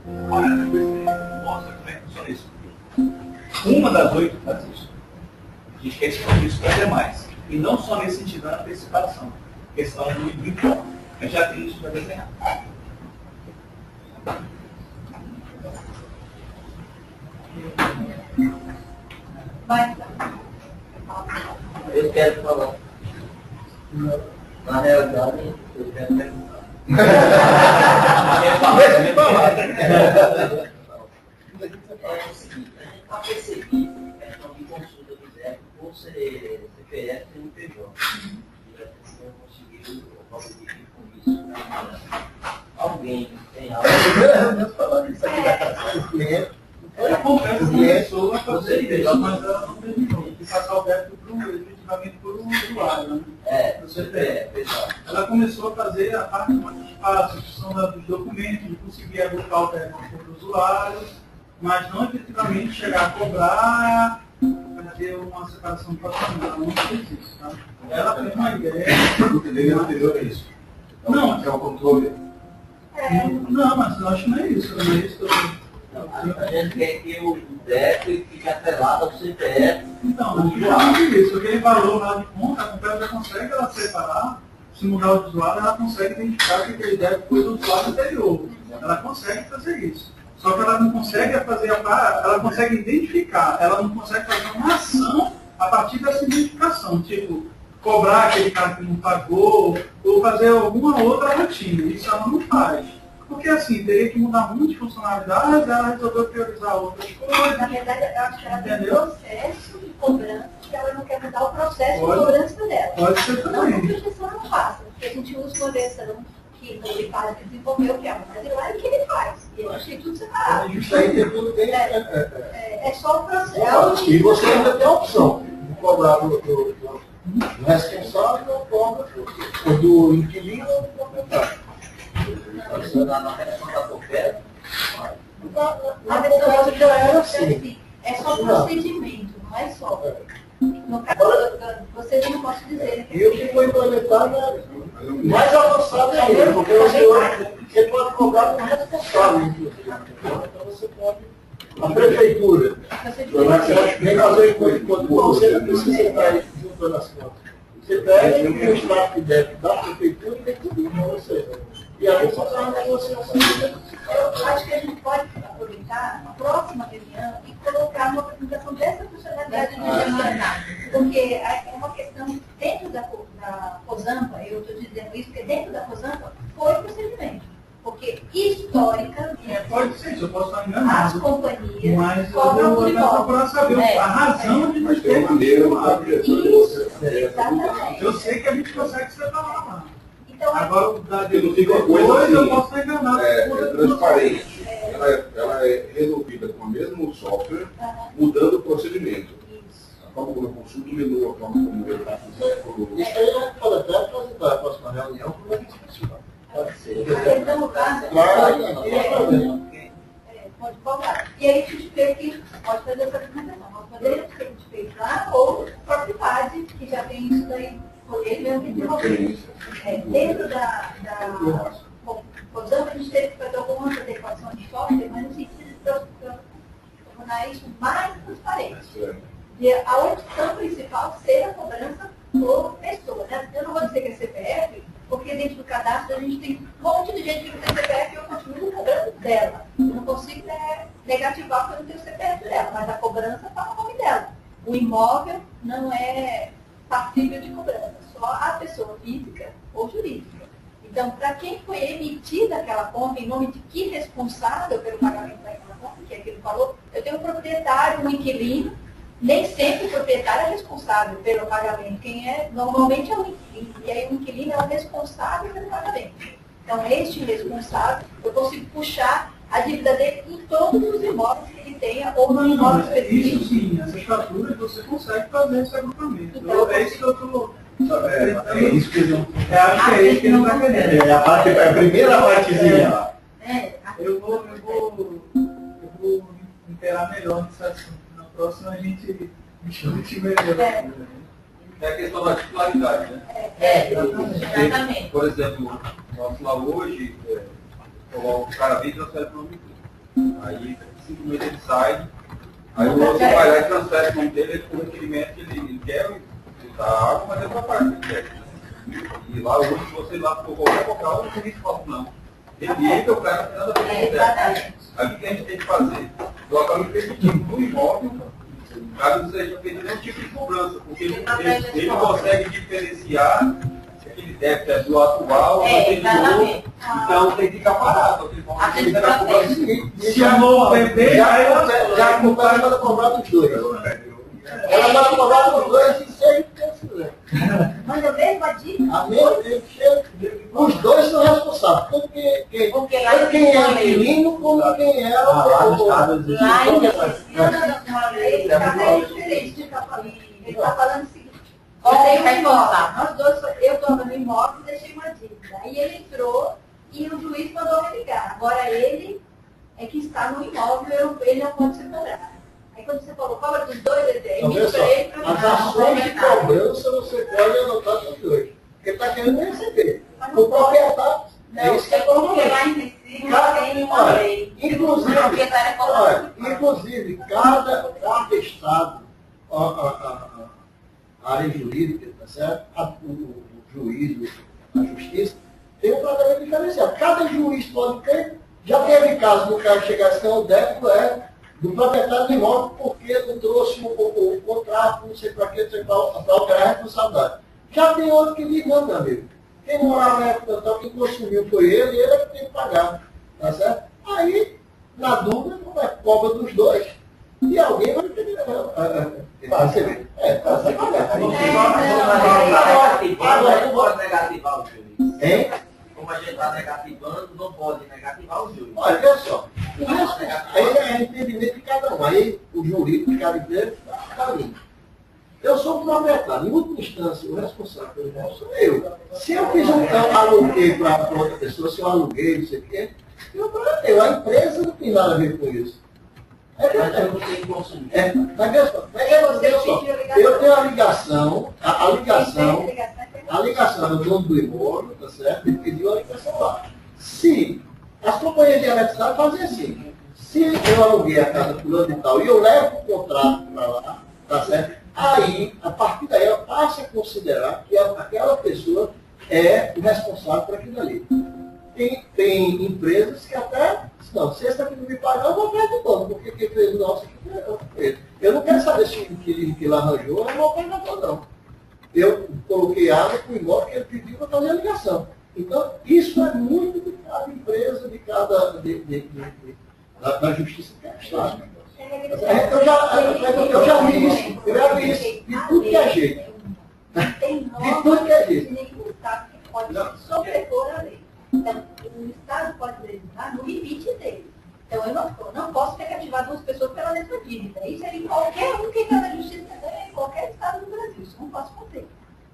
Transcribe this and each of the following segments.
Olha, mostra como é que funciona isso. Uma das 8 faz isso. A gente quer expandir isso para demais. E não só nesse sentido da antecipação. Questão do encontro. A gente já tem isso para desenhar. Vai. Eu quero falar. Na realidade, eu quero perguntar. É o seguinte, a gente está percebendo a questão de consulta do DEC por CPF e CNPJ. E a pessoa conseguiu obter com isso. Alguém tem algo? Falando isso aqui da casa do cliente. Ela confessa que começou a fazer isso, mas ela não terminou. E passar o débito efetivamente por um usuário, né? É, No CPF. exato. Ela começou a fazer a parte mais fácil, que são dos documentos, de conseguir alocar o débito para os usuários, mas não efetivamente chegar a cobrar, fazer uma separação patrimonial. Ela não fez isso, tá? Ela tem uma ideia. O que dele anterior é isso. Não. É o controle. Não, mas eu acho que não é isso. Não é isso que eu tô... A gente quer que o débito fique atrelado ao CPF. Então, não é isso. Aquele valor lá de conta, a companhia já consegue ela separar. Se mudar o usuário, ela consegue identificar que aquele débito foi do usuário anterior. Ela consegue fazer isso. Só que ela não consegue fazer ela consegue identificar, ela não consegue fazer uma ação a partir dessa identificação. Tipo, cobrar aquele cara que não pagou, ou fazer alguma outra rotina. Isso ela não faz. Porque assim, teria que mudar muito de funcionalidade, ela resolveu priorizar outras coisas. Na verdade, eu acho que ela tem um Entendeu? processo de cobrança, que ela não quer mudar o processo Pode. de cobrança dela. Pode ser Não que a também. gestão não faça, porque a gente usa uma versão que o Ricardo desenvolveu, que é uma brasileira, e que ele faz. E eu achei tudo separado. Isso aí tem tudo bem. É só o processo. E você ainda tem a opção de cobrar do responsável ou cobra ou do inquilino ou do proprietário. Na questão da oferta, A versão que eu era assim. É só procedimento, não é só. No caso, vocês não posso dizer, né? E o que foi implementado é mais avançado ainda, porque você pode cobrar do responsável, inclusive. Então você pode. A prefeitura. Nem fazer quando você não precisa estar juntando as contas. Você pega o extrato de débito da prefeitura e tem tudo para você. E aí você faz uma negociação. Eu acho que a gente pode aproveitar a próxima reunião e colocar uma apresentação dessa funcionalidade do gestionar. Porque é uma questão dentro da COSAMPA, eu estou dizendo isso, porque dentro da COSAMPA foi procedimento. Porque historicamente, Pode ser, eu posso estar as enganado. companhias Mas cobram eu por vou procurar saber a razão de não Mas tem ter uma maneira continuado. Isso, exatamente. Eu sei que a gente consegue separar lá. Então, Agora, o da Porque não fica uma coisa depois eu assim, posso estar enganado. é transparente. Ela é resolvida com o mesmo software, mudando o procedimento. A forma como eu consulto menu, a forma como eu faço. Isso aí é para apresentar a próxima reunião, como é que funciona. pode ser. então, no caso, pode cobrar. E aí a gente vê que pode fazer essa apresentação. Nós podemos ter a gente fez lá, ou o próprio PAD, que já tem isso daí, ele mesmo que desenvolveu. Dentro da COSAMPA, a gente teve que fazer algumas adequações de software, mas no sentido de tornar isso mais transparente. E a opção principal ser a cobrança por pessoa. Né? Eu não vou dizer que é CPF, porque dentro do cadastro a gente tem um monte de gente que não tem CPF e eu continuo cobrando dela. Eu não consigo negativar porque eu não tenho o CPF dela, mas a cobrança está no nome dela. O imóvel não é passível de cobrança, só a pessoa física ou jurídica. Então, para quem foi emitida aquela conta, em nome de que responsável pelo pagamento daquela conta, que é aquilo que falou, eu tenho um proprietário, um inquilino, nem sempre o proprietário é responsável pelo pagamento. Quem é, normalmente é o inquilino, e aí o inquilino é o responsável pelo pagamento. Então, este responsável, eu consigo puxar a dívida dele em todos os imóveis que ele tenha, ou no imóvel específico. Isso sim, essas faturas você consegue fazer esse agrupamento. Então, É isso que eu estou... É isso que não. Acho que é isso que ele está querendo. É a primeira partezinha lá. Eu vou inteirar melhor nesse assunto. Na próxima a gente discute melhor. É a questão da titularidade, né? Exatamente. Por exemplo, nós lá hoje, o cara vem e transfere para o nome dele. Aí, 5 meses ele sai, aí o outro vai lá e transfere o nome dele, ele com o requerimento que ele quer usar a água, mas é para parte que ele quer. E lá hoje, se você lá for qualquer local, o serviço fala não. Ele entra, o cara não tem nada a ver com o débito. Aí o que a gente tem que fazer? Colocar um impeditivo no imóvel, caso não seja feito nenhum tipo de cobrança, porque ele consegue diferenciar se aquele débito é do atual ou anterior, então tem que ficar parado. Se a mão vender, já compraram para comprar dos dois. Ela vai cobrar dos dois e seja Mas a mesma dica? a mesma, os dois são responsáveis. Tanto quem é o inquilino como quem é o Ele está falando o seguinte, eu tenho um imóvel, nós dois, eu estou no imóvel e deixei uma dívida. Aí ele entrou e o juiz mandou me ligar. Agora ele é que está no imóvel, ele não pode separar. Aí quando você falou, cobra dos dois, ele me emprei para as ações de cobrança você pode anotar dos dois. Porque está querendo receber. O proprietário, é isso que é porque lá em Recife tem uma lei. Inclusive, cada estado, a área jurídica, tá certo? O juiz, a justiça, tem um tratamento diferenciado. Cada juiz pode ter. Já teve caso do cara chegar assim, o débito é do proprietário do imóvel porque não trouxe o contrato, não sei para quê, não sei para alterar a responsabilidade. Já tem outro que diz, não, meu amigo. Quem morava na época tal, quem consumiu foi ele, e ele é que tem que pagar. Tá certo? Aí, na dúvida, cobra dos dois. E alguém vai ter para receber. Para ser pagar. Agora, não pode negativar o juiz. Hein? Como a gente está negativando, não pode negativar o juiz. Olha, olha só. Aí é entendimento de cada um. Aí o jurídico de cada empresa está ali. Eu sou o proprietário. Em última instância, o responsável pelo imóvel sou eu. Se eu fiz aluguei para outra pessoa, se eu aluguei, não sei o quê, a empresa não tem nada a ver com isso. Mas eu não tenho que consumir. Eu tenho a ligação, a ligação do dono do imóvel, tá certo? Ele pediu a ligação lá. Se as companhias de eletricidade fazem assim, se eu aluguei a casa fulano e tal, e eu levo o contrato para lá, tá certo? Aí, a partir daí, ela passa a considerar que aquela pessoa é o responsável por aquilo ali. Tem empresas que até, não, se esse aqui não me pagar, eu vou atrás do dono, porque quem fez o nosso aqui foi ele. Eu não quero saber se o inquilino que ele arranjou é o meu pagador, não. Eu coloquei água para o imóvel que ele pediu para fazer a ligação. Então, isso é muito de cada empresa, de cada, da justiça que é Estado. Eu já vi isso, de tudo que é jeito. De tudo que é jeito. Nenhum Estado que pode sobrepor a lei. Então, o Estado pode legislar no limite dele. Então, eu não posso negativar duas pessoas pela mesma dívida. Isso é em qualquer um que está na justiça, em qualquer Estado do Brasil. Isso não posso fazer.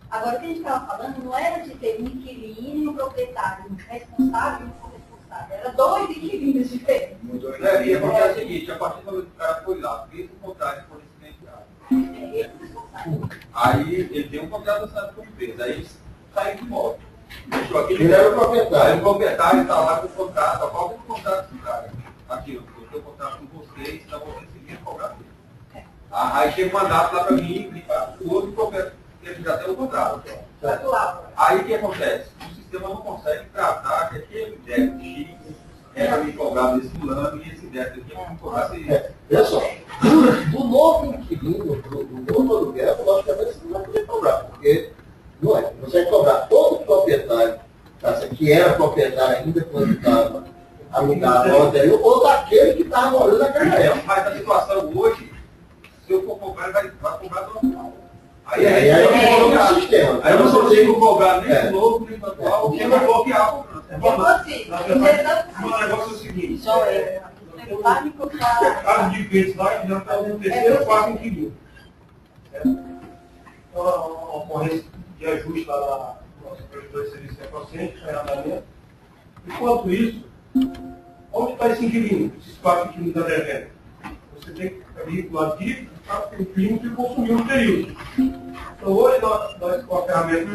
Agora, o que a gente estava falando não era de ter um inquilino e um proprietário, um responsável e um corresponsável. Era dois inquilinos diferentes. E é o seguinte, a partir do momento que o cara foi lá, fez o contrato de fornecimento de água. É ele o responsável. Aí ele tem um contrato assinado com a empresa, aí saiu do imóvel. Deixou aquele Ele era o proprietário. Aí o proprietário está lá com o contrato, a falta do contrato do cara. Aqui, eu tenho o contrato com vocês, então você seguir o contrato dele. Aí chega um mandato lá para mim, o outro proprietário, ele já tem o contrato. Aí o que acontece? O sistema não consegue tratar que aquele débito X é para me cobrar desse fulano e esse débito aqui é para me cobrar desse. Olha só, do novo inquilino, do novo aluguel, logicamente você não vai poder cobrar, porque não é. Você vai cobrar todo o proprietário, tá, que era proprietário ainda quando estava alugado no anterior, ou daquele que estava morando naquela época. Mas a situação hoje, se eu for cobrar, ele vai cobrar do atual. Aí eu não sistema. Aí eu não consigo cobrar nem do novo, nem do atual, porque eu vou bloquear a cobrança. Eu consigo. O negócio é o seguinte. Só eu. Caso de vez lá, já está no terceiro ou quarto inquilino. Então, a ocorrência de ajuste lá da nossa prestadora de serviço é procente, andamento. Enquanto isso, onde está esse inquilino? Esses quatro inquilinos da devendo? Você tem que abrir a dívida para o inquilino que consumiu no período. Então, hoje, nós com a ferramenta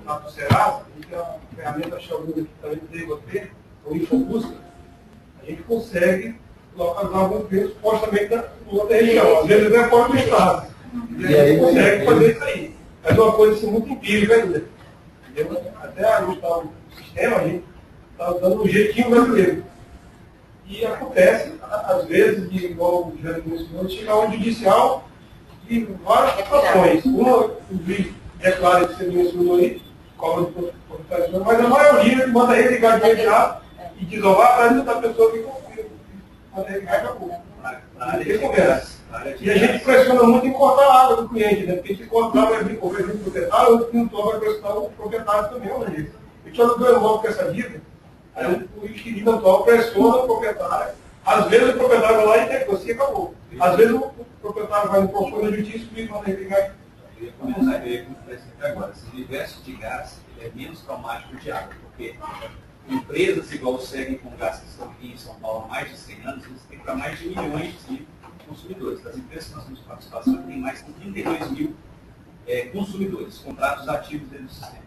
do Serasa, a gente tem uma ferramenta chamada que também tem você, o InfoBusca. a gente consegue localizar algum preço supostamente na outra região. Às vezes é fora do estado. E a gente consegue fazer isso aí. Mas é uma coisa assim, muito empírica ainda. Entendeu? Até ajustar o sistema, a gente está dando um jeitinho brasileiro. E acontece, às vezes, de, igual o Jeremy mencionou, de chegar ao judicial de várias situações. Uma, o juiz declara que você mencionou aí, cobra de computação, mas a maioria manda religar de imediato e diz, ó, vai atrás da pessoa que confia. Manda religar e acabou. E a gente pressiona muito em cortar a água do cliente, né? Porque se cortar vai vir o proprietário, o pintor vai pressionar o proprietário também, né? Eu te aluguei imóvel com essa dívida, aí o inquilino atual pressiona o proprietário. Às vezes o proprietário vai lá e negocia e acabou. Às vezes o proprietário vai no procura da justiça e manda religar. Eu ia começar a ver com isso agora. Esse universo de gás ele é menos traumático de água, porque empresas igual seguem com gás que estão aqui em São Paulo há mais de 100 anos, eles têm para mais de milhões de consumidores. Das empresas que nós temos participação tem mais de 32 mil consumidores, contratos ativos dentro do sistema.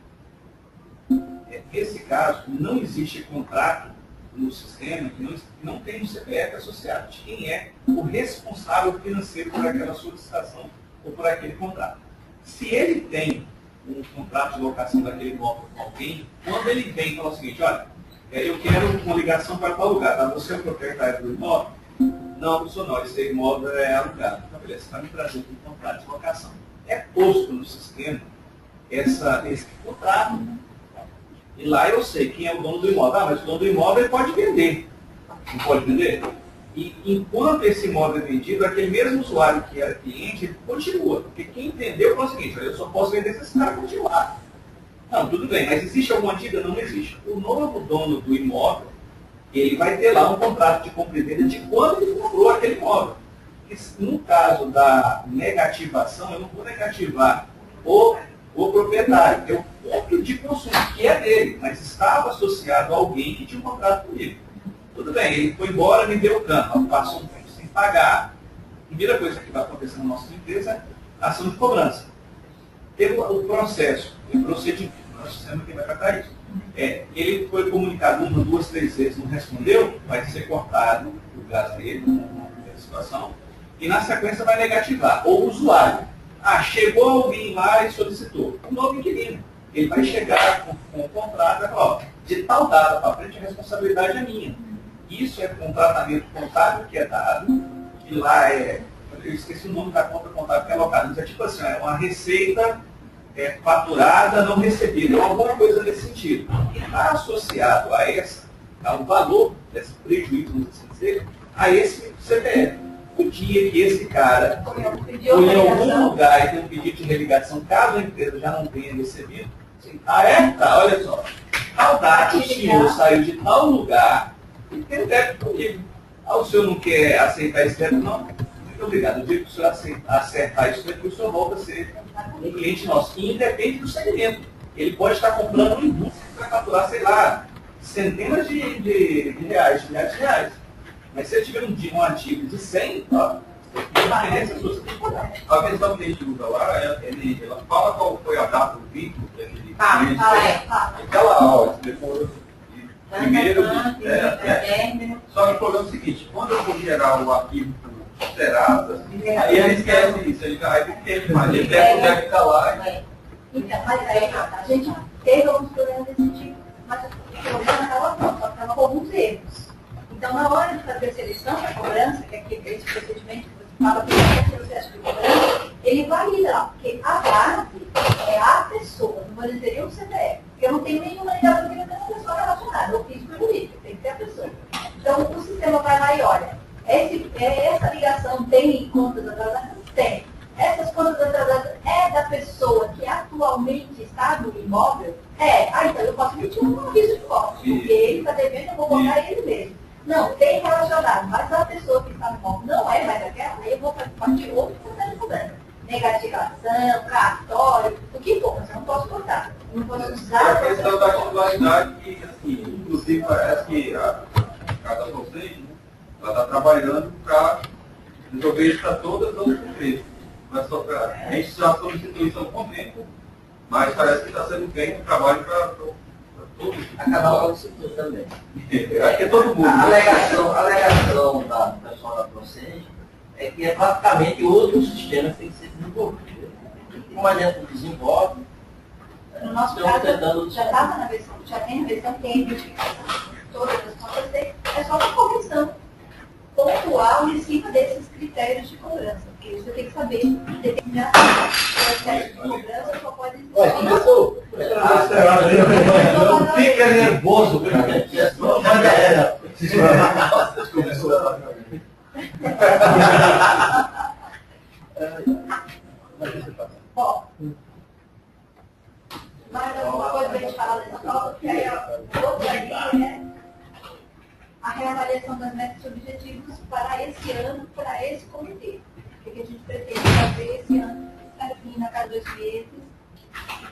Nesse caso, não existe contrato no sistema que não tem um CPF associado, de quem é o responsável financeiro por aquela solicitação ou por aquele contrato. Se ele tem um contrato de locação daquele imóvel com alguém, quando ele vem e fala o seguinte, olha, eu quero uma ligação para tal lugar, tá? Você é o proprietário do imóvel? Não, não sou não, esse imóvel é alugado. Então, beleza, você está me trazendo um contrato de locação. É posto no sistema esse contrato. E lá eu sei quem é o dono do imóvel. Ah, mas o dono do imóvel ele pode vender. Não pode vender? E enquanto esse imóvel é vendido, aquele mesmo usuário que era cliente, ele continua. Porque quem entendeu foi o seguinte, eu só posso vender se esse cara continuar. Não, tudo bem, mas existe alguma dívida? Não existe. O novo dono do imóvel, ele vai ter lá um contrato de compra e venda de quando ele comprou aquele imóvel. E no caso da negativação, eu não vou negativar o proprietário. Eu compro de consumo, que é dele, mas estava associado a alguém que tinha um contrato comigo. Tudo bem, ele foi embora, me deu o campo, passou um tempo sem pagar. A primeira coisa que vai acontecer na nossa empresa é a ação de cobrança. O processo, o procedimento, nosso sistema que vai tratar isso. Ele foi comunicado 1, 2, 3 vezes, não respondeu, vai ser cortado o gás dele, na primeira situação, e na sequência vai negativar. Ou o usuário. Chegou alguém lá e solicitou. Um novo inquilino. Ele vai chegar com o contrato e vai falar, de tal data para frente a responsabilidade é minha. Isso é um tratamento contábil que é dado, e lá eu esqueci o nome da conta contábil que é alocada, mas é tipo assim, é uma receita faturada, não recebida, ou alguma coisa nesse sentido. E está associado ao valor desse prejuízo, vamos dizer, a esse CPF. O dia que esse cara foi em algum lugar e tem um pedido de religação, caso a empresa já não tenha recebido, assim, tá, olha só, tal data o senhor saiu de tal lugar e tem um débito comigo. O senhor não quer aceitar esse débito? Não. Muito obrigado. O dia que o senhor acertar isso daqui, o senhor volta a ser um cliente nosso. E independe do segmento. Ele pode estar comprando uma indústria para faturar, sei lá, centenas de reais, de milhares de reais. Mas se ele tiver um ativo de 100, a versão que a gente usa lá, ela fala qual foi a data do vínculo daquele cliente. Aquela depois primeiro, só que o problema é o seguinte, quando eu vou gerar o arquivo por Serasa, aí ele esquece isso, ele deve estar lá. Então, mas a gente teve alguns problemas desse tipo, mas o problema estava pronto, só estava com alguns erros. Então, na hora de fazer a seleção da cobrança, que é esse procedimento que você fala, que é o processo de cobrança, ele valida lá, porque a base é a pessoa, não validaria o CPF, porque eu não tenho nenhuma ligação com a pessoa relacionada, ou físico ou jurídico, tem que ter a pessoa. Então, o sistema vai lá e olha, essa ligação tem contas atrasadas? Tem. Essas contas atrasadas é da pessoa que atualmente está no imóvel? Então eu posso emitir um aviso de conta, porque ele está devendo, eu vou cobrar ele mesmo. Não, tem relacionado, mas a pessoa que está no imóvel não é mais aquela, aí eu vou partir outro processo de cobrança. Negativação, cartório, o que for, mas eu não posso cortar. Eu não posso usar. A questão da titularidade, que assim, inclusive parece que a Casa Conselho, ela está trabalhando para resolver isso para todas as outras empresas. Mas só para a gente já solicitou isso há algum tempo, mas parece que está sendo feito um trabalho para Acabar com isso tudo também. Eu acho que é todo mundo. A alegação do pessoal da Procente é que é praticamente outros sistemas que têm que ser desenvolvidos. Como a gente desenvolve, No nosso estamos caso, tentando... já estava na versão, já tem na versão, tem a identificação de todas as contas, é só uma correção pontual em cima desses critérios de cobrança, porque você tem que saber determinar o excesso de cobrança só pode existir. Ué, começou. Não fica nervoso, Bom, mais alguma coisa para a gente falar dessa prova? Que aí, outra ali é a reavaliação das metas e objetivos para esse ano, para esse comitê. O que a gente pretende fazer esse ano, assim, a cada 2 meses,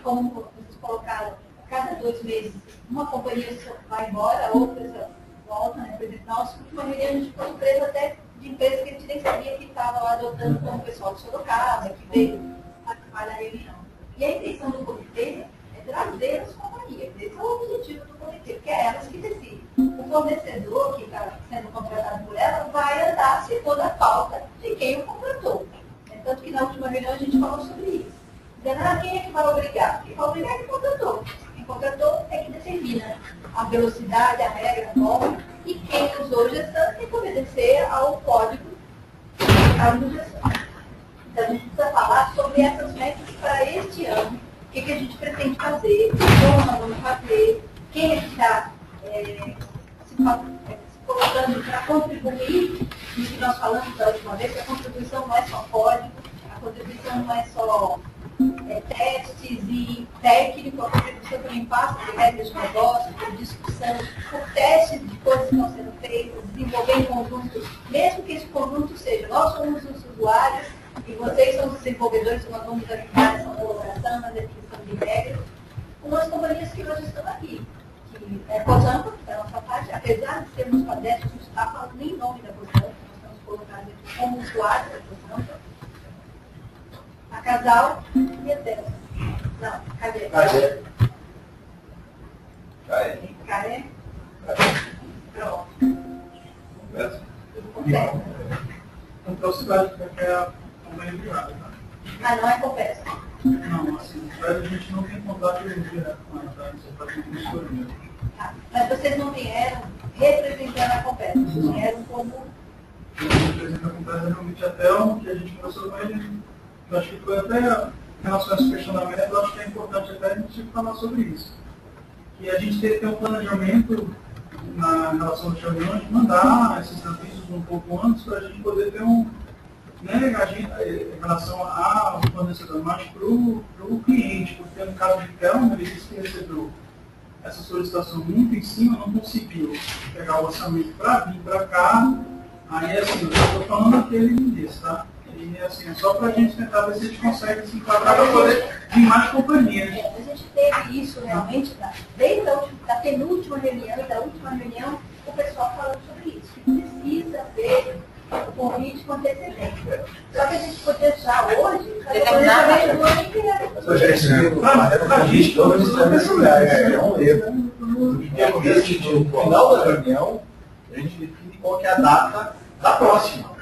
como vocês colocaram, a cada 2 meses, uma companhia vai embora, a outra volta, né? Por exemplo, nossa última reunião a gente ficou surpresa até de empresas que a gente nem sabia que estava lá adotando como o pessoal do Sorocaba, que veio participar da reunião. E a intenção do comitê é trazer as companhias. Esse é o objetivo do comitê, porque é elas que decidem. O fornecedor que está sendo contratado por ela vai andar se toda a falta de quem o contratou. Tanto que na última reunião a gente falou sobre isso. Dizendo, quem é que vai obrigar? Quem vai obrigar é quem contratou. Quem contratou é que determina a velocidade, a regra, a norma, e quem usou gestão tem que obedecer ao código de gestão. Então a gente precisa falar sobre essas metas para este ano. O que a gente pretende fazer, como nós vamos fazer, quem é que está se colocando para contribuir no que nós falamos da última vez, que a contribuição não é só código, a contribuição não é só testes e técnico, a contribuição também passa por regras de negócio, por discussão, por testes de coisas que estão sendo feitas, desenvolver em conjunto, mesmo que esse conjunto seja, nós somos os usuários e vocês são os desenvolvedores, nós vamos ajudar essa colaboração na definição de regras, com as companhias que hoje estão aqui. Que é a Cosampa, da nossa parte, apesar de sermos padecos, a gente está falando nem nome da Cosampa, nós estamos colocados aqui como usuários da Cosampa, a Casal e a Delta. Não, cadê? Cadê? Pronto. Então, a cidade que é a companhia privada, tá? Ah, não é Compesa. Não, assim, a gente não tem contato direto com ela, tá? Você está com consultoria. Tá. Mas vocês não vieram representando a Compesa, vocês vieram como... Eu represento a Compesa realmente até o que a gente conversou com ele. Eu acho que foi até em relação a esse questionamento, eu acho que é importante até a gente falar sobre isso. Que a gente tem que ter um planejamento em relação às reuniões, mandar esses avisos um pouco antes para a gente poder ter né, a gente, em relação ao fornecedor, mas para o cliente, porque no caso de Telmo, ele disse que recebeu essa solicitação muito em cima, não conseguiu pegar o orçamento para vir para cá, aí assim, eu estou falando aquele disse, tá? E assim, é só para a gente tentar ver se a gente consegue se enquadrar para poder vir mais companhias. A gente teve isso realmente, desde da penúltima reunião e da última reunião, o pessoal falando sobre isso, que precisa ver o convite com antecedência. Só que a gente podia já hoje, fazer o planejamento do ano inteiro. É um erro. No final da reunião, a gente define qual que é a data da próxima.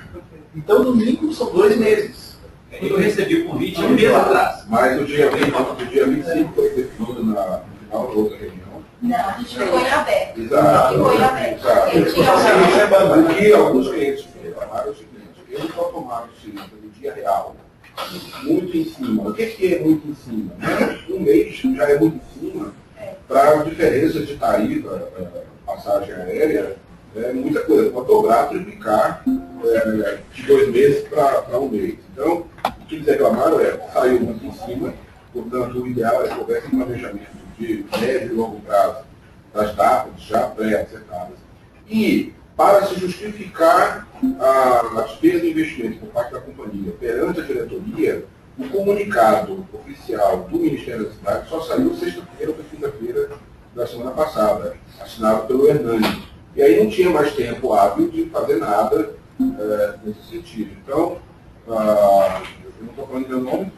Então, no mínimo, são 2 meses. Eu recebi o convite um mês atrás. Mas o dia 25 foi definido no final da outra reunião. Não, a gente ficou em aberto. Exato. Ficou em aberto. Exato. Porque tinha O que alguns clientes reclamaram é o seguinte, eles só tomaram o ciência do dia real, muito em cima. O que é muito em cima? Um mês já é muito em cima para a diferença de tarifa, passagem aérea, é muita coisa. Pode dobrar, triplicar de 2 meses para um mês. Então, o que eles reclamaram saiu muito em cima, portanto, o ideal é que houvesse um planejamento de médio e longo prazo das datas já pré-acertadas. E, para se justificar a despesa de investimento por parte da companhia perante a diretoria, o comunicado oficial do Ministério da Cidade só saiu sexta-feira ou quinta-feira da semana passada, assinado pelo Hernani. E aí não tinha mais tempo hábil de fazer nada nesse sentido. Então, eu não estou falando de meu nome,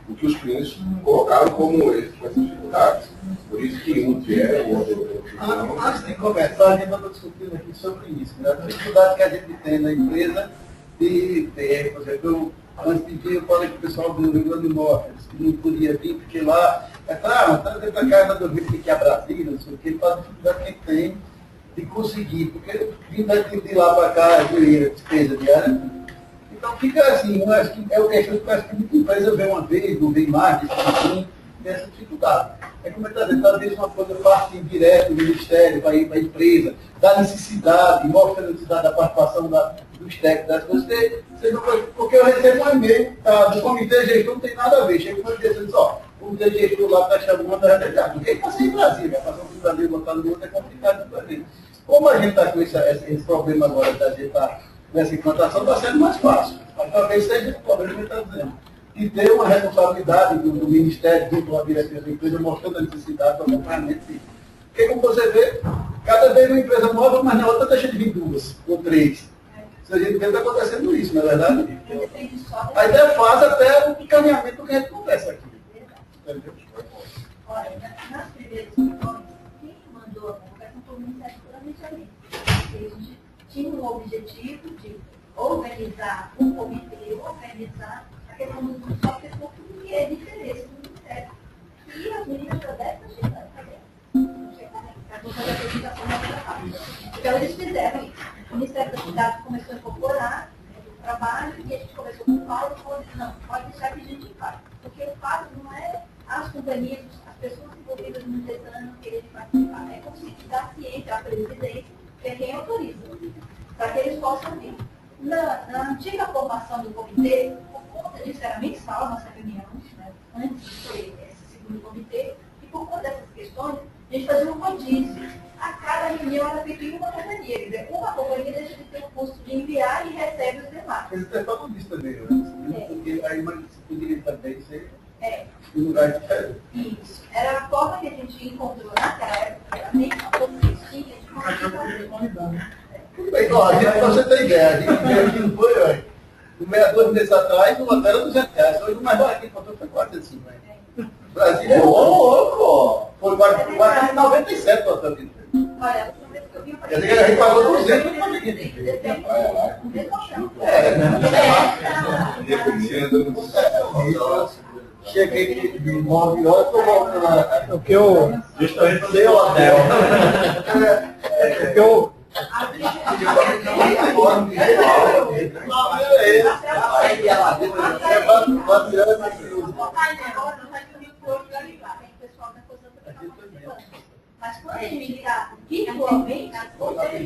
o que os clientes colocaram como essas dificuldades. Por isso que um quer, o outro não. Antes de começar, a gente está discutindo aqui sobre isso, né? A dificuldade que a gente tem na empresa de ter, por exemplo, antes de vir, eu falei com o pessoal do Rio Grande do Norte, que não podia vir, porque lá, tá dentro da casa do Rio, que é Brasília, não sei o que, para a dificuldade que tem de conseguir, porque vindo de lá para cá, despesa diária. Então fica assim, eu acho que é o questão que parece que muita empresa vem uma vez, não vem mais, assim, tem essa dificuldade. É como está dizendo, talvez uma coisa parte direto do Ministério para ir para a empresa, da necessidade, mostra a necessidade da participação dos técnicos, das coisas, porque eu recebo um e-mail do comitê gestor, não tem nada a ver, chega para dizer, ó, o comitê gestor lá está chamando a realidade, porque ele passa em Brasília, passar um Brasil botar no outro é complicado para ele. Como a gente está com esse problema agora da gente estar nessa implantação, está sendo mais fácil. Mas talvez seja esse problema que ele está dizendo. E ter uma responsabilidade do Ministério, junto à direção da empresa, mostrando a necessidade do acompanhamento disso. Porque, como você vê, cada vez uma empresa nova, mas na outra deixa de vir duas ou três. Se a gente vê, está acontecendo isso, não é verdade? A ideia faz até o encaminhamento que a gente conversa aqui. Entendeu? Olha, nas primeiras reuniões, quem mandou a convocação foi o Ministério do Planejamento. Eles tinham um objetivo de organizar um comitê, organizar a questão do software, porque é de interesse do Ministério. E as meninas da DEF estão chegando, tá vendo? Não chega para fazer a apresentação mais rápida. Então eles fizeram isso. O Ministério da Cidade começou a incorporar o trabalho e a gente começou com o Paulo e falou, não, pode deixar que a gente faz. Porque o fato não é as companhias, as pessoas envolvidas no design não quererem participar. É como se dar ciência à presidência, que é quem autoriza, para que eles possam vir. Na antiga formação do comitê, por conta disso, era mensal a nossa reunião, né, antes de ter esse segundo comitê, e por conta dessas questões, a gente fazia um rodízio. A cada reunião era feita em uma companhia, quer dizer, uma companhia deixa de ter o custo de enviar e recebe os demais. Mas você falou disso também, né? Porque aí você poderia também ser um lugar diferente. Isso. Era a forma que a gente encontrou naquela época, realmente, uma coisa que tinha de conseguir fazer. Tudo bem, ó, para você ter ideia, a gente veio aqui no foi, olha, no 2 meses atrás, no hotel era R$200. Hoje o mais barato que encontrou foi 45, né? Brasília é louco! Foi quase 97 o hotel aqui. Olha, a vez que eu vi, Quer dizer que a gente pagou 200 para ninguém. Cheguei de 9 horas, estou voltando. O que eu... Justamente dei o hotel. O que eu... Mas quando a gente ligar virtualmente,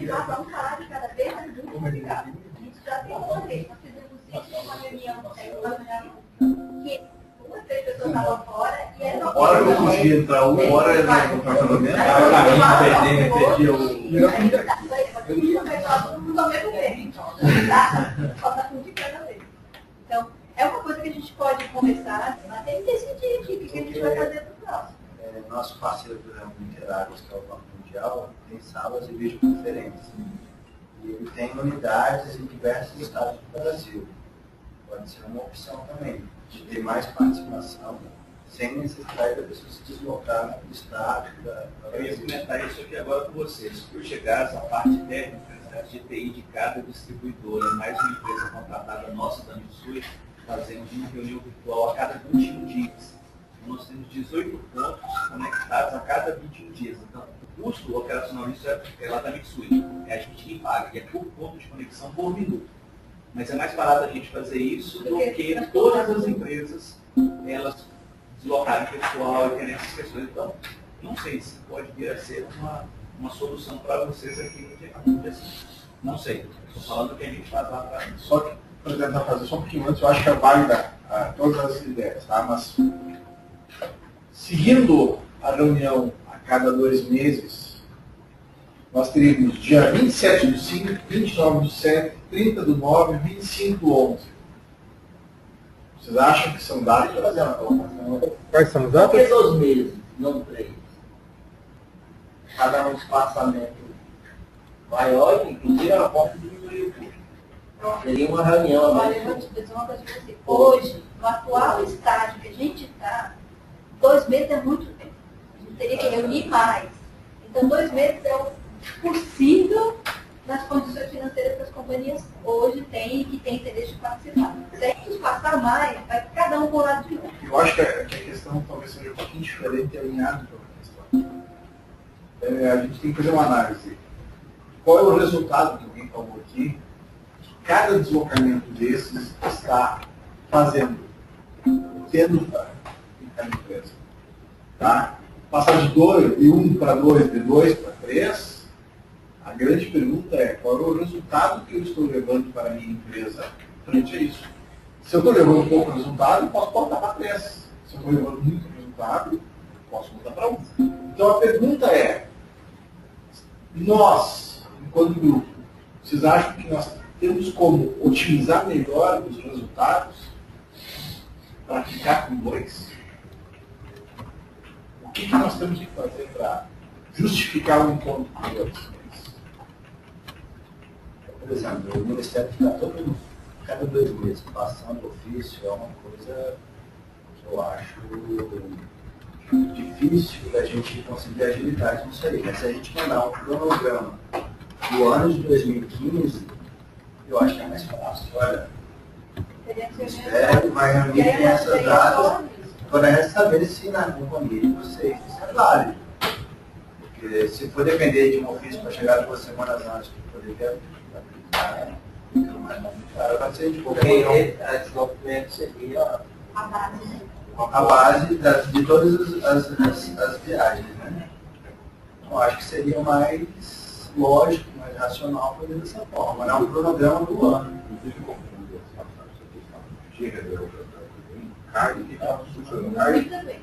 vamos falar de cada vez mais muito complicado. A gente já tem uma vez, nós fizemos isso uma reunião que uma vez pessoas estavam fora e era uma Hora que eu consegui entrar, uma hora eu não no apartamento. Então, é uma coisa que a gente pode conversar, até decidir o que a gente vai fazer para o próximo. Nosso parceiro do Ramo Interáguas, que é o Banco Mundial, tem salas de videoconferência. E ele tem unidades em diversos estados do Brasil. Pode ser uma opção também, de ter mais participação, sem necessidade da pessoa se deslocar do estado. Eu ia comentar isso aqui agora com vocês. Por chegar essa parte técnica, a GTI de cada distribuidora, mais uma empresa contratada nossa da Mitsui, fazemos uma reunião virtual a cada 21 dias. Nós temos 18 pontos conectados a cada 21 dias. Então, o custo operacional disso é lá da Mitsui. É a gente que paga, e é por ponto de conexão por minuto. Mas é mais barato a gente fazer isso do que todas as empresas, elas deslocarem pessoal e terem essas questões. Então, não sei se pode vir a ser uma solução para vocês aqui no dia seguinte. Não sei. Estou falando que a gente faz lá para isso. Só que, por exemplo, fazer só um pouquinho antes, eu acho que é válida todas as ideias, tá? Mas, seguindo a reunião a cada 2 meses, nós teríamos dia 27 do 5, 29 do 7, 30 do 9, 25 do 11. Vocês acham que são datas para fazer uma colocação? Quais são as Por que datas? 2 meses, não 3? Para dar um espaçamento maior, inclusive a ponto de diminuir o custo. Seria uma reunião a Olha, mais. eu vou te dizer uma coisa para você. Hoje, no atual estágio que a gente está, 2 meses é muito tempo. A gente teria que reunir mais. Então, 2 meses é o possível nas condições financeiras que as companhias hoje têm e que têm interesse de participar. Se a gente passar mais, vai cada um por lado de um. Eu acho que a questão talvez seja um pouquinho diferente e alinhada com a questão. A gente tem que fazer uma análise. Qual é o resultado que alguém falou aqui? Que cada deslocamento desses está fazendo, tendo para a empresa. Tá? Passar de 1 para 2, de 2 para 3, a grande pergunta é qual é o resultado que eu estou levando para a minha empresa frente a isso. Se eu estou levando pouco resultado, eu posso voltar para 3. Se eu estou levando muito resultado, eu posso voltar para 1. Então a pergunta é, nós, enquanto grupo, vocês acham que nós temos como otimizar melhor os resultados para ficar com 2? O que nós temos que fazer para justificar o encontro com 2? Por exemplo, o Ministério fica cada 2 meses passando ofício é uma coisa que eu acho difícil da gente conseguir agilidade nisso aí. Mas se a gente mandar um cronograma do ano de 2015, eu acho que é mais fácil. Olha, o Ministério vai reunir essas datas para saber se na companhia de vocês isso é válido. Porque se for depender de um ofício para chegar 2 semanas antes para poder aplicar, fica mais complicado. Vai ser de qualquer Porque esse documento seria a base de todas as viagens, né? Então, acho que seria mais lógico, mais racional fazer dessa forma, não um cronograma do ano.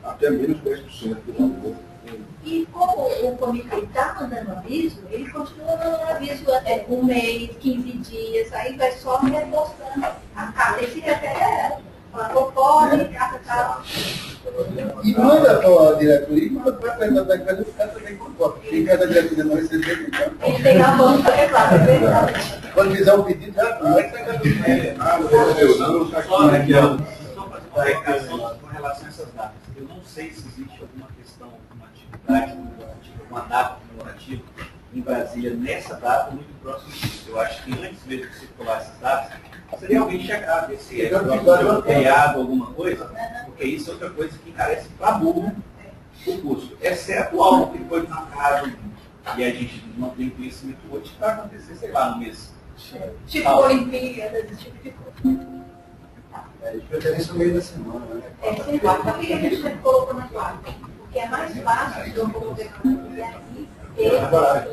Até menos 10% do valor. E como o comitê está mandando aviso, ele continua mandando aviso até 1 mês, 15 dias, aí vai só repostando a carta. Esse refere a ela. Fala, conforme, carta tal. E manda para a diretoria e manda para a coisa da coisa, o cara também concorda. Quem quer da diretoria não receber, então. Ele tem a mão para reclamar, é verdade. Quando fizer o pedido, já vai sacar do meio. Só para explicação com relação a essas datas. Eu não sei se existe alguma questão, uma atividade comemorativa, uma data comemorativa em Brasília nessa data muito próximo disso. Eu acho que antes mesmo de circular essas datas, seria alguém checar, ver se é um feriado, alguma coisa, porque isso é outra coisa que encarece para burro o custo. Exceto algo que foi marcado e a gente não tem conhecimento hoje, vai acontecer, sei lá, no mês. Tipo Olimpíadas, esse tipo de coisa. A gente pretende isso no meio da semana, né? Sem falar, por que a gente sempre colocou na quarta? Porque é mais fácil de eu colocar e aqui ter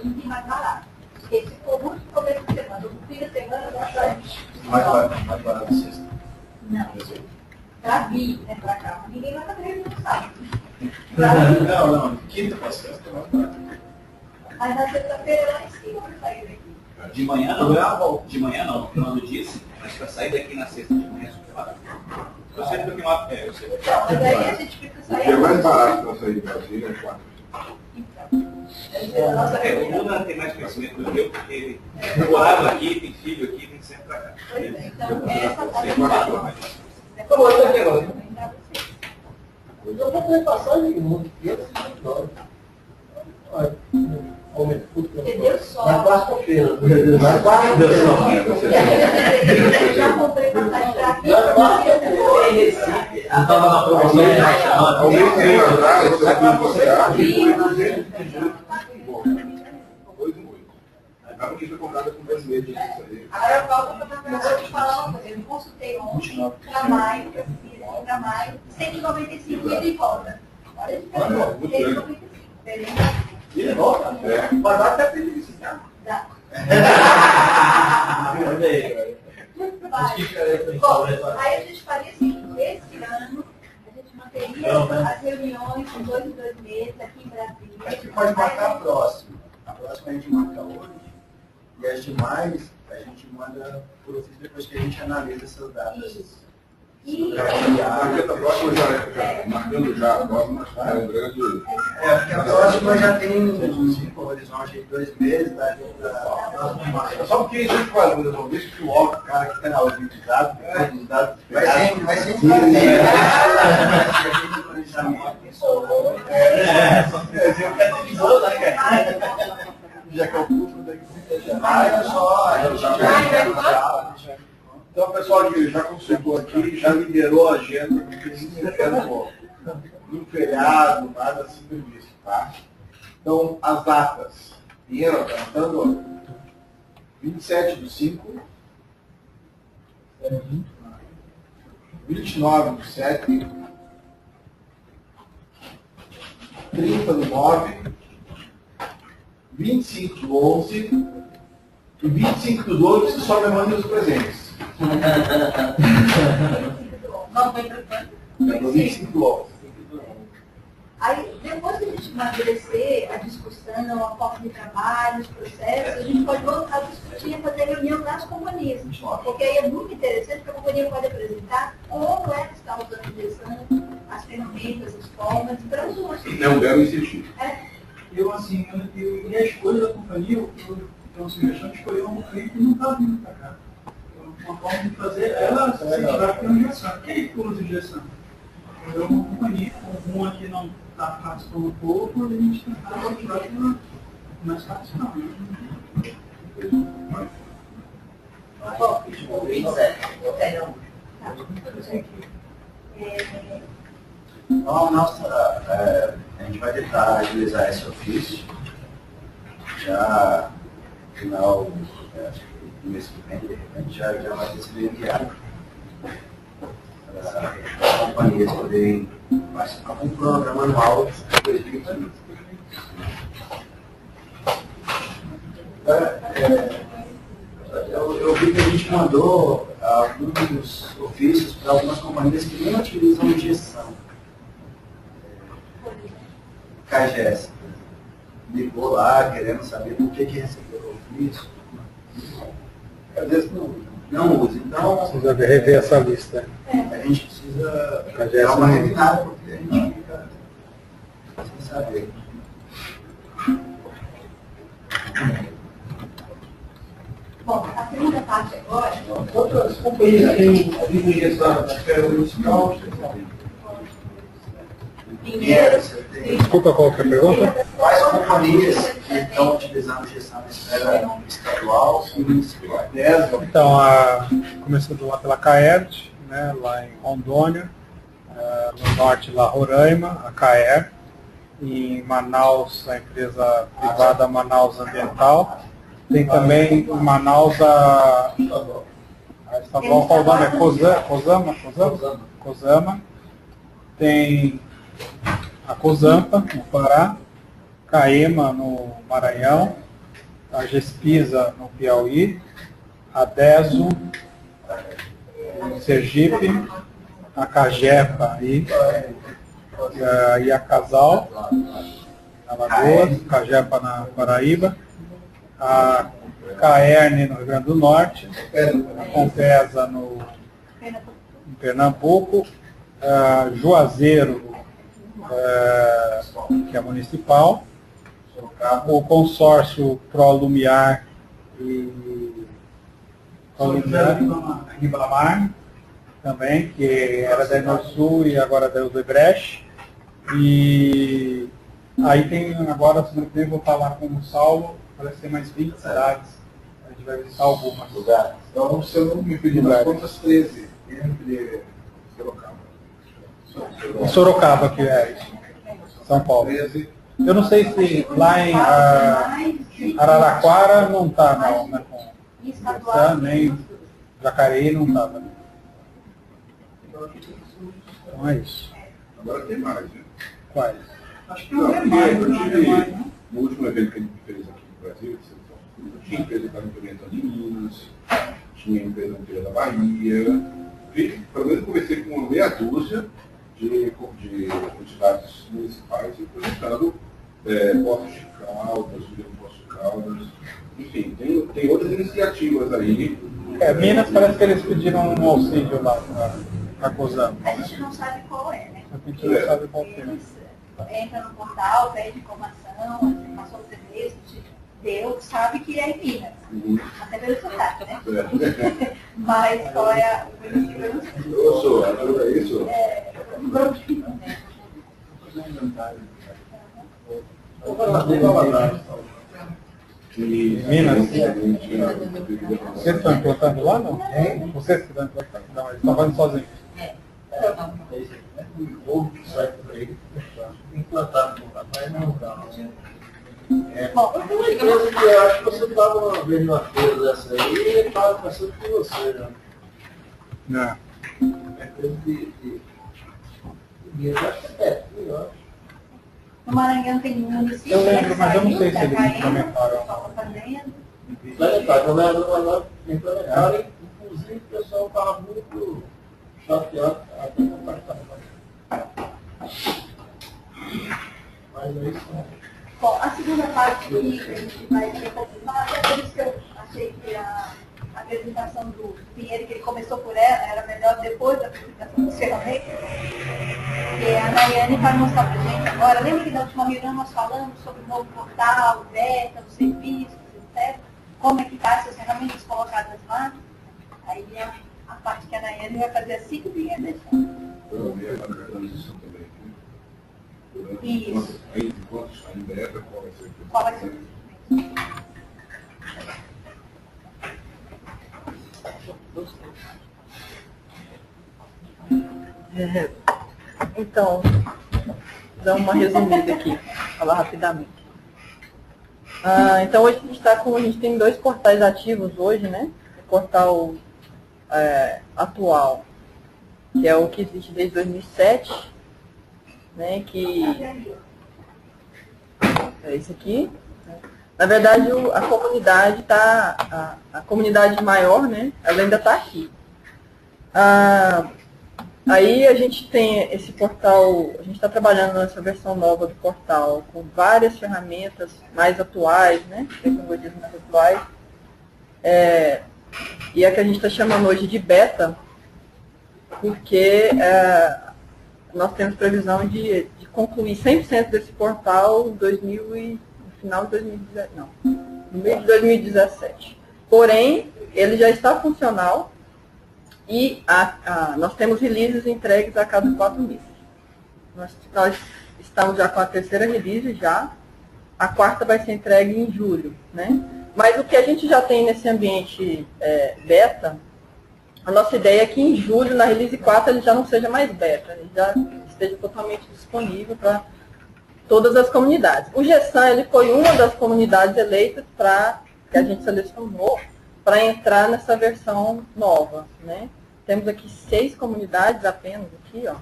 e mais barato. Porque se for muito começo de semana, no fim da semana, eu acho que Mais barato sexta. não. Pra vir, né, pra cá. Ninguém vai fazer isso, não sabe. Pra vir. Não, quinta para sexta, não. Mas na sexta-feira lá em cima vai sair daqui. De manhã não, de manhã não, no final do dia sim, mas para sair daqui na sexta de manhã, eu sei que uma pé, eu sei. Então, mas aí a gente fica O saindo. que é mais barato para sair de Brasília é 4. Então, nossa, O Lula tem mais conhecimento do que eu, porque ele morava aqui, tem filho aqui, tem sempre para cá. pois é, então, essa tá Sei qual é a sua, mas- Tá bom, então aqui agora. recomendar vocês. Eu vou ter passagem muito, Entendeu só? na quarta-feira. Na quarta-feira. Já comprei passagem pra aqui. Na quarta-feira. Eu estava na promoção de Ao mesmo tempo, atrás, você vai negociar. A notícia foi comprada com 2 meses. Isso aí. Agora eu volto para eu vou te falar uma coisa. Eu consultei ontem para maio, que eu fiz para maio, 195 ida e volta. Olha a diferença. 195. Diferença. E de volta? É. Mas dá até feliz, tá? Dá. Olha aí, Vai. Bom, aí a gente faria assim, esse ano, a gente manteria as reuniões de 2 em 2 meses aqui em Brasília. A gente pode marcar a próxima. A próxima a gente marca hoje. E as demais a gente manda por ofício depois que a gente analisa essas datas. Isso. E A próxima já, marcando já, a próxima é um grande. Porque a próxima já tem um horizonte de 2 meses, tá? Só porque a gente faz, por exemplo, deixa que o cara que está na aula de dados, Vai ser Já que é o custo daqui. Olha só, Então, pessoal que já consultou aqui, já liberou a agenda, não tem nenhum feriado, nada assim previsto, tá? Então, as datas. Pinheiro, tá anotando? 27/5, 29/7, 30/9, 25/11 e 25/12, você só me manda os presentes. Não foi preocupante. É no 25/11. Aí, depois que a gente amadurecer a discussão, a forma de trabalho, os processos, a gente pode voltar a discutir e fazer reunião nas companhias. Porque aí é muito interessante que a companhia pode apresentar como é que está usando a direção, as ferramentas, as formas, para os outros. É um belo incentivo. Eu, assim, e a escolha da companhia, eu tenho uma sugestão de escolher uma companhia que não está vindo para cá. Uma forma de fazer ela se tiver com injeção. Quem que usa injeção? Eu uma companhia, uma que não está participando um pouco, a gente tentar motivar que ela comece a participar. Então, a gente vai tentar agilizar esse ofício. Já no final do mês que vem, de repente, já vai ter sido enviado. Para as companhias poderem participar do programa anual de 2015. Eu vi que a gente mandou alguns ofícios para algumas companhias que nem utilizam injeção. CAGES ligou lá querendo saber por que recebeu o ofício. Às vezes não usa. Então, Precisa rever essa lista. a gente precisa CAGES dar uma não- refinada, porque a gente fica sem saber. Bom, a segunda parte agora, Outras companhias têm a injeção na esfera municipal, Pinheiro, Desculpa, qual que é a pergunta? Quais companhias que estão utilizando gestão na esfera estadual e municipal? Então, começando lá pela CAERD, né, lá em Rondônia, no norte lá Roraima, a CAER, em Manaus, a empresa privada Manaus Ambiental, tem também em Manaus a estadual, qual o nome? É COSAMA, tem a COSAMPA, no Pará, CAEMA, no Maranhão, a GESPISA, no Piauí, a DESO, em Sergipe, a CAGEPA e a CASAL, na Alagoas, CAGEPA na Paraíba, a CAERN no Rio Grande do Norte, a COMPESA em Pernambuco, a Juazeiro, que é municipal, o consórcio ProLumiar e Ribamar, também, que era da Enersul e agora da Odebrecht. E aí tem agora, se não tem, vou falar com o Saulo, parece ter mais 20 cidades. A gente vai visitar algumas. Então, se eu não me pedir nas contas, 13. Entre Sorocaba. Sorocaba, que é isso. São Paulo. 13. Eu não sei se lá em Araraquara não está, não, né? e estadual. Nem Jacareí não está também. Então é isso. Agora tem mais, né? Quais? acho que não é mais, Eu não é tive, mais, né? no último evento que a gente fez aqui no Brasil, tinha empresa que estava implementando em Minas, tinha empresa inteira da Bahia, e pelo menos eu conversei com uma meia dúzia de entidades municipais implementando Poços de Caldas, Rio Poços de Caldas, enfim, tem outras iniciativas aí. Minas parece que eles pediram um auxílio lá para a COSAM. A gente não sabe qual é, né? A gente não sabe qual que é. Eles entram no portal, pede informação, passou o serviço, deu, sabe que é em Minas. Até pelo sotaque, né? Mas qual é a... Eu sou, ajuda isso? Minas? Vocês estão implantando lá, não? Vocês que estão implantando? Não, eles estão fazendo sozinhos. Ou que sai por aí, implantado no papai, não dá. Uma empresa que eu acho que você estava vendo uma feira dessa aí e ele estava passando por você, né? Não. É coisa de acho que é, eu acho. No Maranhão tem um município. Eu lembro, mas eu não sei se eles implementaram. implementaram. Implementaram, agora implementaram, inclusive o pessoal estava muito chateado até com o apartamento. Mas é isso, né? Bom, a segunda parte que a gente vai ter continuar, é por isso que eu achei que a apresentação do Pinheiro, que ele começou por ela, era melhor depois da apresentação das ferramentas. E a Nayane vai mostrar para a gente agora. Lembra que na última reunião nós falamos sobre o novo portal, o beta, os serviços, etc. Como é que está essas ferramentas colocadas lá? Aí é a parte que a Nayane vai fazer assim que o Pinheiro deixar. Eu vi a transição também. Isso. Aí, enquanto está em beta, qual vai ser? Qual vai ser? Então, dar uma resumida aqui, falar rapidamente. Então hoje a gente tem 2 portais ativos hoje, né? O portal atual, que é o que existe desde 2007, né? Que é esse aqui. Na verdade, a comunidade está, a comunidade maior, né? Ela ainda está aqui. Aí a gente tem esse portal, a gente está trabalhando nessa versão nova do portal com várias ferramentas mais atuais, né? Tecnologias mais atuais. E a que a gente está chamando hoje de beta, porque nós temos previsão de concluir 100% desse portal no final de 2017, não, no meio de 2017. Porém, ele já está funcional. E nós temos releases entregues a cada 4 meses. Nós estamos já com a 3ª release já. A 4ª vai ser entregue em julho, né? Mas o que a gente já tem nesse ambiente beta, a nossa ideia é que em julho, na release 4, ele já não seja mais beta. Ele já esteja totalmente disponível para todas as comunidades. O GESAN, ele foi uma das comunidades eleitas que a gente selecionou para entrar nessa versão nova, né? Temos aqui 6 comunidades apenas aqui, ó,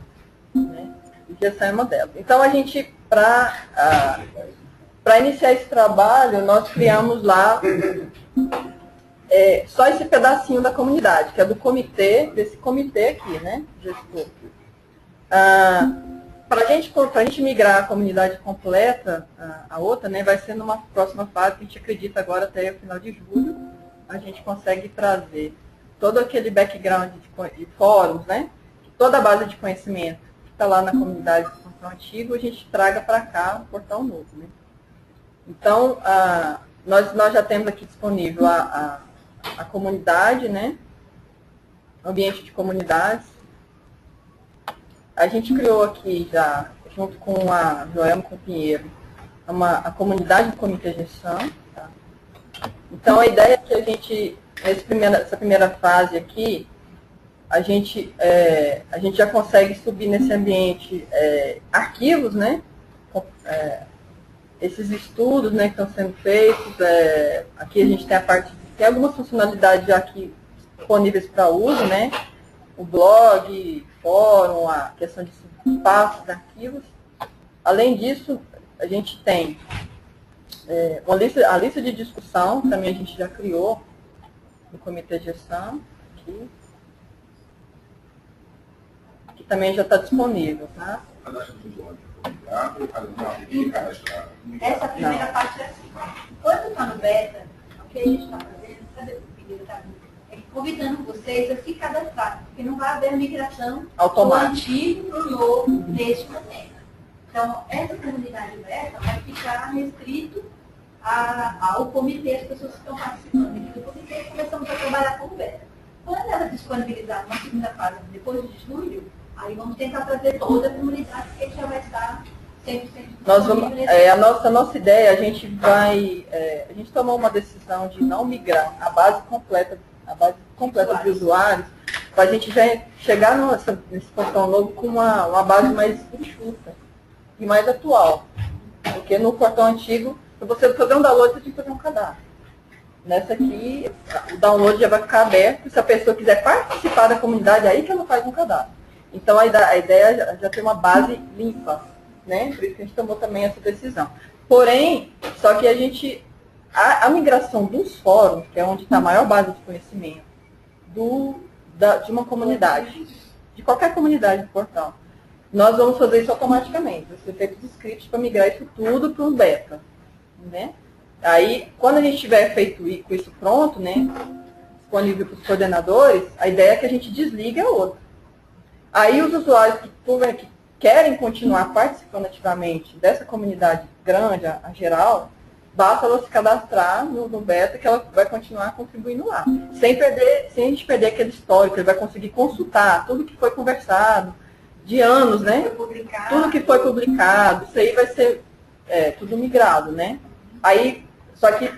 né? E essa é uma delas. Então a gente, para iniciar esse trabalho, nós criamos lá só esse pedacinho da comunidade, que é do comitê, desse comitê aqui, né? Gestor. Para a gente migrar a comunidade completa, a outra, né, vai ser numa próxima fase, que a gente acredita agora até o final de julho, a gente consegue trazer todo aquele background de fóruns, né? Toda a base de conhecimento que está lá na comunidade do portal antigo, a gente traga para cá o portal novo, né? Então, nós já temos aqui disponível a comunidade, né? Ambiente de comunidades. A gente criou aqui já, junto com a Joelma com o Pinheiro, a comunidade do Comitê Gestão. Tá? Então, a ideia é que a gente, nessa primeira fase aqui, a gente já consegue subir nesse ambiente arquivos, né? Esses estudos, né, que estão sendo feitos. Aqui a gente tem algumas funcionalidades já aqui disponíveis para uso, né? O blog, fórum, a questão de espaços, arquivos. Além disso, a gente tem a lista de discussão, também a gente já criou no Comitê de Gestão, que também já está disponível. Tá? Essa primeira parte é assim. Quando está no beta, o que a gente está fazendo, cadê o pedido? Convidando vocês a se cadastrar, porque não vai haver migração do antigo para o novo neste momento. Então, essa comunidade beta vai ficar restrito ao comitê, as pessoas que estão participando aqui do comitê, começamos a trabalhar com o beta. Quando ela disponibilizar uma segunda fase, depois de julho, aí vamos tentar trazer toda a comunidade, porque já vai estar Nós vamos, a nossa ideia, a gente tomou uma decisão de não migrar a base completa de usuários, para a gente já chegar nesse portal novo com uma base mais enxuta e mais atual. Porque no portal antigo, para você fazer um download, você tem que fazer um cadastro. Nessa aqui, o download já vai ficar aberto, se a pessoa quiser participar da comunidade, aí que ela faz um cadastro. Então a ideia já tem uma base limpa, né? Por isso que a gente tomou também essa decisão. Porém, só que a migração dos fóruns, que é onde está a maior base de conhecimento, de uma comunidade, de qualquer comunidade do portal, nós vamos fazer isso automaticamente. Vai ser feito os scripts para migrar isso tudo para um beta, né? Aí, quando a gente tiver feito com isso pronto, né, disponível para os coordenadores, a ideia é que a gente desligue a outra. Aí os usuários que querem continuar participando ativamente dessa comunidade grande, a geral, basta ela se cadastrar no beta que ela vai continuar contribuindo lá. Sem a gente perder aquele histórico, ele vai conseguir consultar tudo que foi conversado, de anos, né? Tudo que foi publicado, isso aí vai ser tudo migrado, né? Aí, só que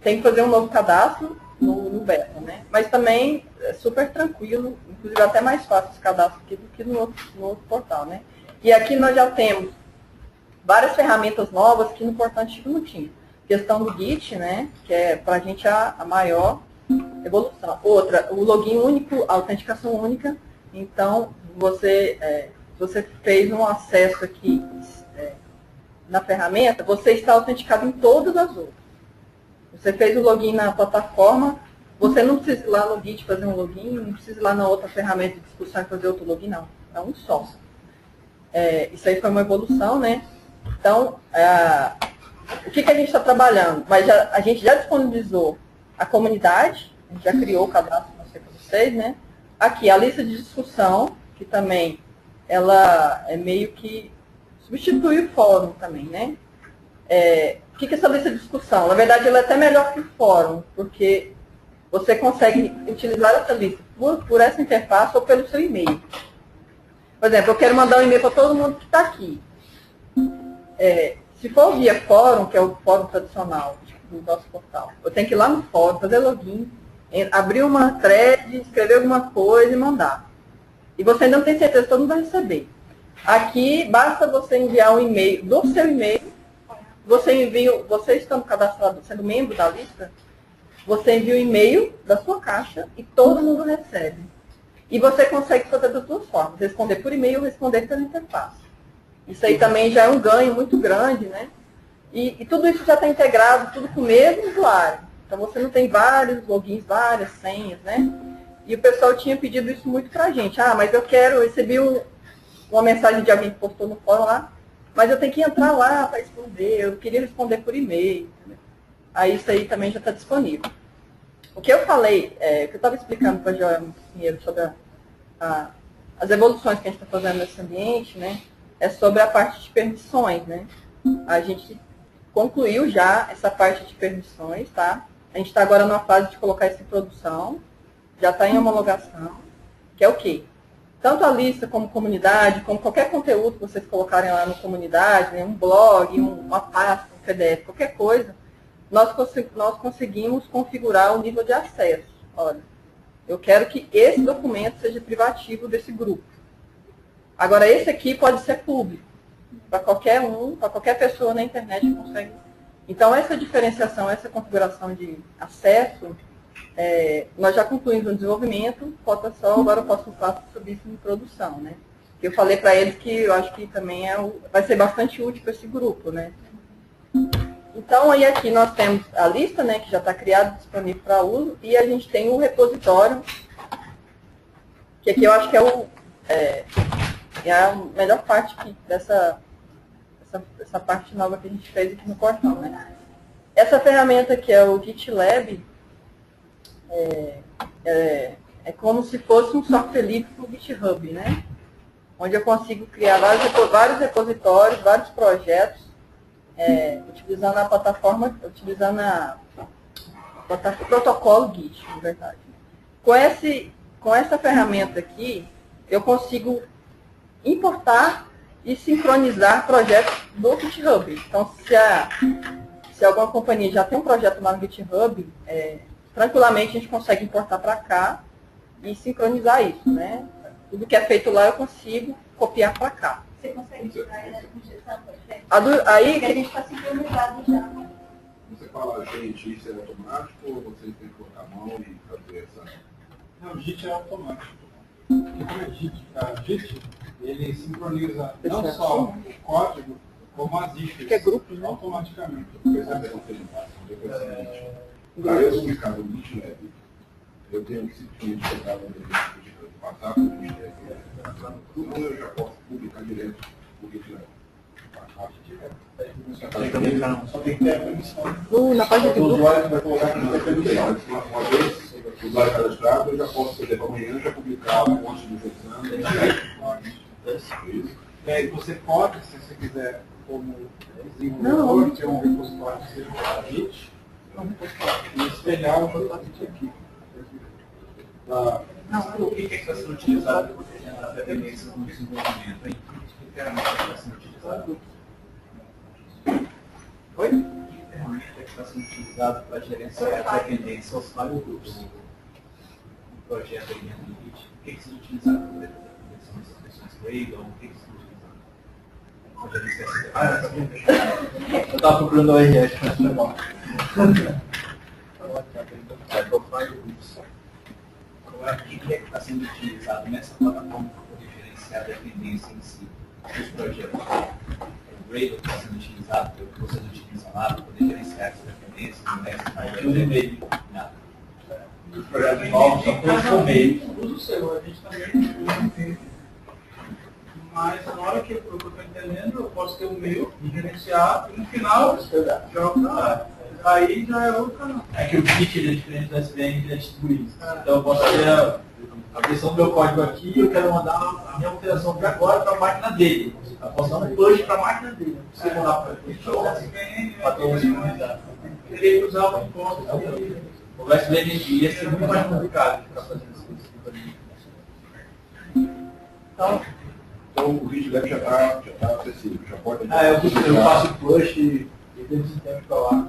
tem que fazer um novo cadastro no beta, né? Mas também é super tranquilo, inclusive até mais fácil esse cadastro aqui do que no outro portal, né? E aqui nós já temos várias ferramentas novas que no portal antigo não tinha. Questão do Git, né? Que é para a gente a maior evolução. Outra, o login único, a autenticação única. Então, você fez um acesso aqui na ferramenta, você está autenticado em todas as outras. Você fez o login na plataforma, você não precisa ir lá no Git fazer um login, não precisa ir lá na outra ferramenta de discussão e fazer outro login, não. É um só. Isso aí foi uma evolução, né? Então, o que a gente está trabalhando? Mas a gente já disponibilizou a comunidade, a gente já criou o cadastro, não sei para vocês, né? Aqui, a lista de discussão, que também, ela é meio que substitui o fórum também, né? O que é essa lista de discussão? Na verdade, ela é até melhor que o fórum, porque você consegue utilizar essa lista por essa interface ou pelo seu e-mail. Por exemplo, eu quero mandar um e-mail para todo mundo que está aqui. Se for via fórum, que é o fórum tradicional do nosso portal, eu tenho que ir lá no fórum, fazer login, abrir uma thread, escrever alguma coisa e mandar. E você ainda não tem certeza que todo mundo vai receber. Aqui, basta você enviar um e-mail do seu e-mail, você estando cadastrado, sendo membro da lista, você envia o e-mail da sua caixa e todo mundo recebe. E você consegue fazer das duas formas, responder por e-mail ou responder pela interface. Isso aí também já é um ganho muito grande, né? E tudo isso já está integrado, tudo com o mesmo usuário. Então você não tem vários logins, várias senhas, né? E o pessoal tinha pedido isso muito pra gente. Mas eu recebi uma mensagem de alguém que postou no fórum lá, mas eu tenho que entrar lá para responder, eu queria responder por e-mail. Aí isso aí também já está disponível. O que eu falei, que eu estava explicando para a Joel Pinheiro sobre as evoluções que a gente está fazendo nesse ambiente, né? É sobre a parte de permissões, né? A gente concluiu já essa parte de permissões, tá? A gente está agora numa fase de colocar isso em produção, já está em homologação, que é o quê? Tanto a lista como comunidade, como qualquer conteúdo que vocês colocarem lá na comunidade, né? Um blog, uma pasta, um PDF, qualquer coisa, nós conseguimos configurar o nível de acesso. Olha, eu quero que esse documento seja privativo desse grupo. Agora, esse aqui pode ser público. Para qualquer pessoa na internet consegue. Então, essa diferenciação, essa configuração de acesso, nós já concluímos o desenvolvimento, falta só, agora eu posso falar sobre isso em produção, né? Eu falei para eles que eu acho que também vai ser bastante útil para esse grupo, né? Então, aí aqui nós temos a lista, né, que já está criada, disponível para uso, e a gente tem o repositório, que aqui eu acho que é a melhor parte aqui dessa parte nova que a gente fez aqui no portal, né? Essa ferramenta que é o GitLab, é como se fosse um software livre para o GitHub, né? Onde eu consigo criar vários repositórios, vários projetos, utilizando a plataforma, o protocolo Git, na verdade. Com essa ferramenta aqui, eu consigo importar e sincronizar projetos do GitHub. Então, se alguma companhia já tem um projeto lá no GitHub, tranquilamente a gente consegue importar para cá e sincronizar isso, né? Tudo que é feito lá eu consigo copiar para cá. Você consegue tirar aí na projeção, por exemplo? Aí Porque a gente está sincronizado já. Você fala GIT, isso é automático ou vocês têm que colocar a mão e fazer essa... Não, o JIT é automático. Porque como é JIT, JIT, ele sincroniza não só o código, como as issues. Que é grupo, né? Automaticamente. Para eu publicar no GitLab, eu tenho que simplesmente pegar o endereço de passar para o GitLab, ou eu já posso publicar direto no GitLab. Só tem que ter a permissão. na página de O grupo, usuário vai colocar que não tem permissão. Uma vez o usuário cadastrado, eu já posso, por exemplo, amanhã já publicar um monte de exame. E aí você pode, se você quiser, como desenvolvedor, ter um repositório que seja para JIT, e espelhar o JIT aqui. O que está sendo utilizado na dependência do desenvolvimento? Hein? Que ferramenta está sendo utilizada? Oi? Que ferramenta está sendo utilizada para gerenciar a dependência aos vários grupos? Um projeto aí dentro do Git. O que vocês utilizaram para dependência? Gradle? O que vocês utilizaram? Eu estava procurando o ORS, mas foi bom. O que está sendo utilizado nessa plataforma para poder gerenciar a dependência em si dos projetos? O Gradle está sendo utilizado, o que vocês utilizam lá para poder gerenciar essa dependência? Tudo e meio. Nada. Os projetos novos só foi por meio. Usa o seu, a gente também usa. Mas na hora que eu estou entendendo, eu posso ter o meu, gerenciar, e no final, jogo para lá. Aí já é outro canal. É que o Git é diferente do SVN, ele é distribuído. Então eu posso ter a versão do meu código aqui, eu quero mandar a minha alteração de agora para a máquina dele. Eu posso dar um push para a máquina dele. Não precisa mandar para ele. Para todo mundo. Teria que usar o imposto. O SVN ia ser muito mais complicado para fazer isso. Então o GitLab já está acessível, já pode... Eu faço push e tenho esse tempo para lá.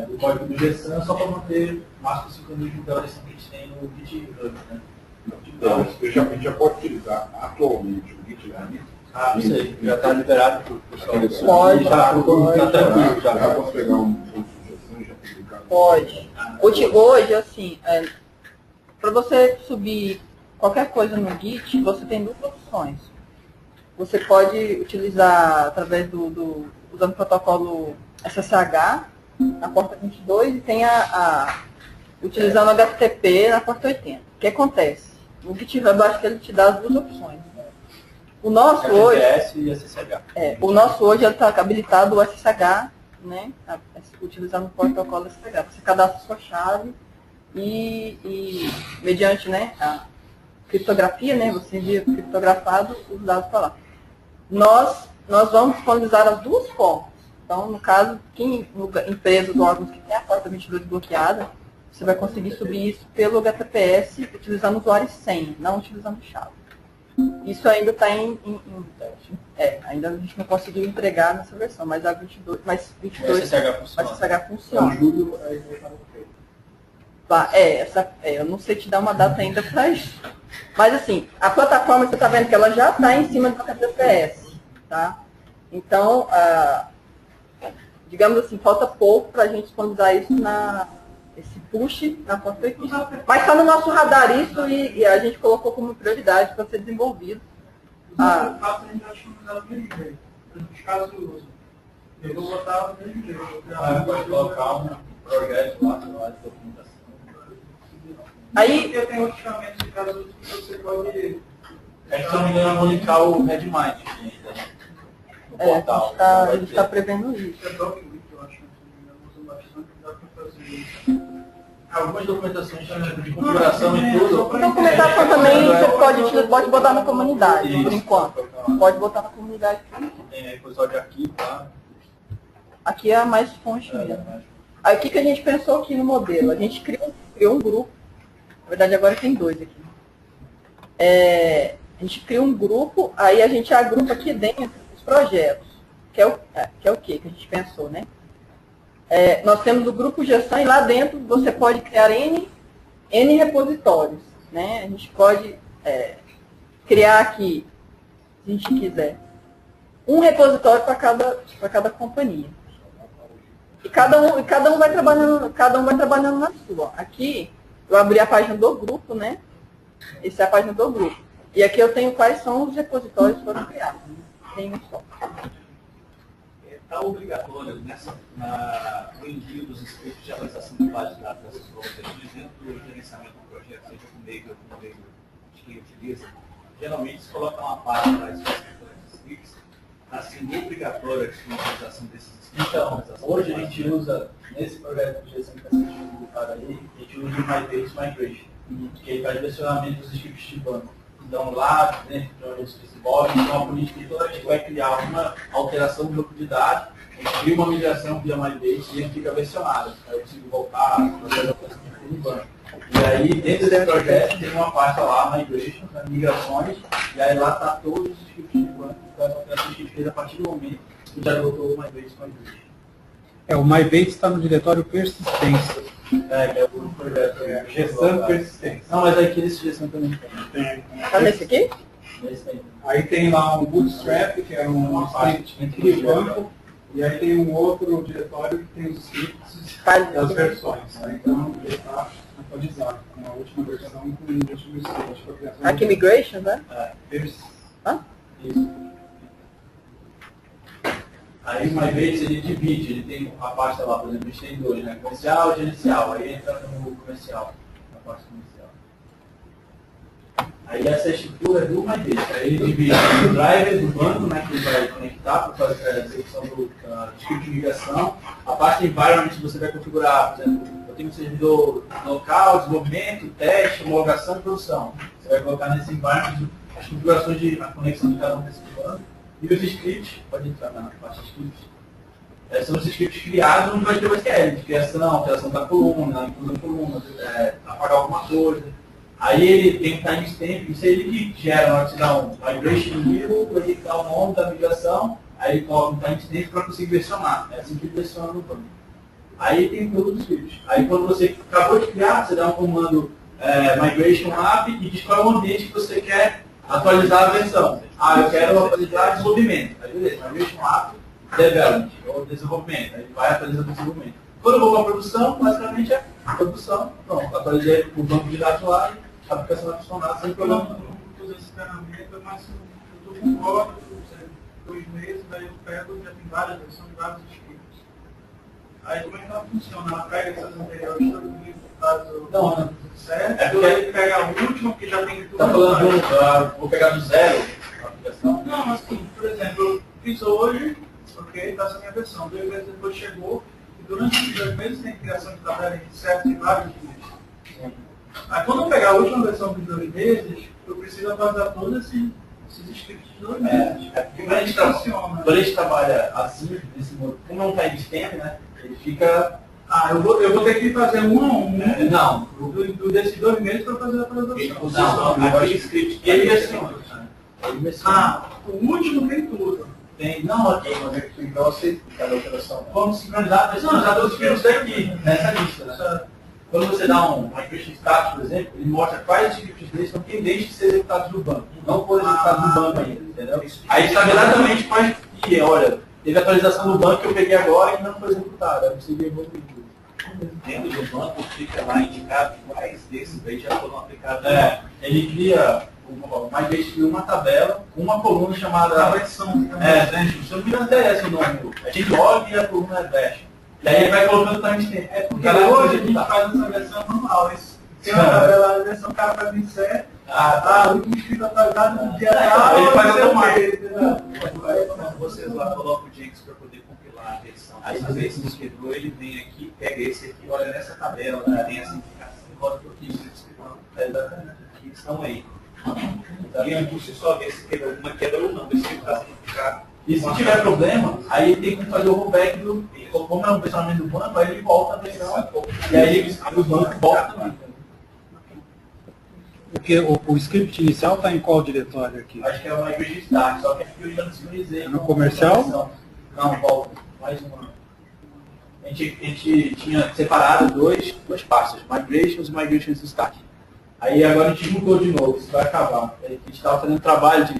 Do código do GSAN só para manter o máximo sincronismo da versão que a gente tem no GitHub, né? Então, a gente já pode utilizar atualmente o GitLab. Não sei, já está liberado para o pessoal. Pode. Está tranquilo, Já já. posso pegar um sugestão e já publicar? pode. Hoje assim, para você subir qualquer coisa no Git, você tem duas opções. Você pode utilizar através usando o protocolo SSH na porta 22 e tem utilizando o HTTP na porta 80. O que acontece? No GitHub, eu acho que ele te dá as duas opções. O nosso hoje, o nosso hoje está habilitado o SSH, né? Utilizando o protocolo SSH. Você cadastra a sua chave e mediante, né, a criptografia, né? Você envia criptografado os dados para lá. Nós vamos disponibilizar as duas formas. Então, no caso, empresa do órgão que tem a porta 22 bloqueada, você vai conseguir subir isso pelo HTTPS utilizando usuário e senha, não utilizando chave. Isso ainda está ainda a gente não conseguiu entregar nessa versão, mas a 22, o SSH funciona. Eu não sei te dar uma data ainda para isso. Mas assim, a plataforma, você está vendo que ela já está em cima do HTTPS, tá? Então, digamos assim, falta pouco para a gente disponibilizar isso esse push na porta 80. Mas está no nosso radar isso e a gente colocou como prioridade para ser desenvolvido. No fato, a gente vai disponibilizar do mesmo jeito. Nos casos de uso. Eu vou botar do mesmo jeito. Pode colocar um projeto lá de documentação. Aí eu tenho outras ferramentas de caso que você pode... A gente também vai comunicar o Redmine no portal. A gente está prevendo isso. Algumas documentações de configuração e tudo. Documentação também você pode botar na comunidade, por enquanto. Pode botar na comunidade. Tem repositório de arquivo lá. Aqui é a mais fonte mesmo. Aí o que a gente pensou aqui no modelo? A gente criou um grupo. Na verdade agora tem dois aqui. A gente cria um grupo, aí a gente agrupa aqui dentro os projetos, que é o quê que a gente pensou, né? Nós temos o grupo gestão e lá dentro você pode criar N repositórios, né? A gente pode criar aqui, se a gente quiser, um repositório para cada companhia. E cada um vai trabalhando na sua. Aqui eu abri a página do grupo, né? Essa é a página do grupo. E aqui eu tenho quais são os repositórios que foram criados. Tem um só. Está obrigatório no envio dos scripts de atualização de base de dados dessas organizações dentro do gerenciamento do projeto, seja com o meio ou com o meio de quem utiliza. Geralmente se coloca uma parte para as scripts, assim, obrigatória a disponibilização desses scripts. Então, hoje a gente usa, nesse projeto de gestão que está sendo publicado aí, a gente usa o MyBase Migration, que ele faz direcionamento dos scripts de banco. Então, lá dentro de onde esse desenvolve, então a política de toda a gente vai criar uma alteração do banco de dados, a gente cria uma migração via MyBase e ele fica versionado. Aí eu consigo voltar, fazer a coisa no banco. E aí, dentro desse projeto, tem uma parte lá, Migration, né, migrações, e aí lá está todos os scripts de banco, as alterações que a gente fez a partir do momento que já adotou o MyBase Migration. O MyBase está no diretório persistência. Que é o projeto. Gestão persistência. Não, mas aqui nesse gestão também tem. Tá nesse aqui? Nesse tem. Aí tem lá um Bootstrap, que é uma parte de banco, e aí tem um outro diretório que tem os scripts das versões. Né? Então ele está atualizado com a última versão com o último script para criação. Aqui Migration, né? Isso. Aí o MyBase ele divide, ele tem a pasta lá, por exemplo, a gente tem dois, né? Comercial e gerencial. Aí entra no comercial, na parte comercial. Aí essa estrutura é do MyBase. Aí ele divide o driver do banco, né? Que ele vai conectar para fazer a execução do script de migração. A parte de environment você vai configurar, por exemplo, eu tenho um servidor local, desenvolvimento, teste, homologação e produção. Você vai colocar nesse environment as configurações de a conexão de cada um desses bancos. E os scripts, pode entrar na parte de scripts. São os scripts criados onde vai ter o SQL, de criação, alteração da coluna, inclusão de coluna, apagar alguma coisa. Aí ele tem um timestamp, isso é ele que gera, na hora que você dá um migration new, ele dá o nome da migração, aí ele coloca um timestamp para conseguir versionar. É assim que ele versiona no banco. Aí tem todos os scripts. Aí quando você acabou de criar, você dá um comando migration app e diz qual é o ambiente que você quer atualizar a versão. Eu quero atualizar desenvolvimento. Aí beleza, migration app, development, ou desenvolvimento. Aí vai atualizar o desenvolvimento. Quando eu vou para a produção, basicamente é a produção. Pronto, atualizei o banco de dados lá e a aplicação vai funcionar sem problema. Eu não uso essa ferramenta, mas eu estou com código, 2 meses, aí eu pego, já tem várias versões, vários scripts. Aí como é que ela funciona? Ela pega essas anteriores, Não, certo? É porque Aí pega a última, que já tem tudo. Está falando vou pegar do zero a aplicação? Não, assim, por exemplo, eu fiz hoje, ok, está essa minha versão. 2 meses depois chegou, e durante esses 2 meses tem criação de tabela de certos e vários dias. Aí quando eu pegar a última versão dos 2 meses, eu preciso atualizar todos esses scripts de 2 meses. Porque quando a gente trabalha assim, desse modo, como não está em sistema, né? Ele fica. Eu vou ter que fazer um a um. Não. Desses 2 meses para fazer a atualização. Não, aquele script que ele versiona. O último tem tudo. Tem, não, ok, mas é que então você cada operação. Vamos sincronizar todos os scripts daqui, nessa lista, né? Quando você dá um migration status, por exemplo, ele mostra quais scripts deles estão pendentes de ser executados no banco. Não foram executados no banco ainda, entendeu? Aí sabe exatamente quais que, olha, teve atualização no banco que eu peguei agora e não foi executada. Eu consegui evoluir. Dentro do banco fica lá indicado quais desses aí já foram aplicados. Ele cria, o MyBase cria uma tabela com uma coluna chamada. Versão. Se eu não me engano, até esse o nome. A gente log e a coluna é dash. E aí ele vai colocando o timestamp. Porque hoje a gente faz essa versão normal. Tem uma tabela da versão cara para mim certo. O último escrito atualizado no dia tal. Ele faz automático. Vocês lá colocam o Jenkins para poder compilar a versão. Aí às vezes no escritor ele vem aqui, pega esse aqui, olha nessa tabela, tem essa indicação, roda por aqui no escritor. Aqui estão aí. E aí você só vê se teve alguma quebra ou não, esse está certificado. E se tiver problema, aí ele tem que fazer o rollback do. Como é um personamento do banco, aí ele volta a versão. E aí o banco volta também. porque o script inicial está em qual diretório aqui? Acho que é o Migration Start, só que eu ainda não sincronizei. No comercial? Não, volta. Mais uma. A gente tinha separado duas pastas, Migrations e Migrations Start. Aí agora a gente juntou de novo, isso vai acabar. A gente estava fazendo trabalho de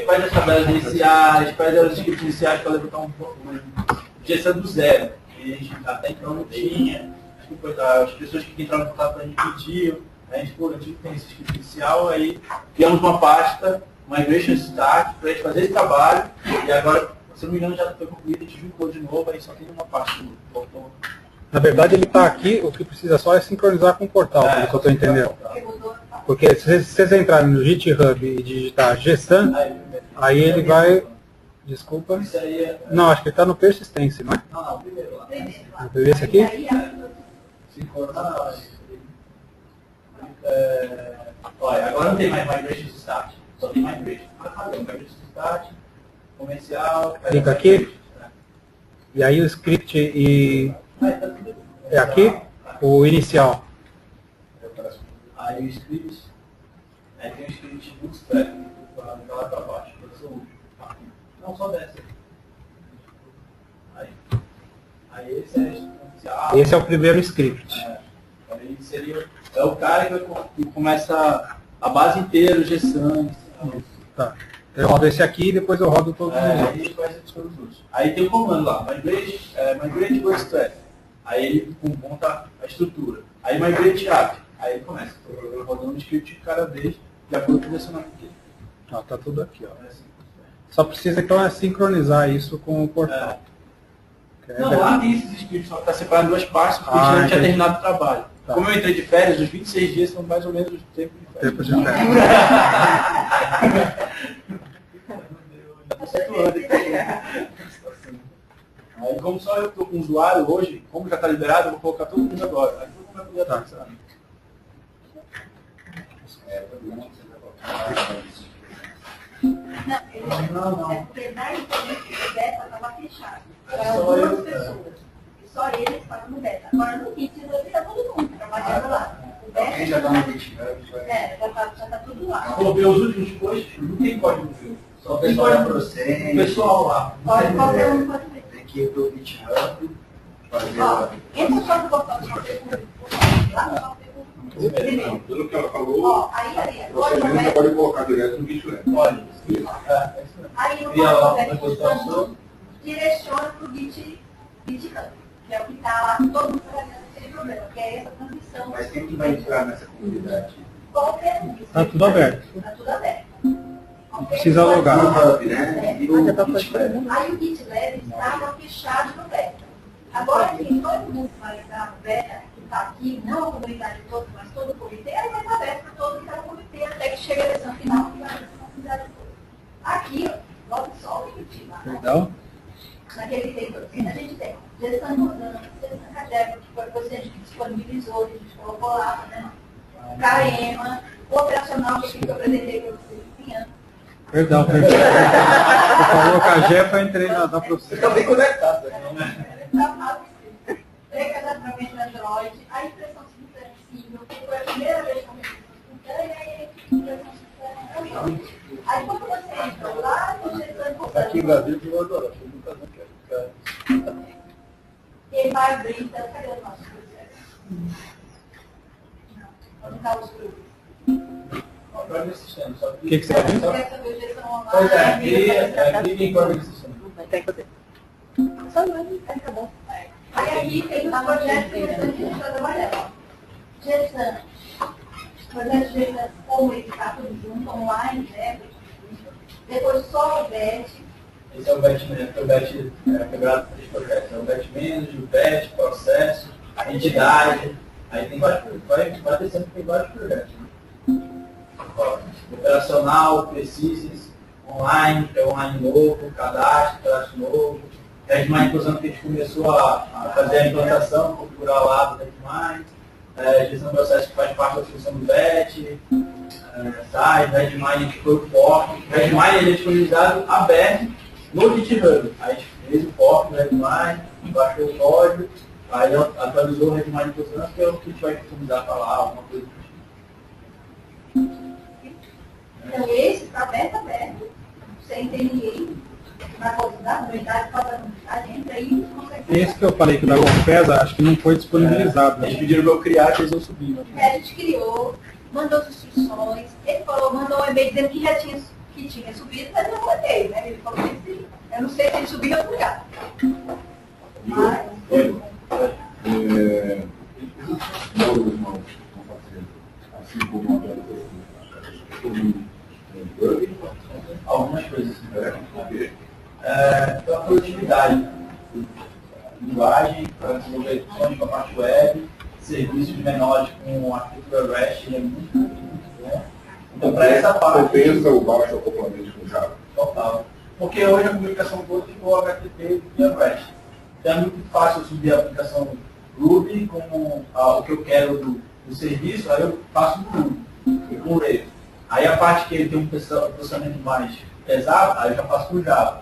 quais as tabelas iniciais, quais eram os scripts iniciais para levantar uma injeção do zero. E a gente até então não tinha. As pessoas que entraram em contato a gente pediam. A gente, a gente tem esse script inicial, aí criamos uma pasta, Migration Start, para a gente fazer esse trabalho. E agora, se não me engano, já foi concluído, a gente juntou de novo, aí só tem uma pasta. Na verdade, ele está aqui, o que precisa só é sincronizar com o portal, pelo que eu estou entendendo. Porque se vocês entrarem no GitHub e digitar GSAN, aí ele vai... Desculpa. Não, acho que ele está no Persistence, não é? Não, primeiro lá. Esse aqui? Olha, agora não tem mais Migration Start, só tem Migration. Migration Start, comercial... Clica aqui. E aí o script e... É aqui? O inicial. Aí o script, aí tem o script bootstrap, lá para baixo, não só dessa. Aí esse é inicial. Esse é o primeiro script. Aí seria, é o cara que começa a base inteira, o GSAN. Tá. Eu rodo esse aqui e depois eu rodo todos os outros. Aí faz todos os outros. Aí tem o comando lá, migrate bootstrap. Aí ele monta a estrutura. Aí migrate app. Aí ele começa rodando o script de cada vez, de acordo com o direcionamento dele. Tá tudo aqui, ó. Só precisa então sincronizar isso com o portal. Não, lá tem esses scripts, só que está separado em duas partes, porque a gente não tinha terminado o trabalho. Tá. Como eu entrei de férias, os 26 dias são mais ou menos o tempo de férias. Tempo de férias. Aí, como só eu estou com o usuário hoje, como já está liberado, eu vou colocar todo mundo agora. Aí todo mundo vai poder atualizar. Não. É porque na internet o beta estava fechado. Para algumas pessoas. E só eles estavam no beta. Agora no Git está todo mundo trabalhando lá. O beta quem já está no GitHub? Já está tudo lá. Coloquei os últimos coisas, não tem código viu. Só o pessoal da Process. O pessoal lá. Qualquer um pode ver. Tem que ir para o GitHub, fazer Ó, entra só no portal do Software Público. Lá no Software Público. Pelo que ela falou, Ó, aí, você mesmo pode colocar direto no GitLab. Pode. Aí no Cria lá código uma posição. direciona para o GitHub, que é o que está lá, todo mundo trabalhando sem problema, que é essa transição. Mas quem que vai entrar nessa comunidade? Qualquer um. Tá tudo aberto. Está tudo aberto. Não precisa logar. No Hub, né? E o GitLab. Aí o GitLab estava fechado no beta. Agora sim, todo mundo vai entrar no beta, que está aqui, não a comunidade toda, mas todo o comitê, ele vai estar aberto para todo que está no comitê, até que chega a eleição final, que vai ser a comunidade toda. Aqui, ó, logo só o limite lá. Perdão? Naquele tempo, a gente tem gestão rodando, gestão cadeia, que foi você que disponibilizou, que a gente colocou lá, né? Carema, o operacional que eu apresentei para vocês. Perdão. Você falou com a Jefa, eu entrei na processo. Vocês estão bem conectados, né? Recadamento da Android, a impressão sensível, que foi a primeira vez que eu mexi e aí a impressão sensível. Aí quando você entra lá, você está Aqui em Brasília, eu vou adorar. Eu nunca não quero. Quem vai abrir, então, cadê o nosso processo? Não, não está os grupos. O que você quer ver? Pois é, clique em Core System. Tem que fazer. Só não, acabou. Aí aqui tem os projetos que a gente está trabalhando. Gestão. Projetos de gestão, como ele está tudo junto, online, né? Depois só o BET. Esse é o BET Manager, o BET é quebrado por três projetos. É o BET Manager, o BET, processo, entidade. Aí tem vários, vai descendo que tem vários projetos. Né? Ó, operacional, Precises, online, que é online novo, cadastro novo. Redmine, por exemplo, que a gente começou a fazer a implantação, configurar lá do Redmine. Gestão de processos que faz parte da função do BET. Redmine que foi o fork. Redmine ele é disponibilizado aberto no GitHub. Aí a gente fez o fork do Redmine, baixou o código, aí atualizou o Redmine, que é o que a gente vai customizar para lá, alguma coisa do tipo. Então, esse está aberto, sem ter ninguém na comunidade, entra aí e consegue. Esse que eu falei que da Golpesa, acho que não foi disponibilizado. Eles pediram para eu criar, que eles vão subir. A gente criou, mandou as instruções, ele falou, mandou um e-mail dizendo que já tinha subido, mas eu não mandei, né? Ele falou que eu não sei se ele subiu em outro lugar. Mas, Meus irmãos estão fazendo, assim como a Algumas coisas. Então, a produtividade. Linguagem para desenvolver funções para a parte web, serviços menores com arquitetura REST, é muito bom. Então, para essa parte... Compensa o baixo acoplamento com Java. Total. Porque hoje a comunicação toda ficou HTTP e REST. Então, é muito fácil subir a aplicação Ruby como o que eu quero do serviço, aí eu faço no Ruby, com o Rails. Aí a parte que ele tem um processamento mais pesado, aí eu já faço com Java.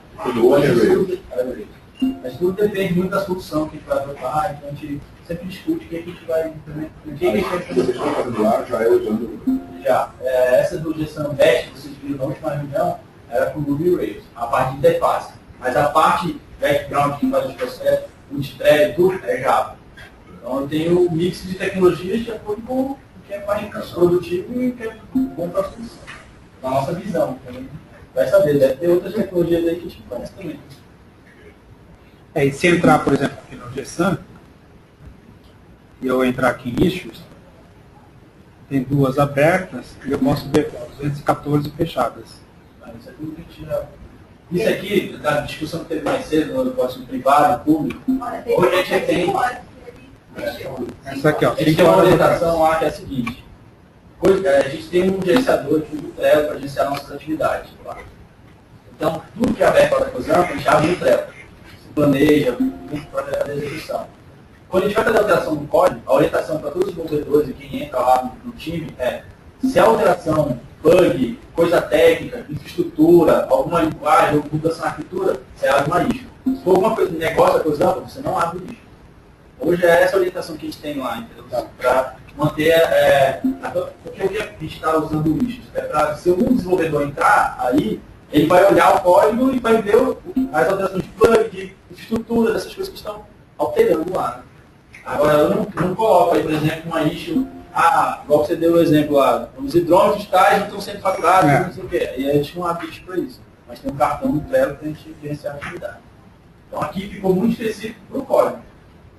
Mas tudo depende muito da solução que a gente vai adotar, então a gente sempre discute o que a gente vai implementar. O que a gente vai fazer lá já é usando. Já. Essa do gestão Best, que vocês viram na última reunião, era com o Ruby e Rails, a parte de interface. Mas a parte background que faz os processos, o thread, tudo, é Java. Então eu tenho um mix de tecnologias de acordo com o que é mais produtivo e o que é bom para a solução. Na nossa visão. Então, vai saber, deve ter outras tecnologias aí que a gente conhece também. E se entrar, por exemplo, aqui no GSAM, e eu entrar aqui em Issues, tem duas abertas e eu posso ver 214 fechadas. Isso é tudo que tira. Isso aqui, da discussão que teve mais cedo, no negócio privado, público, hoje a gente tem. Essa aqui, ó. A gente tem uma orientação lá que é a seguinte. A gente tem um gerenciador de Trello para gerenciar nossas atividades. Tá? Então, tudo que é aberto para a cozinha, a gente abre no Trello. Se planeja, para fazer a execução. Quando a gente vai fazer a alteração do código, a orientação para todos os desenvolvedores e quem entra lá no time é: se a alteração, bug, coisa técnica, infraestrutura, alguma linguagem, ou mudança na arquitetura, você abre uma isca. Se for alguma coisa de negócio da coisa, você não abre o isca. Hoje é essa orientação que a gente tem lá, entendeu? Para manter, porque o que a gente está usando o issues? É para, se algum desenvolvedor entrar aí, ele vai olhar o código e vai ver as alterações de plug, de infraestrutura, dessas coisas que estão alterando lá. Agora, eu não coloco aí, por exemplo, uma issue, igual você deu o exemplo lá, os hidrômetros tais não estão sendo faturados, não sei o quê. E a gente não abre isso para isso. Mas tem um cartão no Trello para a gente gerenciar a atividade. Então aqui ficou muito específico para o código.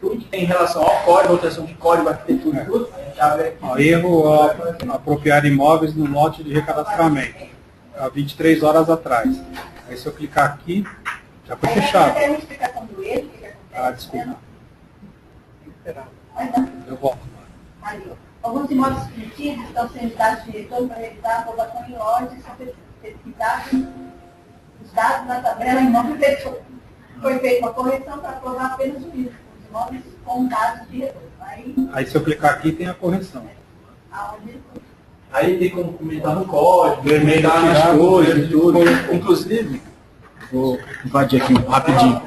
Tudo que tem em relação ao código, alteração de código, arquitetura, tudo, a gente abre aqui. Erro apropriar imóveis no lote de recadastramento. Há 23 horas atrás. Aí se eu clicar aqui, já foi fechado. Tem uma explicação do erro, que acontece. Desculpa. Eu volto. Alguns imóveis primitivos estão sendo dados de retorno para revisar a aprovação em ordem e são pesquisados os dados na tabela imóvel pessoa. Foi feita uma correção para aprovar apenas o risco. Os imóveis com dados de retorno. Aí se eu clicar aqui tem a correção. Aí tem como comentar no código, Vermelho, comentar nas tirar, coisas, tudo. Inclusive, vou invadir aqui rapidinho.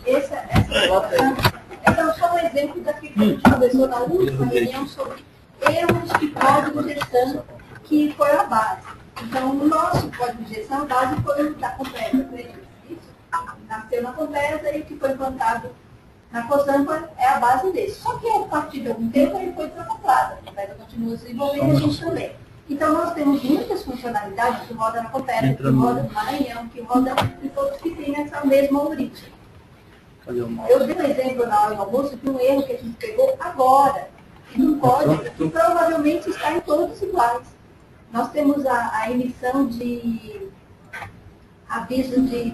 Essa é só um exemplo daquilo que a gente conversou na última reunião sobre erros de código de gestão, que foi a base. Então, o nosso código de gestão, a base foi o da Compesa, isso? Nasceu na Compesa e que foi implantado na COSAMPA, é a base desse. Só que a partir de algum tempo ele foi desacoplado. A Compesa continua desenvolvendo a gente também. Então, nós temos muitas funcionalidades que rodam na Compesa, que rodam no Maranhão, que rodam em todos que têm essa mesma origem. Eu dei um exemplo na hora do almoço de um erro que a gente pegou agora, de um código que provavelmente está em todos iguais. Nós temos a emissão de aviso de...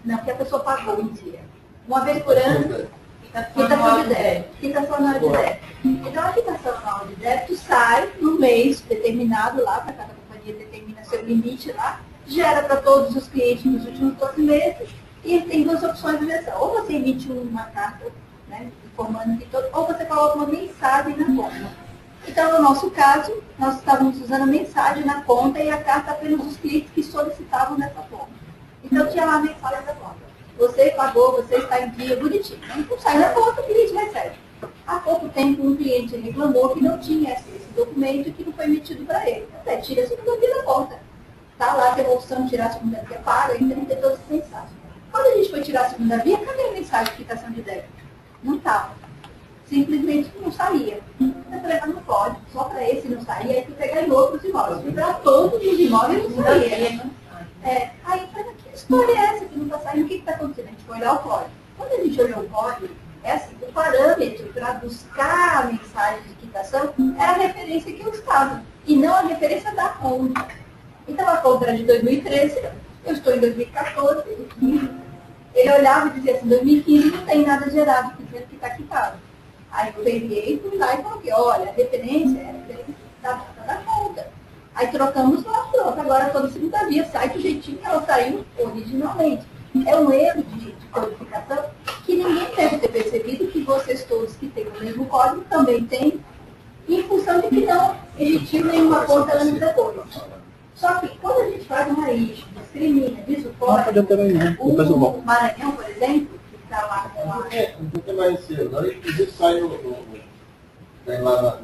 Não, que a pessoa pagou um dia. Uma vez por ano, quitação de débito. Quitação anual de débito. Então, a quitação anual de débito sai no mês determinado lá, para cada companhia determina seu limite lá, gera para todos os clientes nos últimos 12 meses, e tem duas opções de gestão. Ou você emite uma carta, né, informando que todo, ou você coloca uma mensagem na conta. Então, no nosso caso, nós estávamos usando a mensagem na conta e a carta apenas os clientes que solicitavam nessa conta. Então, tinha lá a mensagem da conta. Você pagou, você está em dia, bonitinho. Então, sai na conta, o cliente recebe. Há pouco tempo, um cliente reclamou que não tinha esse documento que não foi emitido para ele. Até tira a segunda via da conta. Está lá, tem a opção de tirar a segunda via paga, então tem todas as mensagens. Quando a gente foi tirar a segunda via, cadê a mensagem de quitação de débito? Não estava. Simplesmente não saía. Eu falei, mas não pode, só para esse não saía, aí fui pegar em outros imóveis. Para todos os imóveis não saía. Aí eu falei, que história é essa que não está saindo? O que está acontecendo? A gente foi olhar o código. Quando a gente olhou o código, é assim, o parâmetro para buscar a mensagem de quitação era a referência que eu estava, e não a referência da conta. Então a conta era de 2013, eu estou em 2014, 2015. Ele olhava e dizia assim, 2015 não tem nada gerado, dizendo que está quitado. Aí eu peguei, fui lá e coloquei, olha, a referência é a referência da data da conta. Aí trocamos lá, pronto, agora toda segunda via sai do jeitinho que ela saiu originalmente. É um erro de codificação que ninguém deve ter percebido, que vocês todos que têm o mesmo código também têm, em função de que não emitiu nenhuma conta anos depois. Só que quando a gente faz uma issue, discrimina, diz o código, o Maranhão, por exemplo, que está lá com a... Não tem mais cedo, não, inclusive sai tem lá na...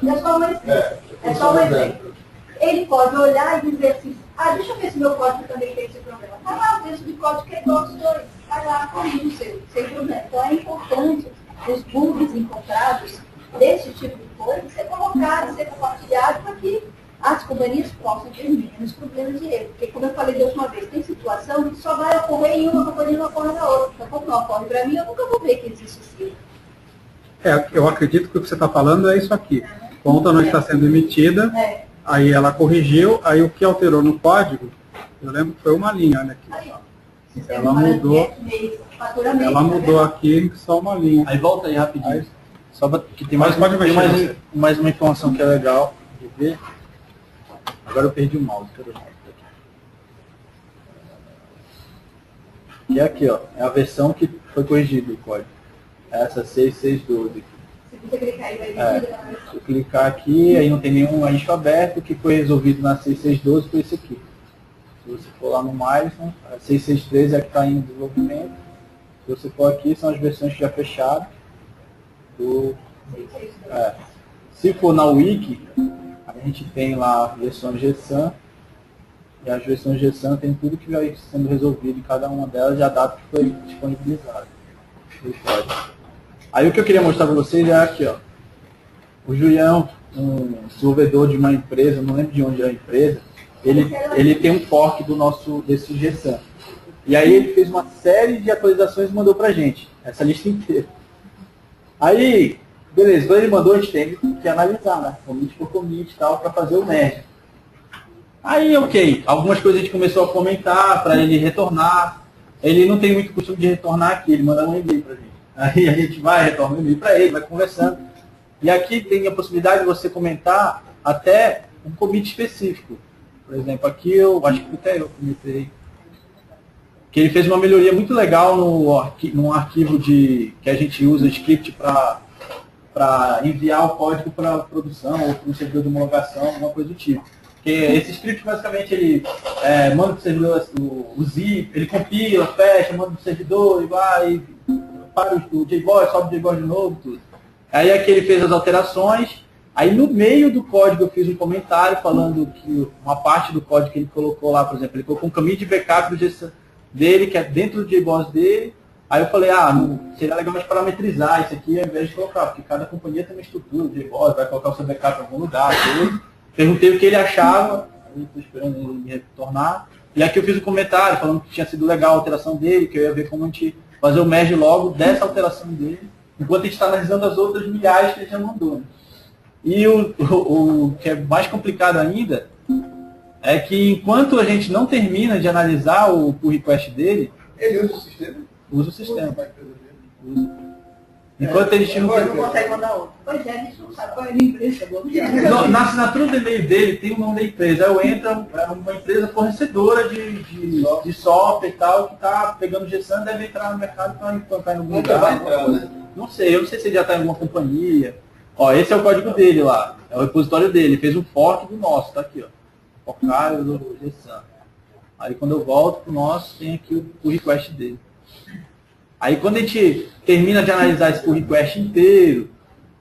Não, é só um exemplo. É só um exemplo. Ele pode olhar e dizer assim, deixa eu ver se meu código também tem esse problema. Tá lá, o texto de código que é igual aos dois. Vai lá, corrige o seu, sem problema. Então é importante os bugs encontrados desse tipo de coisa ser colocado, ser compartilhado para que as companhias possam ter menos problemas de erro. Porque, como eu falei da última vez, tem situação que só vai ocorrer em uma companhia e não ocorre na outra. Então, como não ocorre para mim, eu nunca vou ver que existe esse erro. Eu acredito que o que você está falando é isso aqui. A conta não está sendo emitida, aí ela corrigiu, aí o que alterou no código, eu lembro que foi uma linha, olha aqui. Aí, ó. Ela mudou aqui só uma linha. Aí volta aí rapidinho. Aí, só que tem mais uma informação que é legal de ver. Agora eu perdi o mouse. Cadê o mouse? E aqui, ó, é a versão que foi corrigida do código. Essa 6612 aqui. Se você clicar aí, vai Se eu clicar aqui, aí não tem nenhum eixo aberto, o que foi resolvido na 6612 foi esse aqui. Se você for lá no Milestone, a 6613 é a que está em desenvolvimento. Se você for aqui, são as versões que já fecharam. Se for na Wiki, a gente tem lá a versão GSAN, e as versões GSAN tem tudo que vai sendo resolvido em cada uma delas e a data que foi disponibilizada. Aí o que eu queria mostrar para vocês é aqui, ó. O Julião, um desenvolvedor de uma empresa, não lembro de onde é a empresa, ele tem um fork desse GSAN. E aí ele fez uma série de atualizações e mandou pra gente, essa lista inteira. Aí, beleza, quando ele mandou, a gente tem que analisar, né? Commit por commit e tal, para fazer o merge. Aí, ok, algumas coisas a gente começou a comentar para ele retornar. Ele não tem muito costume de retornar aqui, ele manda um e-mail pra gente. Aí a gente vai, retorna um e-mail para ele, vai conversando. E aqui tem a possibilidade de você comentar até um commit específico. Por exemplo, aqui eu acho que até eu comentei que ele fez uma melhoria muito legal num arquivo que a gente usa, script, para enviar o código para produção ou para um servidor de homologação, alguma coisa do tipo. Porque esse script, basicamente, ele manda para o servidor o zip, ele compila, fecha, manda para o servidor e vai, para o JBoss, sobe o JBoss de novo, tudo. Aí aqui ele fez as alterações, aí no meio do código eu fiz um comentário falando que uma parte do código que ele colocou lá, por exemplo, ele colocou um caminho de backup do GSAN dele, que é dentro do JBoss dele. Aí eu falei, seria legal mais parametrizar isso aqui ao invés de colocar, porque cada companhia tem uma estrutura, de JBoss, vai colocar o seu backup em algum lugar, tudo. Perguntei o que ele achava, estou esperando ele me retornar. E aqui eu fiz um comentário falando que tinha sido legal a alteração dele, que eu ia ver como a gente fazer o merge logo dessa alteração dele, enquanto a gente está analisando as outras milhares que ele já mandou. E o que é mais complicado ainda é que enquanto a gente não termina de analisar o pull request dele, ele usa o sistema? Usa o sistema. Usa. Enquanto eles tinham... Não consegue mandar outro. Pois é, a gente não sabe qual é a empresa. Na assinatura do e-mail dele tem o nome da empresa. Aí eu entro, é uma empresa fornecedora de software e tal, que está pegando GSAN, deve entrar no mercado para implantar em algum lugar. Vai entrar, né? Não sei, eu não sei se ele já está em alguma companhia. Ó, esse é o código dele lá, é o repositório dele. Ele fez um fork do nosso, tá aqui, ó. Focário do GSAN. Aí quando eu volto pro nosso, tem aqui o request dele. Aí quando a gente termina de analisar esse pull request inteiro,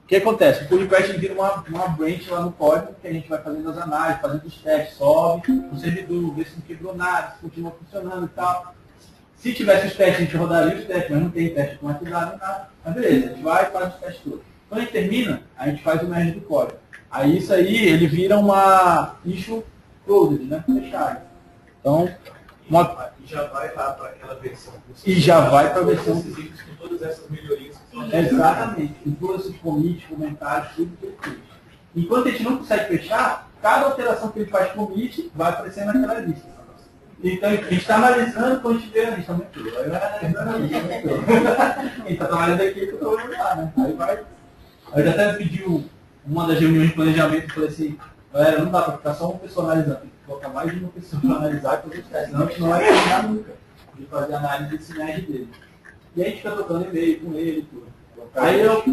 O que acontece? O pull request vira uma branch lá no código, que a gente vai fazendo as análises, fazendo os testes, sobe o servidor, vê se não quebrou nada, se continua funcionando e tal. Se tivesse os testes, a gente rodaria os testes, mas não tem teste automatizado nem nada. Mas beleza, a gente vai e faz os testes todos. Quando a gente termina, a gente faz o merge do código. Aí isso aí, ele vira uma issue closed, né? Fechado. Então, E já vai lá para aquela versão. E já vai para a versão. Com todas essas melhorias. Exatamente. Com todos esses commits, comentários, tudo que ele fez. Enquanto a gente não consegue fechar, cada alteração que ele faz commit vai aparecer naquela lista. Então, a gente está analisando, quando a gente vê a lista, aumentou. Aí vai analisando a lista, aumentou. A gente está trabalhando aqui, que eu estou olhando lá, né? Aí vai. Aí já até pediu uma das reuniões de planejamento, falei assim, galera, não dá para ficar só uma pessoa analisando, tem que colocar mais de uma pessoa para analisar e fazer os testes, senão a gente não vai terminar nunca de fazer a análise desse merge dele. E aí a gente fica trocando e-mail com ele e tudo. Aí eu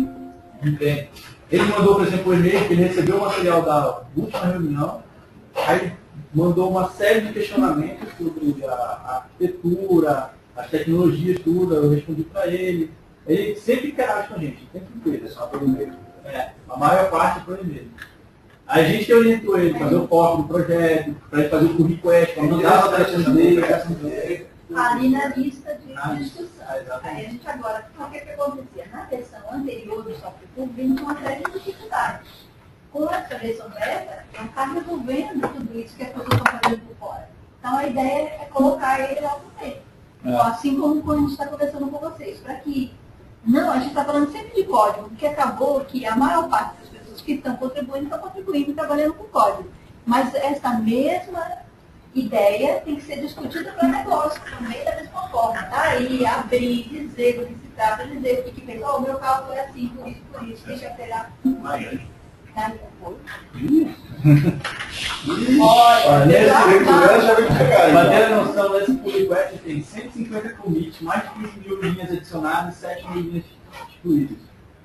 entendo. Ele mandou, por exemplo, um e-mail que ele recebeu o material da última reunião, aí mandou uma série de questionamentos sobre a arquitetura, as tecnologias, tudo, eu respondi para ele. Ele sempre interage com a gente, o tempo inteiro, só por e-mail. A maior parte por e-mail. A gente orientou ele a fazer o foco do projeto, para ele fazer o pull request, para mandar as alterações dele. Ali na lista de discussão. Exatamente. Aí a gente agora, o que acontecia? Na versão anterior do software público, tinha uma série de dificuldades. Com essa versão beta, não está resolvendo tudo isso que as pessoas estão fazendo por fora. Então a ideia é colocar ele lá também. Assim como quando a gente está conversando com vocês, para que não, a gente está falando sempre de código, porque acabou que a maior parte das pessoas que estão contribuindo e trabalhando com código. Mas essa mesma ideia tem que ser discutida para o negócio, também da mesma forma. Tá? Aí, abrir, dizer do que se trata, dizer o que fez. O meu cálculo é assim, por isso, deixa eu pegar. Para ter a noção, nesse pull request tem 150 commits, mais de 15 mil linhas adicionadas e 7 mil linhas excluídas.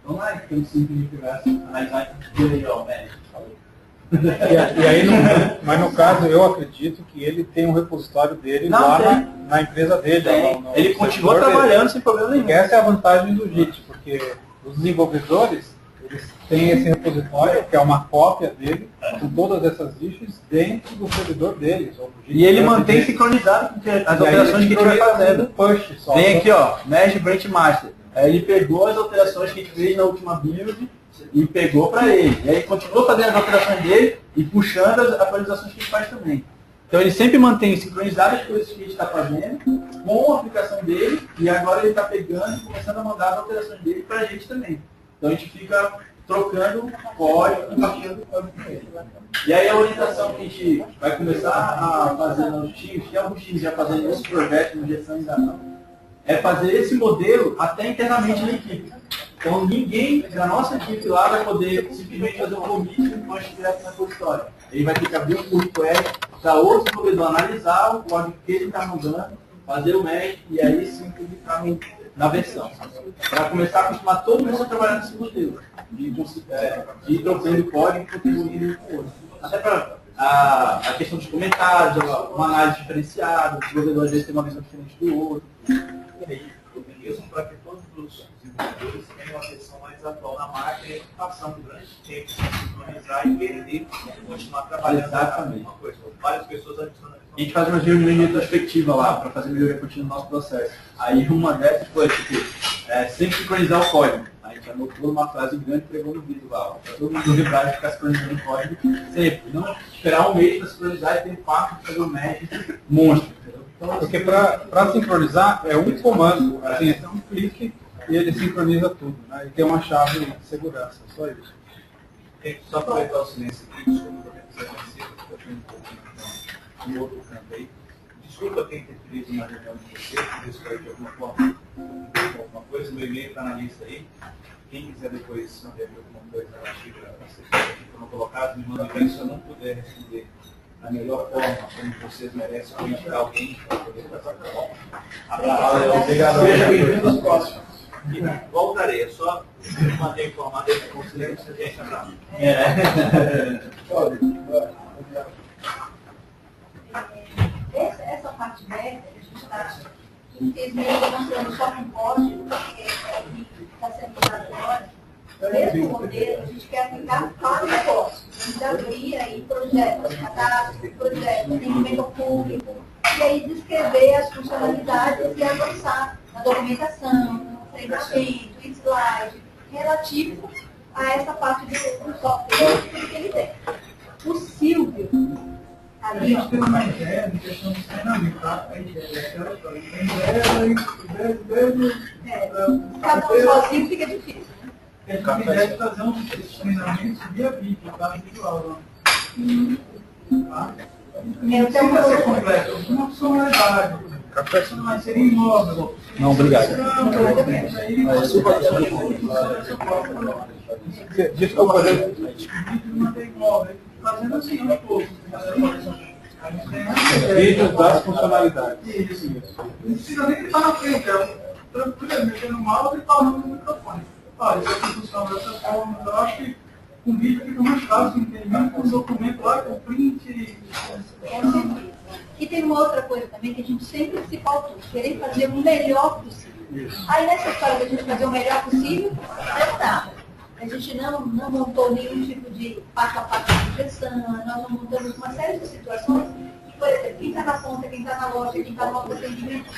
Então não é que tem 5 mil que analisar e dizer, ó, médico, falou. E aí, mas no caso, eu acredito que ele tem um repositório dele lá na empresa dele. Ele continua trabalhando sem problema nenhum. Essa é a vantagem do JIT, porque os desenvolvedores, eles têm esse repositório, que é uma cópia dele, com todas essas issues dentro do servidor deles. E ele mantém sincronizado com as alterações que a gente vai fazendo. Vem aqui, ó, Merge Branch Master. Aí ele pegou as alterações que a gente fez na última build e pegou para ele. E aí continua fazendo as alterações dele e puxando as atualizações que a gente faz também. Então ele sempre mantém sincronizadas as coisas que a gente está fazendo com a aplicação dele e agora ele está pegando e começando a mandar as alterações dele para a gente também. Então a gente fica trocando código, compartilhando código com ele. E aí a orientação que a gente vai começar a fazer nos times, que alguns times já fazendo esse projeto, no gestão ainda não, é fazer esse modelo até internamente na equipe. Então ninguém da nossa equipe lá vai poder simplesmente fazer um commit e um push direto na repositório. Ele vai ter que abrir um pull request para outro desenvolvedor analisar o código que ele está mandando, fazer o match e aí sim publicar na versão. Para começar a acostumar todo mundo a trabalhar nesse modelo. De ir trocando código e contribuindo com o outro. Até para a questão dos comentários, uma análise diferenciada, o desenvolvedor às vezes tem uma visão diferente do outro. E aí, eu mesmo para que todos os desenvolvedores tenham uma versão mais atual na máquina e passar um grande tempo sem sincronizar e perder e continuar trabalhando. Exatamente. Uma coisa, várias pessoas adicionando. A gente faz umas reuniões de retrospectiva lá para fazer melhoria contínua no nosso processo. Aí uma dessas foi tipo, sempre sincronizar o código. A gente anotou uma frase grande e pregou no vídeo lá. Para todo mundo lembrar de ficar sincronizando o código sempre. Não esperar um mês para sincronizar e ter um quarto de fazer um match monstro. Então, porque para sincronizar é um comando, assim, é um clique e ele sincroniza tudo, né? E tem uma chave de segurança, só isso. Só aproveitar o silêncio aqui, desculpa quem quiser conhecer, porque eu tenho um pouquinho no outro canto aí. Desculpa quem interferiu na reunião de vocês, que isso de alguma forma, alguma coisa, meu e-mail está na lista aí. Quem quiser depois saber alguma coisa, eu acho que aqui foram colocados, me manda e-mail se eu não puder responder da melhor forma, como vocês merecem, ou indicar alguém para poder fazer a forma. Abraço. Obrigado. Seja bem-vindo aos próximos. Voltarei, é só manter informado aí com você, você tem que abraço. Essa parte beta, a gente está, infelizmente, lançando só um código, que está sendo usado agora, mesmo modelo a gente quer aplicar para o negócio. A gente abrir aí projetos, cadastro, projetos, atendimento ao público, e aí descrever as funcionalidades e avançar na documentação, no treinamento, slide, relativo a essa parte do software que ele tem. O Silvio, A gente tem uma ideia de questão de treinamento, tá? A ideia é aquela história. Cada um sozinho fica difícil. A gente tem a ideia de fazer esses treinamentos via vídeo, tá? Individual, tá? Não precisa ser completo, uma funcionalidade. Não vai ser imóvel. Não, obrigado. Desculpa, Fazendo assim, aos poucos. vídeos das funcionalidades. Isso. Não precisa nem estar na frente, tranquilo, mexendo no mouse e falando no microfone. Olha, isso aqui funciona dessa forma, eu acho que com vídeo fica mais fácil, entendimento, com o documento lá, com print. E tem uma outra coisa também que a gente sempre se pautou, querer fazer o melhor possível. Aí nessa história da gente fazer o melhor possível, não dá. A gente não montou nenhum tipo de passo a passo de gestão, nós não montamos uma série de situações. Por exemplo, quem está na ponta, quem está na loja, quem está no atendimento,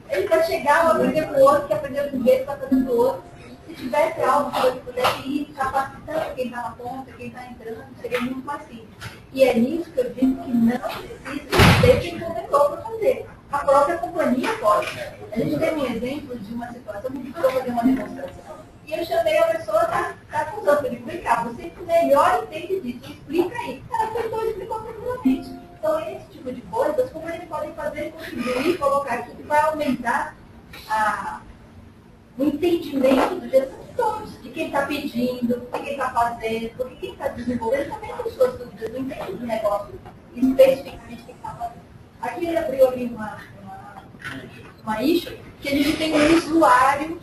ele vai chegar, vai aprender com o outro, que aprendeu de um jeito, vai fazendo do outro. Se tivesse algo que ele pudesse ir capacitando quem está na ponta, quem está entrando, seria muito mais simples. E é nisso que eu digo que não precisa ter quem começou para fazer. A própria companhia pode. A gente tem um exemplo de uma situação que eu vou fazer uma demonstração. E eu chamei a pessoa da função, eu digo, vem cá, você que melhor entende disso, explica aí. Ela foi explicou tranquilamente. Então, esse tipo de coisas, como eles podem fazer, contribuir, colocar aqui, que vai aumentar o entendimento do gestor de todos, de quem está pedindo, de quem está fazendo, porque quem está desenvolvendo também tem suas dúvidas, não entende do negócio especificamente quem está fazendo. Aqui ele abriu ali uma issue, que a gente tem um usuário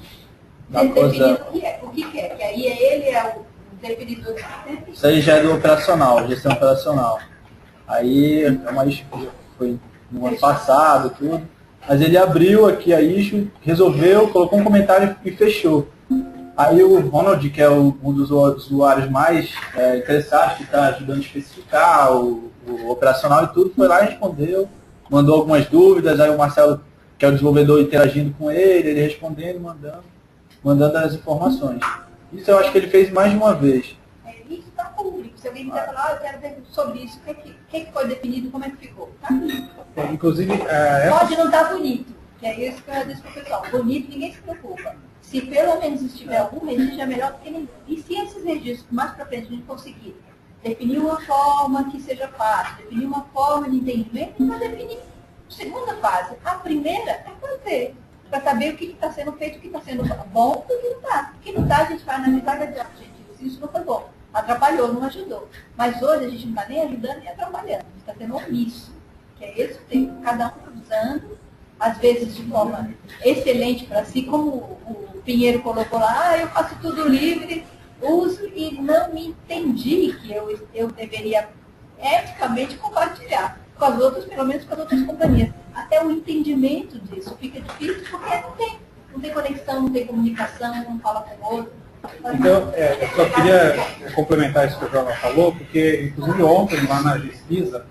definido o que quer, que aí ele é o definidor do sistema. Isso aí já é do operacional, gestão operacional. Aí é uma issue que foi no ano passado, tudo. Mas ele abriu aqui a issue, resolveu, colocou um comentário e fechou. Aí o Ronald, que é um dos usuários mais interessados, que está ajudando a especificar o operacional e tudo, foi lá e respondeu, mandou algumas dúvidas, aí o Marcelo, que é o desenvolvedor, interagindo com ele respondendo, mandando as informações. Isso eu acho que ele fez mais de uma vez. Isso está público. Se alguém quiser falar, eu quero ver sobre isso, o que foi definido, como é que ficou. Tá? Inclusive, pode não estar bonito, que é isso que eu disse para o pessoal. Bonito, ninguém se preocupa. Se pelo menos estiver algum registro, é melhor do que ninguém. E se esses registros, mais para frente, a gente conseguir definir uma forma que seja fácil, definir uma forma de entendimento, a gente vai definir a segunda fase. A primeira é fazer, para saber o que está sendo feito, o que está sendo bom e o que não está. O que não está, a gente vai analisar e dizer, gente, isso não foi bom. Atrapalhou, não ajudou. Mas hoje a gente não está nem ajudando nem atrapalhando. A gente está sendo omisso. Que é esse o tempo. Cada um usando, às vezes de forma excelente para si, como o Pinheiro colocou lá, eu faço tudo livre, uso e não me entendi que eu deveria eticamente compartilhar com as outras, pelo menos com as outras companhias. Até o entendimento disso fica difícil porque não tem conexão, não tem comunicação, não fala com o outro. Então, eu só queria complementar isso que o João falou, porque, inclusive, ontem, lá na Pesquisa,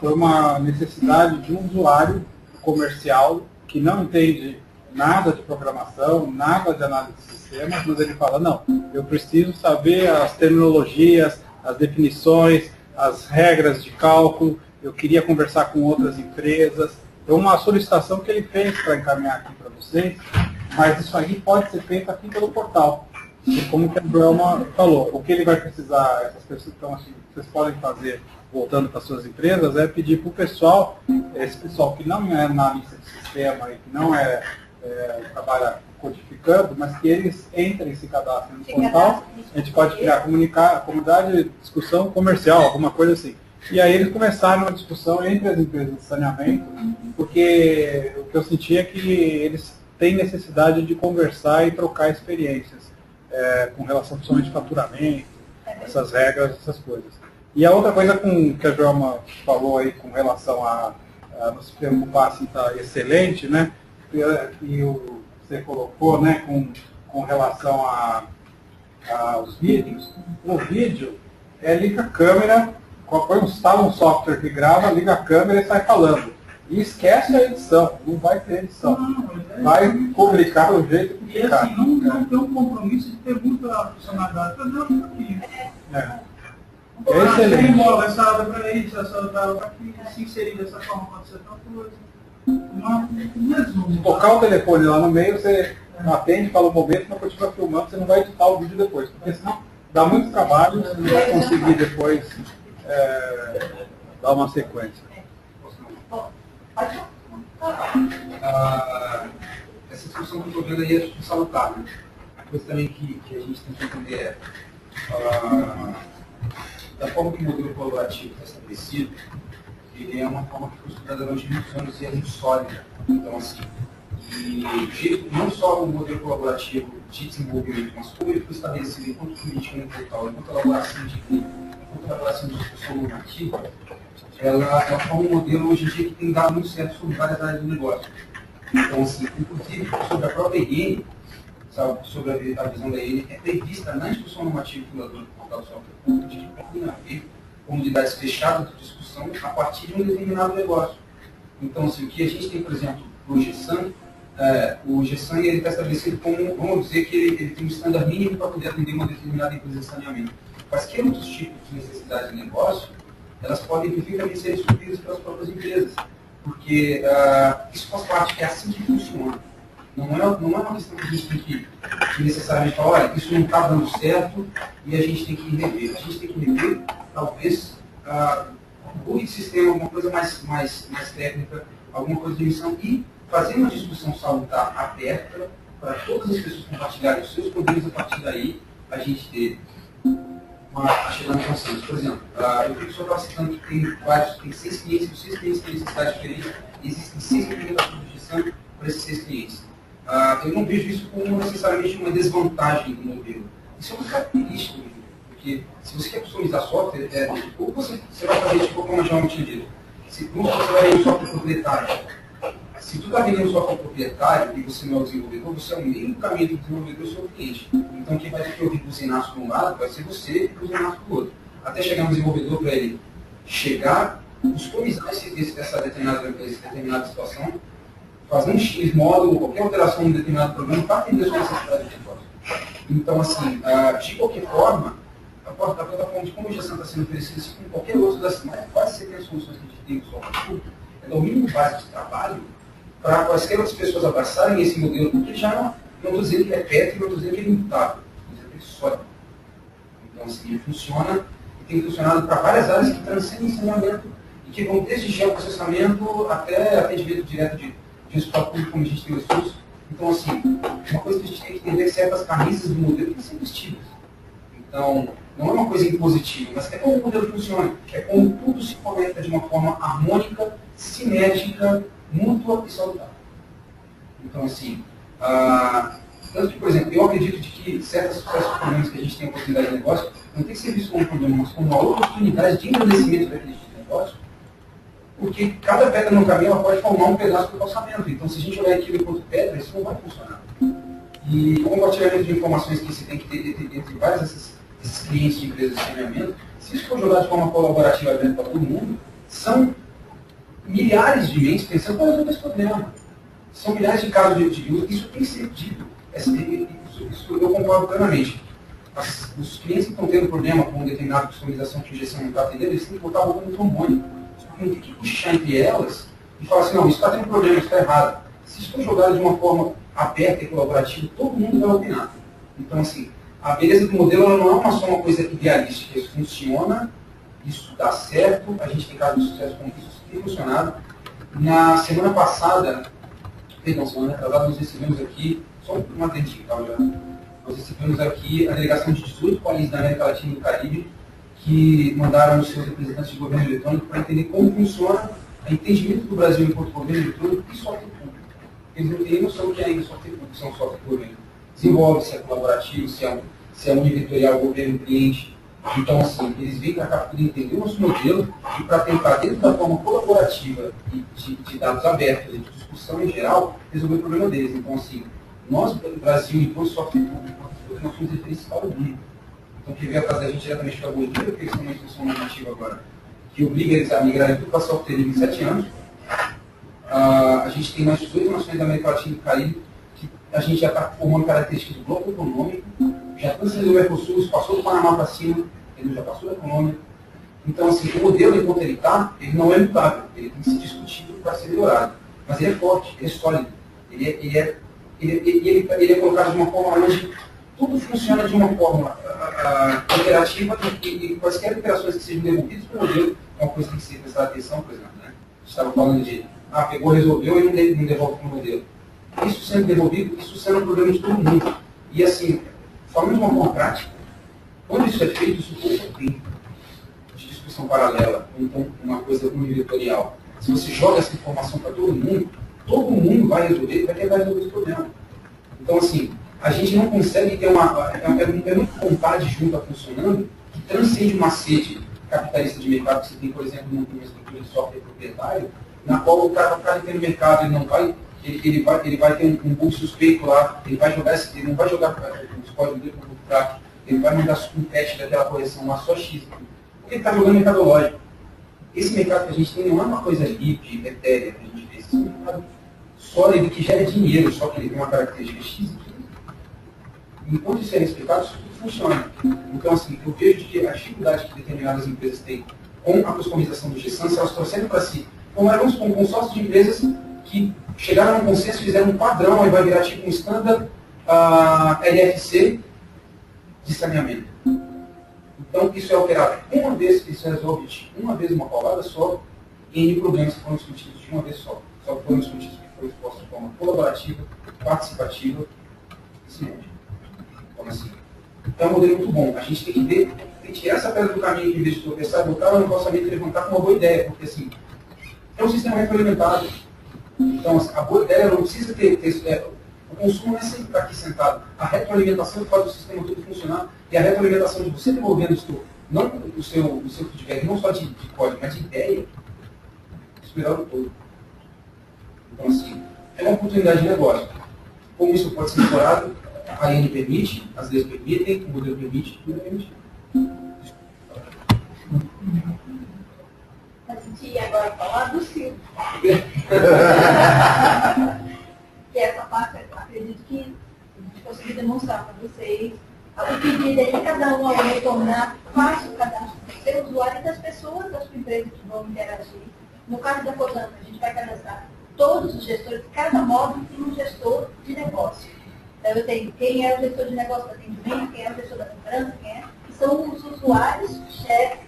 foi uma necessidade de um usuário comercial que não entende nada de programação, nada de análise de sistemas, mas ele fala, não, eu preciso saber as terminologias, as definições, as regras de cálculo, eu queria conversar com outras empresas. Então, uma solicitação que ele fez para encaminhar aqui para vocês, mas isso aí pode ser feito aqui pelo portal. E como que a Joelma falou, o que ele vai precisar, essas pessoas, então, assim, vocês podem fazer, voltando para suas empresas, é pedir para o pessoal, esse pessoal que não é analista de sistema e que não trabalha codificando, mas que eles entrem e se cadastrem no portal, a gente pode criar comunidade de discussão comercial, alguma coisa assim. E aí eles começaram uma discussão entre as empresas de saneamento, porque o que eu senti é que eles têm necessidade de conversar e trocar experiências com relação principalmente ao faturamento, essas regras, essas coisas. E a outra coisa que a Joelma falou aí com relação a não se preocupar se está excelente, né? E você colocou, né, com com relação aos vídeos, o vídeo liga a câmera, instala um software que grava, liga a câmera e sai falando. E esquece a edição, não vai ter edição. Vai publicar do jeito que ficar. E assim, não tem um compromisso de ter muita funcionalidade. Fazer um pouquinho. É excelente. Essa área para isso, essa área para aqui, se inserir dessa forma, pode ser tal coisa. Um resumo. Tocar o telefone lá no meio, você atende, fala o momento, mas continua filmando, você não vai editar o vídeo depois. Porque senão dá muito trabalho, você não vai conseguir depois dar uma sequência. Essa discussão que eu estou vendo aí é salutar. Né? A coisa também que a gente tem que entender é da forma que o modelo colaborativo está estabelecido, ele é uma forma que foi estudada durante muitos anos e é muito sólida. Então, assim, não só o modelo colaborativo de desenvolvimento, mas como ele foi estabelecido enquanto política intelectual, enquanto elaboração de discussão normativa, ela forma um modelo hoje em dia que tem dado muito certo sobre várias áreas do negócio. Então, assim, inclusive sobre a própria IN, sobre a visão da IN, é prevista na discussão normativa fundadora do portal do software público de que tem a ver com unidades fechadas de discussão a partir de um determinado negócio. Então, assim, o que a gente tem, por exemplo, no GESAN, o GESAN está estabelecido como, vamos dizer que ele tem um estándar mínimo para poder atender uma determinada empresa de saneamento. Quaisquer outros tipos de necessidades de negócio, elas podem perfeitamente ser supridas pelas próprias empresas, porque isso faz parte, é assim que funciona. Não é uma questão que a gente tem que necessariamente falar, olha, isso não está dando certo e a gente tem que rever. A gente tem que rever, talvez, o sistema, alguma coisa mais técnica, alguma coisa de missão, e fazer uma discussão salutar aberta para todas as pessoas compartilharem os seus poderes. A partir daí, a gente ter chegando a consenso. Por exemplo, eu vi que o senhor estava citando que tem 6 clientes, e os 6 clientes têm necessidades diferentes, e existem 6 implementações de gestão para esses 6 clientes. Eu não vejo isso como necessariamente uma desvantagem do modelo. Isso é uma característica do modelo, porque se você quer customizar software, ou você vai fazer tipo como a João tinha dito, se você vai ter um software proprietário. Se tu está vendendo software proprietário e você não é o desenvolvedor, você é o meio do caminho do desenvolvedor e o seu cliente. Então quem vai ter que ouvir buzinaço de um lado vai ser você e buzinaço do outro. Até chegar um desenvolvedor para ele chegar, customizar essa determinada situação, fazer um X módulo, qualquer alteração em um determinado problema para atender a sua necessidade de negócio. Então, assim, de qualquer forma, a plataforma de como a gestão está sendo oferecida, assim como qualquer outra das quase 70 soluções que a gente tem no software público, é o mínimo básico de trabalho para quaisquer outras pessoas abraçarem esse modelo, porque ele já não estou dizendo que é pétrio, não estou dizendo que ele é imutável, estou dizendo que ele é sólido. Então, assim, ele funciona e tem funcionado para várias áreas que transcendem saneamento e que vão desde geoprocessamento até atendimento direto de hospital público, como a gente tem o SUS. Então, assim, uma coisa que a gente tem que entender é que certas camisas do modelo têm que ser vestidas. Então, não é uma coisa impositiva, mas é como o modelo funciona. É como tudo se conecta de uma forma harmônica, sinérgica, mútua e saudável. Então, assim, tanto que, por exemplo, eu acredito de que certos problemas que a gente tem a oportunidade de negócio não tem que ser visto como um problema, mas como uma oportunidade de engrandecimento daquele tipo de negócio, porque cada pedra no caminho ela pode formar um pedaço do calçamento. Então, se a gente olhar aquilo enquanto pedra, isso não vai funcionar. E o compartilhamento de informações que se tem que ter entre vários esses clientes de empresas de saneamento, se isso for jogado de forma colaborativa dentro para todo mundo, são milhares de mentes pensando para resolver esse problema. São milhares de casos de uso, isso tem que ser dito. Isso eu concordo plenamente. Os clientes que estão tendo problema com determinada customização que a gestão não está atendendo, eles têm que botar a boca no trombone. Só que não tem que puxar entre elas e falar assim, não, isso está tendo problema, isso está errado. Se isso for jogado de uma forma aberta e colaborativa, todo mundo vai opinar. Então, assim, a beleza do modelo ela não é só uma coisa idealística, isso funciona, isso dá certo, a gente tem casos de sucesso com isso tem funcionado. Na semana passada, semana atrasada, nós recebemos aqui, só uma digital já, nós recebemos aqui a delegação de 18 países da América Latina e do Caribe que mandaram os seus representantes de governo eletrônico para entender como funciona o entendimento do Brasil enquanto governo eletrônico e software público. Eles não têm noção do que é ainda software público, são software público. Desenvolve, se é colaborativo, se é univetorial, governo, cliente. Então, assim, eles vêm para cá para entender o nosso modelo e para tentar, dentro da forma colaborativa e de dados abertos, de discussão em geral, resolver o problema deles. Então, assim, Nós, no Brasil, enquanto software público, nós somos referência para o mundo. Então, quem veio atrás da gente diretamente para a Bolívia, porque eles têm uma instrução normativa agora, que obriga eles a migrarem tudo para software livre em 7 anos. A gente tem mais 18 nações da América Latina e do Caribe, que a gente já está formando características do bloco econômico, já está saindo do Mercosul, passou do Panamá para cima, ele já passou da Colômbia. Então, assim, o modelo, enquanto ele está, ele não é mutável, ele tem que ser discutido para ser melhorado. Mas ele é forte, ele é sólido, ele é colocado de uma forma onde tudo funciona de uma forma operativa e quaisquer operações que sejam devolvidas para o modelo é uma coisa que tem que ser prestada atenção, por exemplo. Né? A gente estava falando de, pegou, resolveu e não devolve para o modelo. Isso sendo devolvido, isso sendo um problema de todo mundo. E assim, falando de uma forma prática, quando isso é feito, isso pouco tempo de discussão paralela, então uma coisa unilateral. Se você joga essa informação para todo mundo vai resolver, vai tentar resolver esse problema. Então, assim, a gente não consegue ter é muita vontade junta funcionando que transcende uma sede capitalista de mercado que você tem, por exemplo, numa estrutura de software proprietário, na qual o cara entra no mercado, ele não vai, ele vai ter um bug suspeito lá, ele não vai jogar os códigos dele para o crack, ele vai mandar um teste daquela correção lá só X, porque ele está jogando mercadológico. Esse mercado que a gente tem não é uma coisa livre, etérea, que a gente vê, esse é um mercado sólido que gera dinheiro, só que ele tem uma característica X. Enquanto isso é respeitado, isso tudo funciona. Então, assim, eu vejo que a dificuldade que determinadas empresas têm com a customização do GSAN, se elas trouxeram para si, como eram um consórcio de empresas que chegaram a um consenso, fizeram um padrão, aí vai virar tipo um standard LFC de saneamento. Então, isso é operado uma vez, isso resolve uma vez uma paulada só, e N problemas que foram discutidos de uma vez só. Só que foram discutidos que foram expostos de forma colaborativa, participativa e simultânea. Então, assim, é um modelo muito bom. A gente tem que tirar essa pedra do caminho que, em vez de tropeçar, botar no nosso mente e levantar com uma boa ideia, porque, assim, é um sistema implementado. Então, assim, a boa ideia não precisa ter o consumo não é sempre estar aqui sentado. A retroalimentação faz o sistema todo funcionar. E a retroalimentação de você desenvolvendo não o seu feedback, não só de código, mas de ideia, isso melhora o todo. Então, assim, é uma oportunidade de negócio. Como isso pode ser explorado, a AN permite, as leis permitem, o modelo permite, tudo permite. Eu senti agora falar do Silvio. Que essa parte, eu acredito que a gente conseguiu demonstrar para vocês o pedido é que cada um, ao retornar, faça o cadastro do seu usuário e das pessoas da sua empresa que vão interagir. No caso da Cosan, a gente vai cadastrar todos os gestores, cada módulo tem um gestor de negócio. Então, eu tenho quem é o gestor de negócio do atendimento, quem é o gestor da cobrança, que são os usuários chefes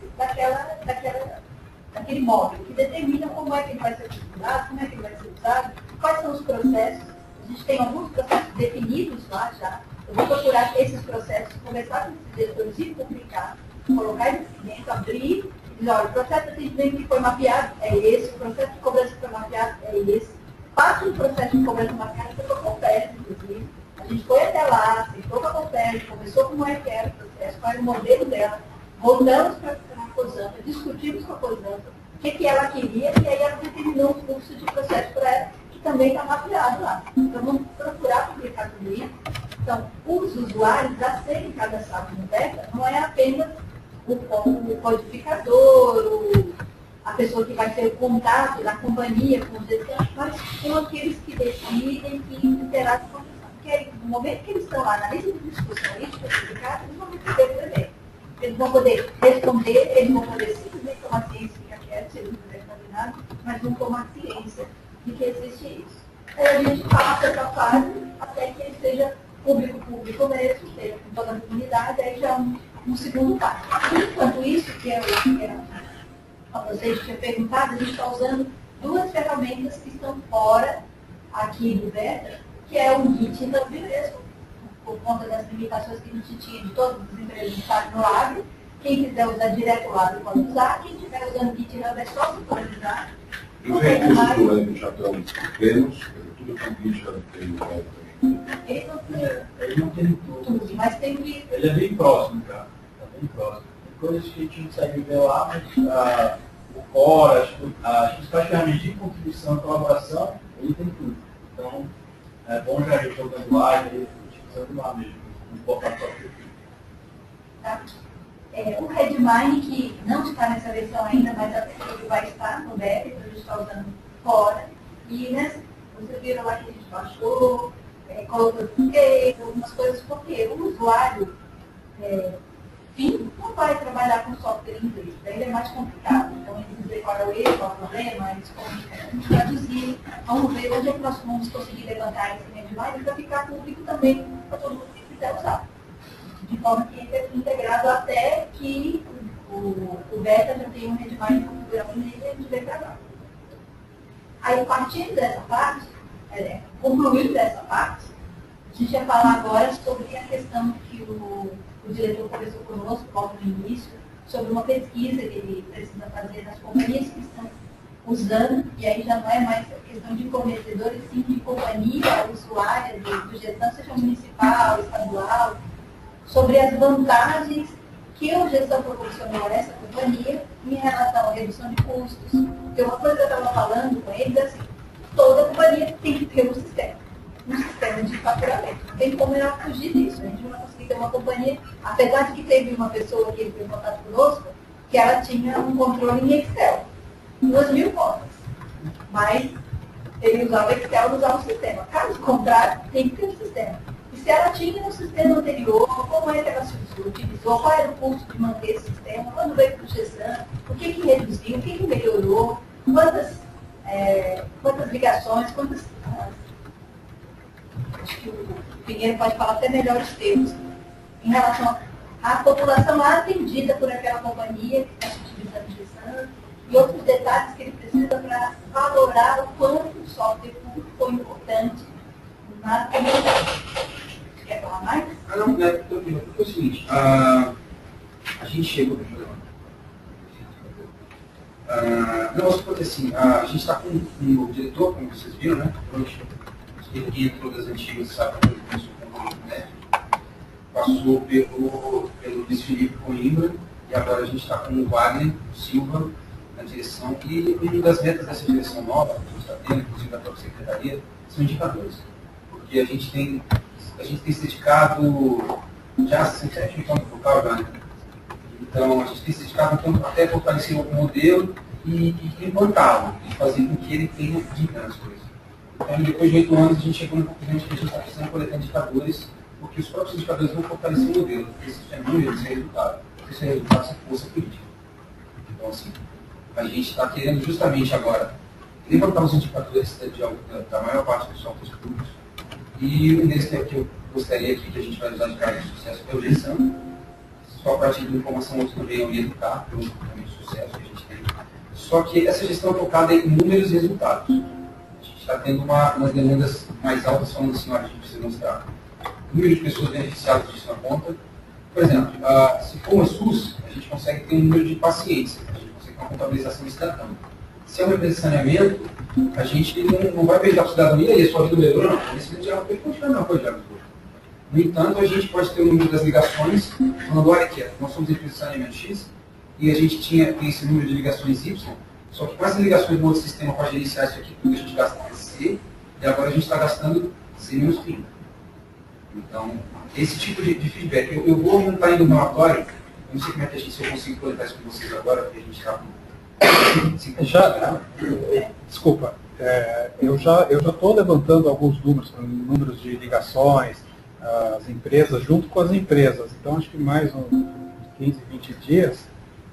daquele módulo, que determinam como é que ele vai ser utilizado, como é que ele vai ser usado, quais são os processos. A gente tem alguns processos definidos lá já. Eu vou procurar esses processos, começar com esses gestores e publicar, colocar eles dentro, abrir e dizer, olha, o processo de atendimento que foi mapeado é esse, o processo de cobrança que foi mapeado é esse. Parte do processo de cobrança mapeado foi com a Confesso, inclusive. A gente foi até lá, sentou com a Confesso, conversou como é que era o processo, qual era o modelo dela, voltamos para a Cosan, discutimos com a Cosan o que ela queria e aí ela determinou um fluxo de processo para ela, que também está mapeado lá. Então vamos procurar publicar tudo isso. Então, os usuários a serem cadastrados no Beta não é apenas o codificador, a pessoa que vai ter o contato da companhia com os gestantes, mas são aqueles que decidem, que interagem com a pessoa. Porque no momento que eles estão lá na lista de discussão, eles vão receber o e-mail. Eles vão poder responder, eles vão poder simplesmente tomar ciência de que aquilo, se eles não quiserem fazer nada, mas vão tomar ciência de que existe isso. Aí a gente passa essa fase até que ele seja público mesmo, seja com toda a comunidade, aí já é um segundo passo. Enquanto isso, que a vocês tinham perguntado, a gente está usando duas ferramentas que estão fora aqui do Beta, que é o Git e o mesmo, por conta das limitações que a gente tinha de todas as empresas que estão no Lab. Quem quiser usar direto o Lab pode usar, quem estiver usando Git e é só sincronizar. E os recursos do Lab já estão plenos, tudo com Git já tem no Lab também. Ele não tem tudo, mas tem que... Ele é bem próximo, cara. Tá bem próximo. Tem coisas que a gente não consegue ver lá, mas o core, as principais ferramentas de contribuição e colaboração, ele tem tudo. Então, É bom já ir jogando lá e a gente precisa lá mesmo, não botar só aqui. Tá? O Redmine, que não está nessa versão ainda, mas até que vai estar no web, então a gente está usando fora. E vocês viram lá que a gente baixou, colocou algumas coisas, porque o usuário não vai trabalhar com software em inglês, daí ele é mais complicado. Então, eles dizer qual é o erro, qual é o problema, eles vão traduzir, vamos ver onde é que nós vamos conseguir levantar esse Redmine para ficar público também para todo mundo que quiser usar. De forma que é integrado até que o beta já tem um Redmine configurado nele e a gente vem para lá. Aí, partindo dessa parte, concluindo dessa parte, a gente vai falar agora sobre a questão que o diretor conversou conosco logo no início, sobre uma pesquisa que ele precisa fazer nas companhias que estão usando, e aí já não é mais questão de fornecedores, sim de companhia usuária do gestão, seja municipal, estadual, sobre as vantagens que o gestão proporcionou a essa companhia em relação à redução de custos. Porque uma coisa que eu estava falando com eles é assim, toda companhia tem que ter um sistema de faturamento. Não tem como ela fugir disso. A gente não vai conseguir ter uma companhia, apesar de que teve uma pessoa que entrou em contato conosco, que ela tinha um controle em Excel, 2.000 contas. Mas ele usava o Excel, não usava o sistema. Caso contrário, tem que ter um sistema. E se ela tinha no sistema anterior, como é que ela se utilizou, qual era o custo de manter esse sistema, quando veio para o gestão, o que reduziu, o que melhorou, quantas ligações, acho que o Pinheiro pode falar até melhores termos, em relação à população atendida por aquela companhia que está se utilizando de gestão, e outros detalhes que ele precisa para valorar o quanto o software público foi importante na comunidade. Quer falar mais? Não, porque é o seguinte, a gente chegou... não, porque assim, a gente está com o diretor, como vocês viram, né? Ele entrou das antigas, sabe, né? Passou pelo Luiz Felipe Coimbra, e agora a gente está com o Wagner Silva na direção. E uma das metas dessa direção nova, que a gente está tendo, inclusive da própria secretaria, são indicadores. Porque a gente tem se dedicado, já são 7 anos no local, já, né? Então, a gente tem se dedicado então, até fortalecer o modelo e implantá-lo, e fazer com que ele tenha dica nas coisas. Então, depois de 8 anos, a gente chegou no conclusão de que a gente está precisando coletar indicadores, porque os próprios indicadores vão fortalecer o modelo, porque isso é número, isso é resultado. Isso é resultado sem força política. Então, assim, a gente está querendo justamente agora levantar os indicadores da maior parte dos softwares públicos, e nesse que eu gostaria aqui que a gente vai usar de caso de sucesso é o GESAM, só para título de informação, outros também eu ia educar, pelo caminho de sucesso que a gente tem. Só que essa gestão é focada em números e resultados. A gente está tendo umas demandas mais altas, falando assim, olha, a gente precisa mostrar o número de pessoas beneficiadas disso na conta. Por exemplo, se for uma SUS, a gente consegue ter um número de pacientes, a gente consegue ter uma contabilização instantânea. Se é uma empresa de saneamento, a gente não vai perguntar para a cidadania e a sua vida melhorou, não. Esse número de água pode continuar não, pode água. No entanto, a gente pode ter o número das ligações, falando, olha aqui, nós somos empresa de saneamento X, e a gente tem esse número de ligações Y, só que com essas ligações no outro sistema para gerenciar isso aqui, tudo a gente gasta C, e agora a gente está gastando C menos 30. Então, esse tipo de feedback. Eu vou montar ainda um relatório, eu não sei como é que se eu consigo coletar isso com vocês agora, porque a gente está com... Desculpa, eu já estou levantando alguns números de ligações, as empresas, junto com as empresas. Então, acho que mais uns 15, 20 dias,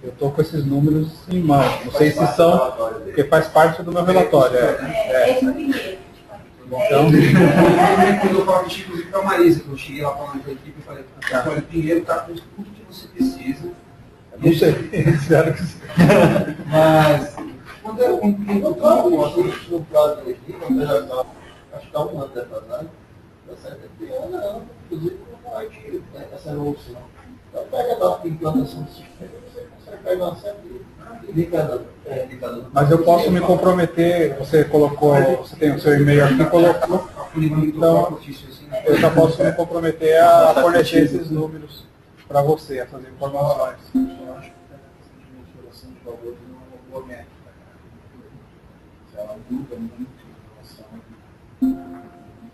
eu estou com esses números em mãos. Não sei se são, porque faz parte do meu relatório. É o primeiro. Então, quando eu falo inclusive para a Marisa, que eu cheguei lá falando com a equipe e falei, olha, Pinheiro está com tudo que você precisa. Não sei, espero que sim. Mas, quando eu encontrava no prazo aqui, quando eu já estava, acho que há um ano atrás, eu sempre não, inclusive, não é que essa evolução. Então, pega a implantação do sistema, você consegue pegar uma série de indicadores. Mas eu posso me comprometer, você tem o seu e-mail aqui, colocou, então eu já posso me comprometer a fornecer esses números para você, essas informações. Eu acho que a geração de valores não é uma boa métrica. Ela muda muito em relação a...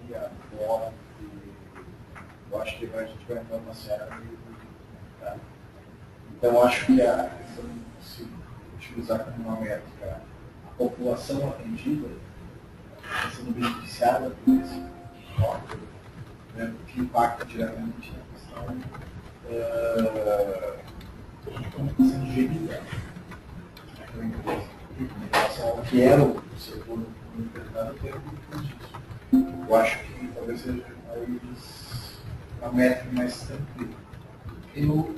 E agora, eu acho que a gente vai entrar numa série meio complicada. Então, eu acho que a questão de se utilizar como uma métrica a população atendida está sendo beneficiada por esse cálculo, né, que impacta diretamente na questão de como está sendo gerida aquela empresa. Em relação ao que era o setor do empresário, tem muito disso. Eu acho que talvez seja uma métrica mais tranquila. Eu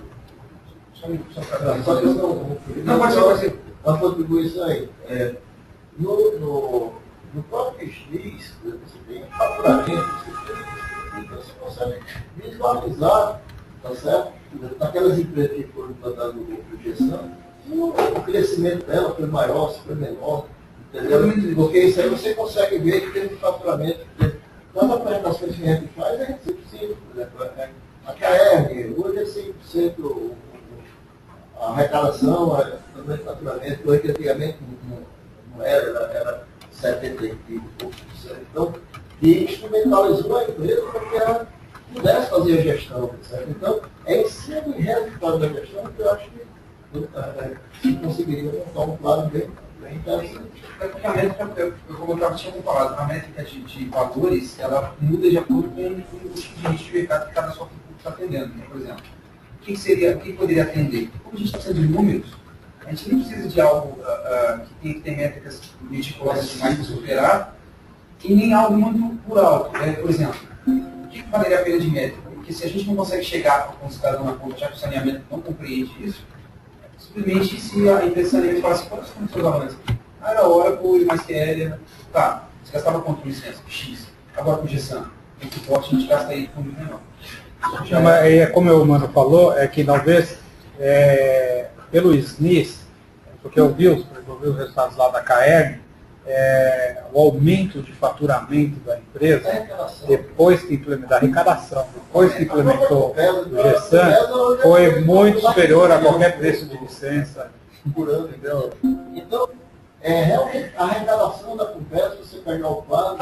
só para uma contribuição aí. No próprio SNIS, você tem faturamento, você consegue visualizar, tá certo? Naquelas empresas que foram implantadas no projeção, o crescimento dela foi maior, se foi menor, entendeu? Porque isso aí você consegue ver que tem um faturamento. Nas apresentações que a gente faz, é 100%, por exemplo. A KR, hoje é 100% a arrecadação, também faturamento, hoje antigamente não era 70 e poucos por cento. Então, e instrumentalizou a empresa para que ela pudesse fazer a gestão, certo? Então, é em cima do resultado da gestão que eu acho que se conseguiria montar um plano bem interessante. Porque a métrica, como eu estava tinha falado, a métrica de valores, ela muda de acordo com o tipo de nicho de mercado que cada software está atendendo. Né? Por exemplo, o que poderia atender? Como a gente está precisando de números, a gente não precisa de algo que tem que ter métricas meticulosas demais para superar, e nem algo muito por alto. Né? Por exemplo, o que valeria a pena de métrica? Porque se a gente não consegue chegar com o cidadão na ponta, já que o saneamento não compreende isso, simplesmente se a empresa de saneamento fala assim, quantos são os seus avanços? Era Oracle, MySQL, tá, você gastava quanto com licença? X. Agora com GSAM, em suporte a gente gasta aí com muito menor. Como o Mano falou, é que talvez pelo SNIS, porque eu vi os resultados lá da KR, o aumento de faturamento da empresa, depois que implementou a arrecadação, depois que implementou o GSAM, foi muito superior a qualquer preço de licença. Por ano, entendeu? Então, realmente, a arrecadação da Compesa, se você pegar o plano,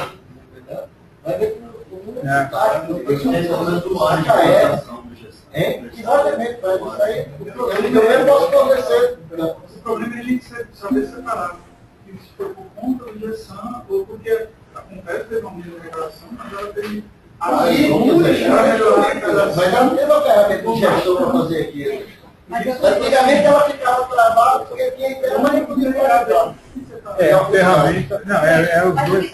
vai ver que o número de exatamente, para isso aí, eu mesmo posso fornecer. O problema é a gente saber separar se foi por conta do GSAM ou porque a Compesa teve uma mesma arrecadação, mas ela teve mas ela não teve uma ferramenta de gestão para fazer aquilo. Antigamente ela ficava travada porque tinha inteira manipulação. A ferramenta. Não, os dois.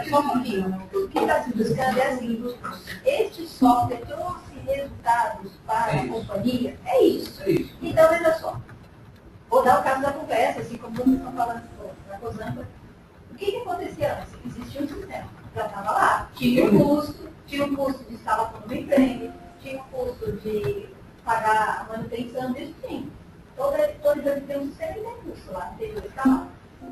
Só um pouquinho. O que está se buscando é assim: este software trouxe resultados para a companhia. É isso. Então, veja só. Vou dar o caso da conversa, assim como vocês estão falando na COSAMPA. O que acontecia antes? Existia um sistema, já estava lá. Tinha um custo de instalação do mainframe, tinha um custo de pagar a manutenção disso, sim. Toda empresa tem um sistema e tem custo lá, anterior está lá.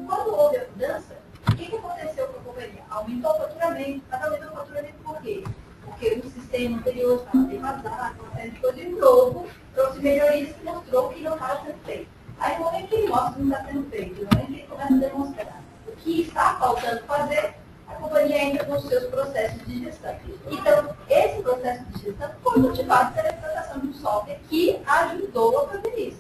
Quando houve a mudança, o que aconteceu com a companhia? Aumentou o faturamento, mas aumentou o faturamento por quê? Porque o sistema anterior estava defasado, uma série de coisas, e o novo trouxe melhorias que mostrou que não estava sendo feito. Aí, no momento que ele mostra que não está sendo feito, no momento que ele começa a demonstrar o que está faltando fazer, a companhia entra nos seus processos de gestão. Então, esse processo de gestão foi motivado pela implantação de um software que ajudou a fazer isso.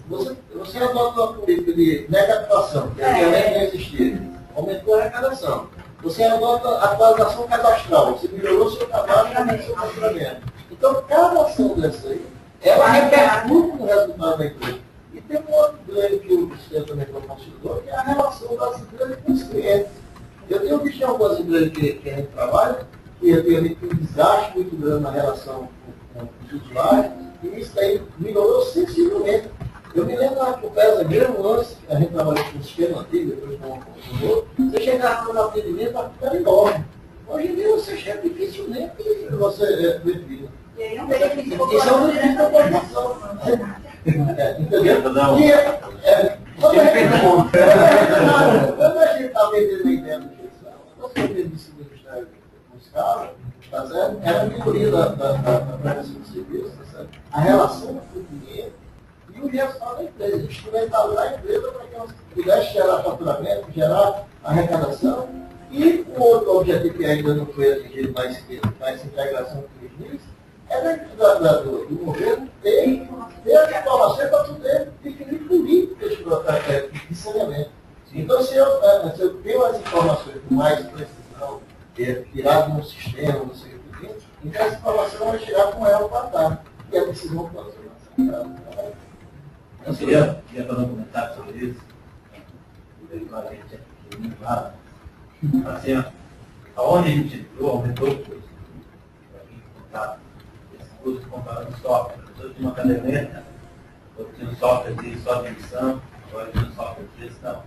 Você adota uma política de negativação, que antigamente não existia. Aumentou a arrecadação. Você adota a atualização cadastral, você melhorou seu cadastro, aumentou seu faturamento. Então, cada ação dessa aí, ela repercute no resultado da empresa. E tem um outro ganho que o sistema também considerou, que é a relação das empresas com os clientes. Eu tenho visto em algumas empresas que a gente trabalha, que antigamente tem um desgaste muito grande na relação com os usuários, e isso daí melhorou sensivelmente. Eu me lembro da Compesa, mesmo antes, a gente trabalhou com o sistema antigo, depois com o outro, você chegava no atendimento, a ficar enorme. Hoje em dia você chega dificilmente e você é definido. E aí não benefício Isso é um benefício da população. Entendeu? Quando a gente está vendendo a ideia do gestão, nós estamos vendendo de segundo estágio musical, tá certo? É a melhoria da prestação de serviço, tá certo? A relação com o cliente e o resultado da empresa. Instrumentalizar a empresa para que ela pudesse gerar faturamento, gerar arrecadação E o outro objetivo que ainda não foi atingido, mas essa integração com os níveis, é do governo ter as informações para poder definir políticas de saneamento. Então, se eu tenho as informações com mais precisão, tirado no sistema, não sei o que, então essa informação vai chegar com ela para cá. E a decisão pode ser lançada. Eu queria fazer um comentário sobre isso. A gente aqui, claro. Assim, aonde a gente entrou, aumentou o custo. Esse custo comparado com software. Eu tinha uma caderneta, eu tinha um software só de emissão, agora eu tinha um software de gestão.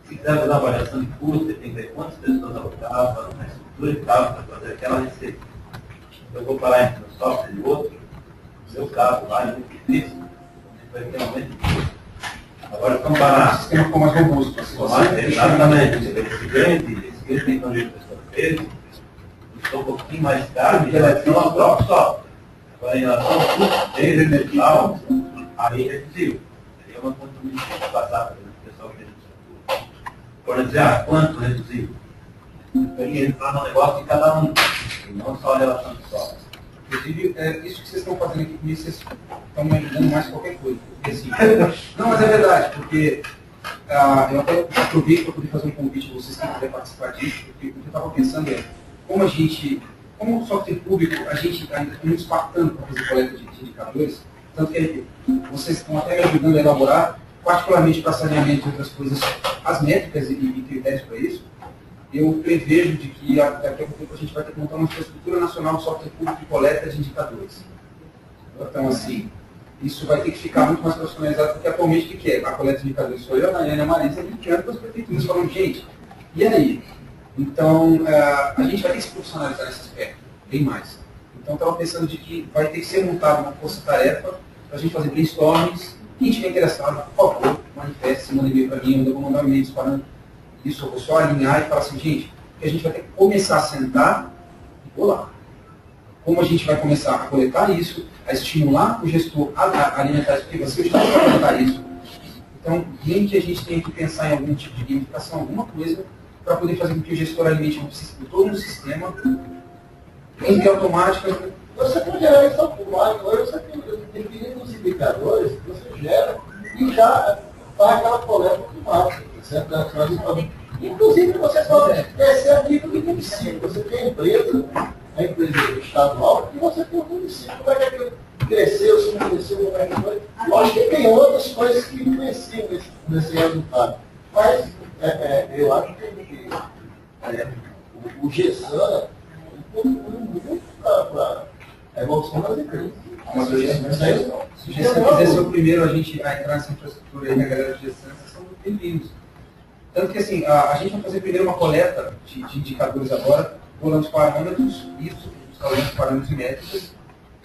Se quiser fazer uma avaliação de custo, você tem que ver quantas pessoas alocavam, a estrutura que estava para fazer aquela receita. Eu vou falar entre um software e outro, no seu caso lá é muito difícil, a gente vai ter um aumento de custo. Agora, comparar. O sistema ficou mais robusto. Exatamente. Esse grande tecnologia que a pessoa fez, custou um pouquinho mais caro em relação ao próprio software. Agora, em relação ao custo dele, digital, aí reduziu. Seria uma conta muito difícil de passar para o pessoal que reduziu. Por dizer, quanto reduziu? Ele fala um negócio de cada um, e não só a relação de software. Inclusive, isso que vocês estão fazendo aqui comigo, vocês estão me ajudando mais que qualquer coisa. Porque, assim, não, mas é verdade, porque eu até aproveito para poder fazer um convite para vocês que puderem participar disso, porque o que eu estava pensando é, como o software público, a gente ainda está muito espartano para fazer coleta de indicadores, tanto que vocês estão até me ajudando a elaborar, particularmente para saneamento e outras coisas, as métricas e critérios para isso. Eu prevejo de que daqui a pouco a gente vai ter que montar uma infraestrutura nacional de software público de coleta de indicadores. Então, assim, isso vai ter que ficar muito mais profissionalizado, porque atualmente o que é? A coleta de indicadores sou eu, a Daiane e a Marisa, brincando com as prefeituras, falando, gente, e aí? Então, a gente vai ter que se profissionalizar nesse aspecto, bem mais. Então, estava pensando de que vai ter que ser montada uma força-tarefa para a gente fazer brainstormings. Quem estiver interessado, por favor, manifeste, manda e-mail para mim, eu vou mandar um e-mail disparando. Isso eu vou só alinhar e falar assim, gente, que a gente vai ter que começar a sentar e bolar. Como a gente vai começar a coletar isso, a estimular o gestor a alimentar isso, porque você está a coletar isso. Então, nem que a gente tenha que pensar em algum tipo de gamificação, alguma coisa, para poder fazer com que o gestor alimente todo um sistema em que automática. Você pode gerar isso automático, você definindo os indicadores, você gera e já faz aquela coleta automática. Inclusive, você pode descer a nível do município. Você tem a empresa estadual, e você tem o município. Como é que aquilo cresceu, se não cresceu, como é que foi? Lógico que tem outras coisas que influenciam nesse resultado. Mas eu acho que o GESAN muito para a evolução das empresas. Se o GESAN quiser ser o primeiro a entrar nessa infraestrutura aí, a galera do GESAN, vocês são muito bem-vindos. Tanto que assim, a gente vai fazer primeiro uma coleta de indicadores agora, colando os parâmetros, os parâmetros e métricas,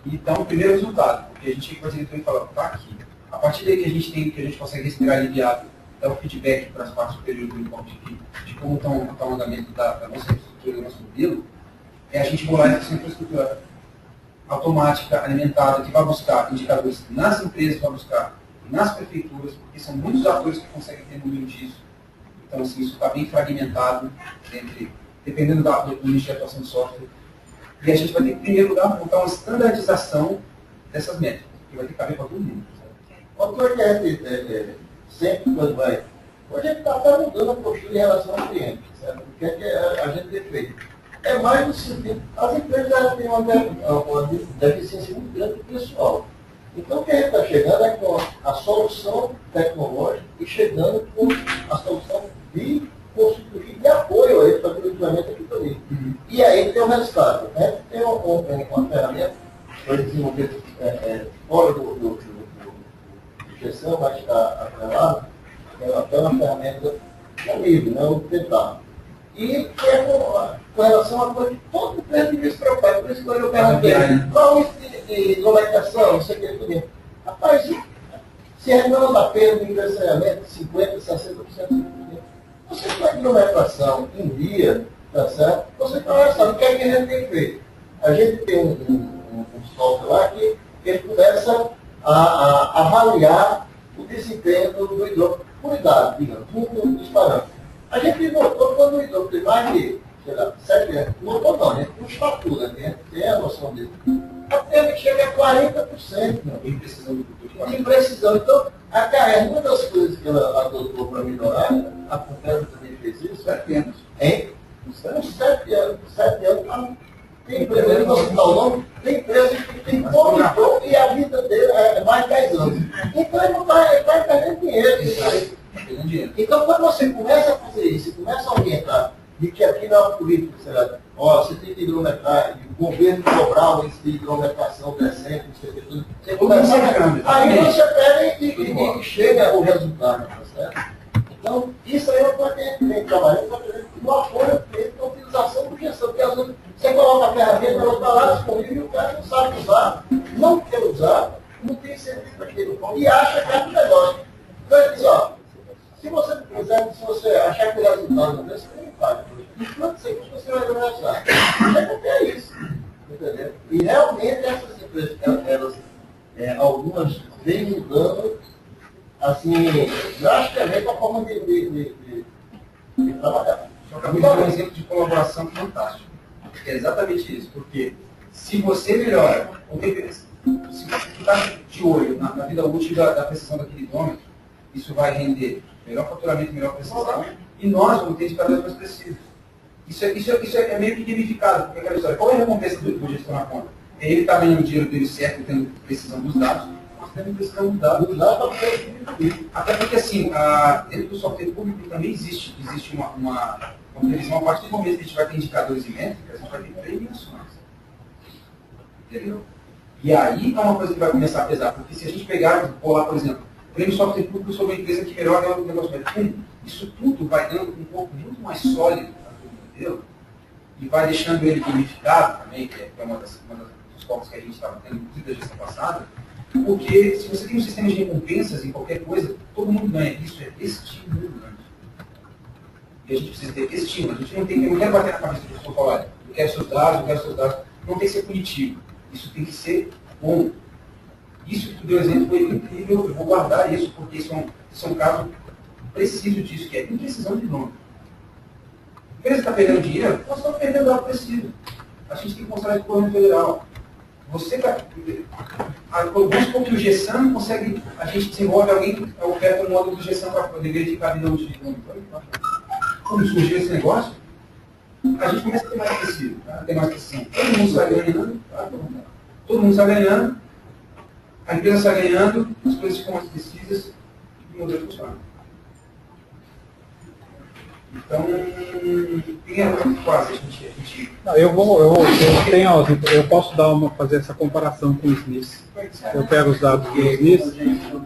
e dá um primeiro resultado, porque a gente chega para a diretora e fala, tá aqui. A partir daí que a gente consegue respirar aliviado, dá o feedback para as partes superiores do informe de como está o andamento da nossa infraestrutura, do nosso modelo, a gente bolar essa infraestrutura automática, alimentada, que vai buscar indicadores nas empresas, vai buscar nas prefeituras, porque são muitos atores que conseguem ter número disso. Então, assim, isso está bem fragmentado, dependendo do nicho de atuação de software. E a gente vai ter que, em primeiro lugar, montar uma standardização dessas métricas, que vai ter que caber para todo mundo. Outra que a gente sempre quando vai... Hoje a gente está mudando a postura em relação ao cliente, certo? O que é que a gente tem feito? É mais no sentido... As empresas elas têm uma deficiência muito grande de pessoal. Então, o que a gente está chegando é com a solução tecnológica e chegando com a solução de constituir de apoio a ele para o implemento aqui também. E aí tem o resultado. Né? Tem uma ferramenta que foi desenvolvida fora do gestão, mas está atrelado, é uma ferramenta comigo, né? O tentar. E que é com relação a coisa que todo mundo devia se preocupar. Por isso que eu perguntei, qual de comunicação, não sei o que, tudo bem. Rapaz, se não dá pena de investimento, 50%, 60%, você faz quilometração em dia, tá certo? Você começa, o que é que a gente tem feito? A gente tem um software lá que ele começa a avaliar o desempenho do hidrômetro por idade, digamos, um dos parâmetros. A gente voltou quando o idoso tem mais de, sei lá, 7 anos. Voltou não, a gente nos fatura, né? Tem a noção disso. Até que chega a 40%. De precisão. Então, a CAER, uma das coisas que ela adotou para melhorar, a Confederação também fez isso, 7 anos. Hein? Uns 7 anos. 7 anos. Tem empresa, eu não vou citar o nome, tem empresa que tem pouco e a vida dele é mais de 10 anos. Então ele vai perdendo dinheiro. Então quando você começa a fazer isso, começa a orientar de que aqui na política, sei lá, ó, você tem que hidrometrar, o governo cobrar um índice de hidrometação decente, não sei o que tudo. Você começa aí você pega e chega o resultado, tá certo? Então, isso aí é o que a gente vem trabalhando, no apoio feito na utilização do gestão, porque às vezes você coloca a ferramenta, ela está lá disponível e o cara não sabe usar, não quer usar, não tem incentivo para aquilo, e acha que é o negócio. Então ele diz, ó, se você não quiser, se você achar que o resultado não é, você não paga. Enquanto você vai realizar. É isso. Entendeu? E realmente essas empresas, elas, algumas vêm mudando, assim, drasticamente a forma de trabalhar. Eu acabei de dar um exemplo de colaboração fantástico. É exatamente isso, porque se você melhora, se você está de olho na vida útil da precisão daquele idômetro, isso vai render melhor faturamento, melhor precisão, e nós vamos ter indicadores mais precisos. Isso é meio que gamificado, porque aquela história, qual é a recompensa do gestor na conta? É ele estar ganhando o dinheiro dele certo, tendo precisão dos dados, nós temos precisão dos dados. Até porque, assim, dentro do software público também existe uma previsão, a partir do momento que a gente vai ter indicadores e métricas, a gente vai ter premiações. Entendeu? E aí é uma coisa que vai começar a pesar, porque se a gente pegar e colar, por exemplo, prêmio software público sobre uma empresa que melhora o negócio médico, isso tudo vai dando um corpo muito mais sólido para todo o modelo e vai deixando ele gamificado também, que é uma dos focos que a gente estava tendo da gestão passada, porque se você tem um sistema de recompensas em qualquer coisa, todo mundo ganha. Isso é estimulante. E a gente precisa ter estímulo. A gente não tem que, eu não quero bater na cabeça do professor falar, eu quero seus dados, eu quero seus dados. Não tem que ser punitivo. Isso tem que ser bom. Isso que tu deu exemplo foi incrível, eu vou guardar isso, porque isso é um caso preciso disso, que é imprecisão de nome. A empresa está perdendo dinheiro, nós estamos perdendo algo preciso. A gente tem que mostrar isso para o governo federal. Você está. Vamos supor que o GESAM consegue. A gente desenvolve alguém que oferta um módulo do GESAM para poder verificar a vida útil de nome. Quando surgiu esse negócio, a gente começa a ter mais preciso, ter mais precisão. Todo mundo está ganhando, todo mundo está ganhando, a empresa está ganhando, as coisas ficam mais precisas e o modelo funciona. Então, tem a quase a gente não, eu posso fazer essa comparação com o SNIS. Eu pego os dados do SNIS. Eu não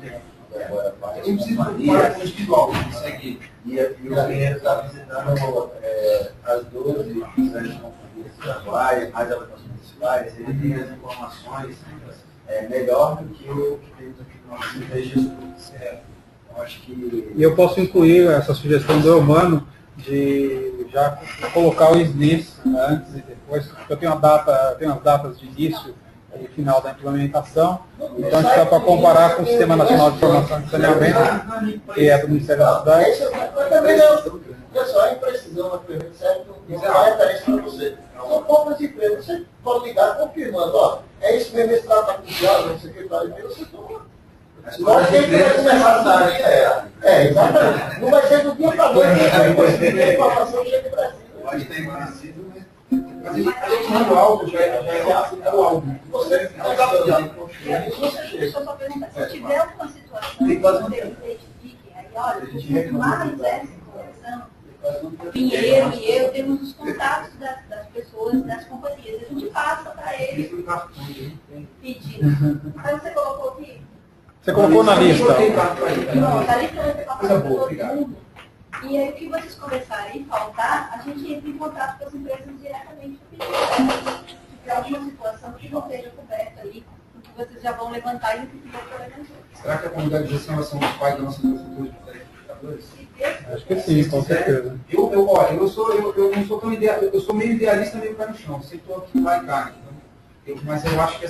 preciso comparar com o individual, você consegue. E o engenheiro está visitando as 12 companhias estaduais, mais alocações municipais, ele tem as informações melhor do que o que temos aqui no nosso registro. Eu acho que... E eu posso incluir essa sugestão do Eumano de já colocar o SNIS antes e depois, porque eu tenho as datas de início e final da implementação, então acho que dá para comparar com o Sistema Nacional de Informação de Saneamento, que é do Ministério da Cidade. Pessoal, a imprecisão na pergunta certo não vai referência para você. São poucas empresas, você pode ligar confirmando, ó, é isso mesmo, esse dado está cuidado, não sei o que, você toma. Nós temos que começar a dar. Exatamente. Não vai ser do dia para a noite, a informação chega para cima. Pode ter parecido, mas a gente manda o álbum, já é o álbum. Você deixa eu só perguntar, se tiver alguma situação que vocês identifiquem, aí olha, mais essa informação, Pinheiro e eu temos os contatos das pessoas, das companhias, a gente passa para eles pedindo. Aí você colocou aqui? Você colocou na lista. Não, na lista vai ser passada para todo mundo. E aí, o que vocês começarem a faltar, a gente entra em contato com as empresas diretamente se tiver alguma situação que não seja coberta ali, o que vocês já vão levantar e o que tiver para levantar. Será que a comunidade de gestão são os pais da nossa infraestrutura de telespectadores? Acho que sim, com certeza. Eu não sou tão idealista, eu sou meio idealista, meio pé no chão. Sempre estou aqui lá e cá. Mas eu acho que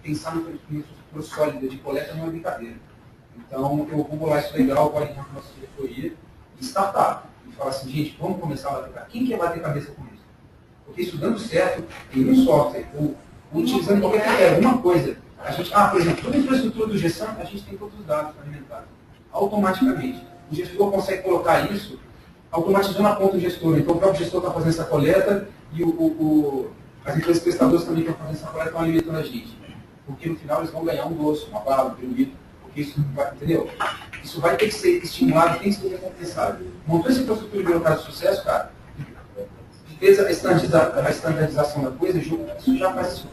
pensar numa infraestrutura sólida de coleta não é brincadeira. Então, eu vou bolar isso legal, vou alinhar com a nossa diretoria. Startup. e falar assim, gente, vamos começar a bater cabeça. Quem quer bater cabeça com isso? Porque isso dando certo, em um software, ou utilizando qualquer critério, alguma coisa, a gente, por exemplo, toda a infraestrutura do GESAM, a gente tem todos os dados alimentados, automaticamente. O gestor consegue colocar isso automatizando a ponta do gestor. Então o próprio gestor está fazendo essa coleta e as empresas prestadoras também estão fazendo essa coleta, estão alimentando a gente. Porque no final eles vão ganhar um doce, uma bala, um pirulito, porque isso vai, entendeu? Isso vai ter que ser estimulado, tem que ser recompensado. Montou essa infraestrutura de mercado de sucesso, cara, fez a estandarização da coisa, isso já faz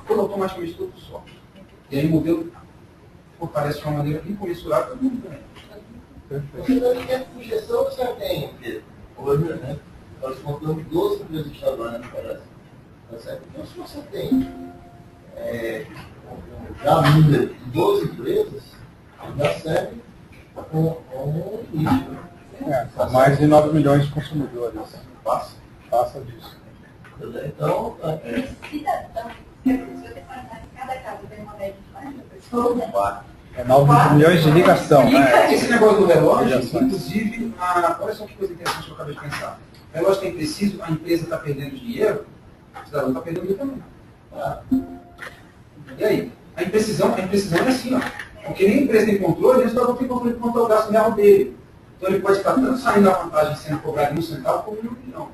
tudo automaticamente todo o software. E aí o modelo fortalece de uma maneira incomensurável para todo mundo também. Você não tem projeção, você tem, porque hoje, né, nós contamos 12 empresas estaduais, né, parece. Tá certo? Então, se você tem já um número de 12 empresas, já serve como nicho. Mais de 9 milhões de consumidores. Passa disso. Então, cidadão, se você pensar que cada casa tem uma média de mais de pessoas, 9 milhões de ligação, né? Esse negócio do relógio, inclusive, olha só que coisa interessante que eu acabei de pensar. O relógio tem preciso, a empresa está perdendo dinheiro, o cidadão está perdendo dinheiro também. E aí? A imprecisão é assim, ó. Porque nem a empresa tem controle, o cidadão tem controle de quanto é o gasto real dele. Então ele pode estar tanto saindo da vantagem sendo cobrado em 1 centavo como em 1 milhão.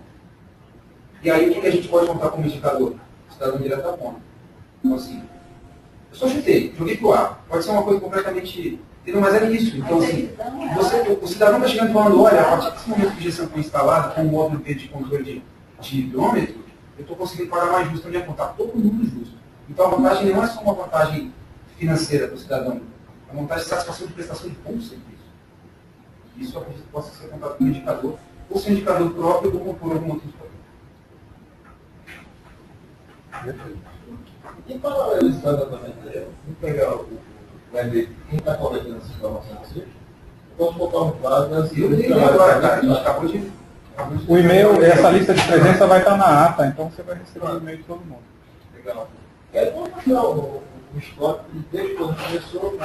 E aí o que a gente pode contar como indicador? O cidadão direto da ponta. Então assim, eu só chutei, joguei pro ar. Pode ser uma coisa completamente... Mas é isso. Então, assim, o cidadão está chegando falando, olha, a partir desse momento que a gestão foi instalada com o módulo de controle de quilômetro, eu estou conseguindo pagar mais justo a minha conta. Todo mundo justo. Então a vantagem não é só uma vantagem financeira para o cidadão, é uma vantagem de satisfação de prestação de bom serviço. Isso eu acredito que possa ser contado como indicador, ou ser indicador próprio ou compor algum outro indicador. E paralelizando também, vamos pegar vai ver quem está coletando essa informação assim, vamos botar um quadro assim. O e-mail, essa lista de presença vai estar na ata, então você vai receber o e-mail de todo mundo. Legal. E aí vamos fazer o histórico desde quando começou, o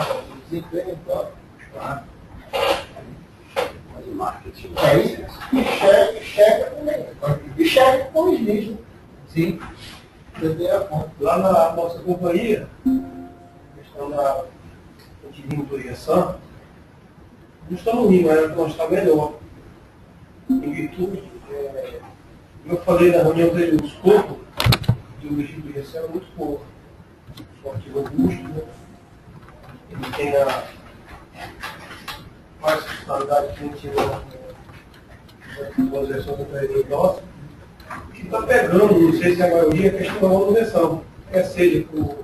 desempenho e tal. Tá? Mas o marketing. E checa também. E checa com os níveis. Sim. Lá na nossa companhia, questão da monitorização, não estamos ruim, mas nós está melhor. Em virtude, como eu falei na reunião anterior, o escopo do regime de gestão é muito pouco. Esporte robusto, né? Ele tem a mais funcionalidade que a gente nas versões anteriores nossas. O que está pegando, não sei se é a maioria, é a questão da manutenção. Quer seja por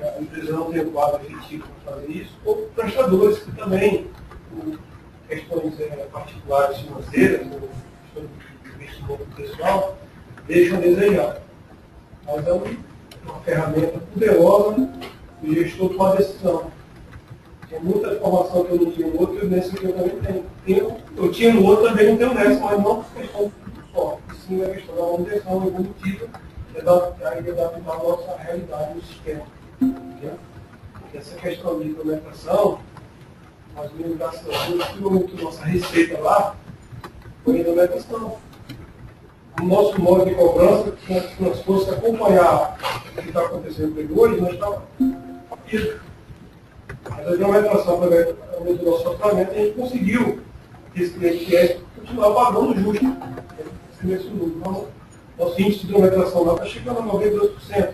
a empresa não ter um quadro efetivo para fazer isso, ou prestadores que também, por questões particulares financeiras, ou questões de investimento pessoal, deixam a desejar. Mas é uma ferramenta poderosa que o gestor toma a decisão. Tem muita informação que eu não tinha no outro, e nesse que eu também tenho. Eu tinha no outro, também não tenho nessa, mas não por questão só. Sim, a questão da manutenção evolutiva é adaptar a nossa realidade no sistema. Porque essa questão de implementação, as limitações, muito nossa receita lá, foi a implementação. O nosso modo de cobrança, se nós fosse acompanhar o que está acontecendo com ele hoje, nós estávamos rápido. Mas a implementação do nosso faturamento, a gente conseguiu que esse cliente continuar pagando justo. Então, nosso índice de implementação lá está chegando a 92%.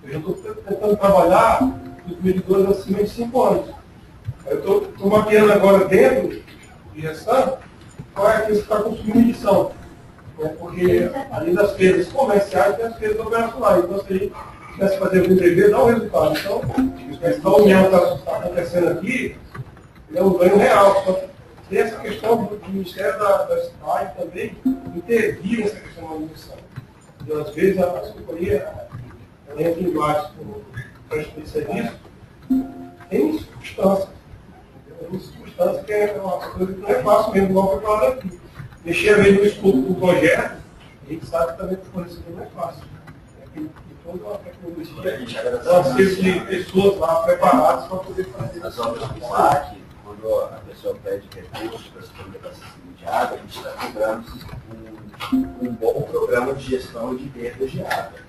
Eu já estou tentando trabalhar os medidores acima de 5 anos. Eu estou mapeando agora dentro de gestão qual é aquele que está consumindo medição. Porque além das perdas comerciais, tem as perdas operacionais. Então, se a gente tivesse que fazer algum dever, dá um resultado. Então, essa união está acontecendo aqui, é um ganho real. Só tem essa questão do Ministério da Cidade também intervir nessa questão da manutenção. E às vezes a companhia entra embaixo do prestador de serviço, tem circunstância. Tem circunstância que é uma coisa que não é fácil mesmo, igual foi falado aqui. Mexer mesmo no escopo do projeto, a gente sabe que também o fornecedor não é fácil. Tem toda uma tecnologia, uma série de pessoas lá preparadas para poder fazer as obras do PAC, quando quando a pessoa pede recursos para se poder abastecimento de água, a gente está cobrando um bom programa de gestão de perdas de água.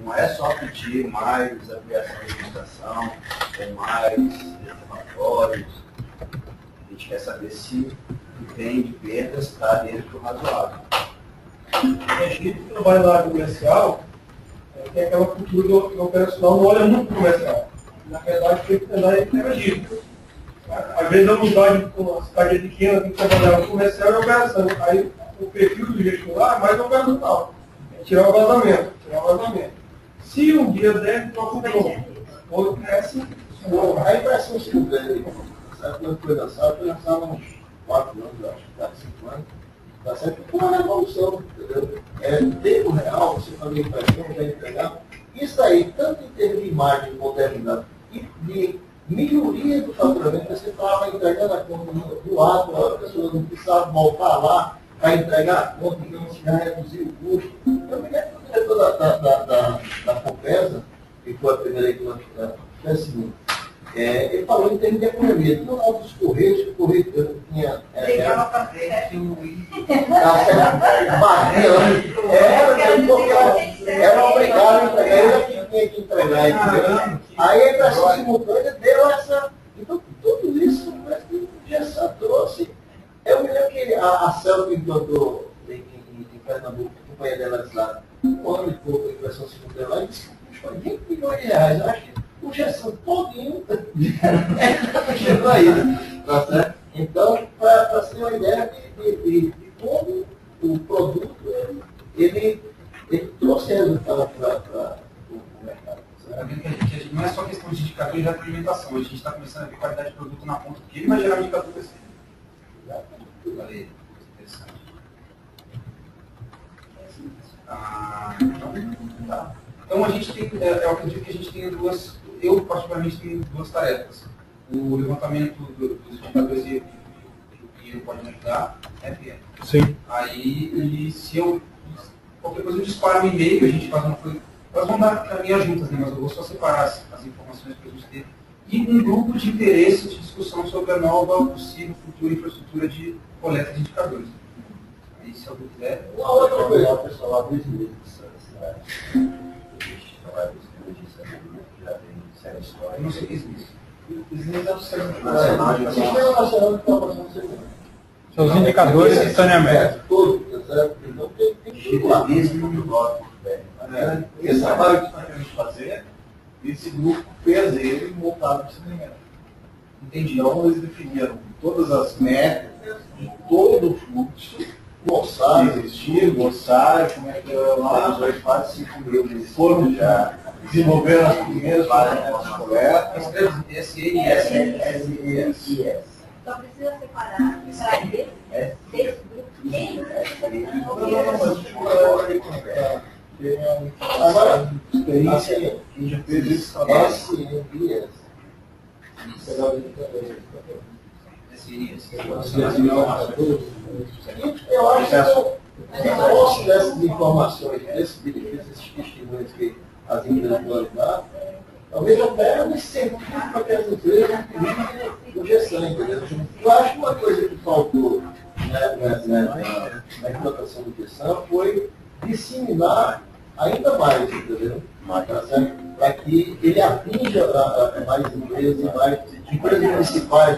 Não é só pedir mais ampliação de licitação, ou mais reservatórios. A gente quer saber se o que tem de perdas está dentro do razoável. A gente que trabalha na área comercial tem aquela cultura do operacional, não olha muito para o comercial. Na verdade, tem que andar interagir. Às vezes a unidade, com uma cidade pequena, tem que trabalhar no comercial e operação. Aí o perfil do gestor lá é mais operacional. É tirar o vazamento. Se um dia der, troca o jogo. Ou cresce. A impressão segunda, sabe quando foi lançado uns 4 anos, eu acho, 4, 5 anos. Tá certo? Foi uma revolução, entendeu? Em tempo real, você fazer impressão, já entregar. Isso aí, tanto em termos de imagem, modernidade e de melhoria do faturamento, você estava entregando a conta do ato, a pessoa não precisava voltar lá para entregar a conta, então você já reduziu o custo. Eu me lembro do diretor da Compesa, que foi a primeira que nós fizemos, o seguinte. Ele falou em termos de economia. Tinha um dos Correios, que o Correio tinha. Era obrigado a entregar, ele que tinha que entregar, entendeu? Aí a impressão simultânea deu essa. Então, tudo isso parece que já trouxe. Eu me lembro que a Celta implantou em Pernambuco, a companhia dela de lá, um ano e pouco a impressão simultânea lá, e disse que custou 20 milhões de reais. Eu acho que o Gerson todinho chegou aí, tá certo? Então, para ter uma ideia de como o produto ele trouxe resultado para o mercado. Não é só questão de indicador e de alimentação, a gente está começando a ver qualidade de produto na ponta, porque ele vai gerar um indicador desse. Valeu, interessante. Então a gente tem, eu acredito que a gente tem eu particularmente tenho 2 tarefas. O levantamento dos indicadores e o que pode me ajudar, né, Pierre? Sim. Aí, se eu, qualquer coisa eu disparo um e-mail, a gente faz uma coisa, elas vão dar caminhar juntas, né, mas eu vou só separar as informações para a gente ter. E um grupo de interesse de discussão sobre a nova possível futura infraestrutura de coleta de indicadores. Aí, se alguém quiser... Uma outra coisa, pessoal, há 2 meses, eu não sei o que é isso. São os indicadores de saneamento. Esse trabalho que nós queremos fazer, esse grupo fez ele montado no saneamento. Entendi. Então eles definiram todas as métricas de todo o fluxo, glossário, existir, glossário, como é que era lá, os 5 mil, eles foram já desenvolveram as primeiras várias coletas. SNSS. Só precisa separar desse grupo. Agora, experiência que já fez esse trabalho. SNSS. Eu acho que eu posso dessas informações, desses benefícios, esses testemunhos que as empresas podem dar, talvez eu pegue um incentivo para que as empresas utilizem o GESAN, entendeu? Eu acho que uma coisa que faltou na implantação do GESAN foi disseminar ainda mais, entendeu? Para que ele atinja mais empresas e mais empresas municipais.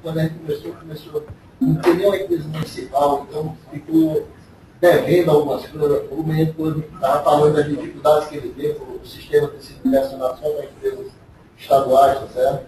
Quando a gente começou a entender uma empresa municipal, então ficou devendo algumas coisas, o menino estava falando das dificuldades que ele teve, o sistema ter sido direcionado só para empresas estaduais, tá certo?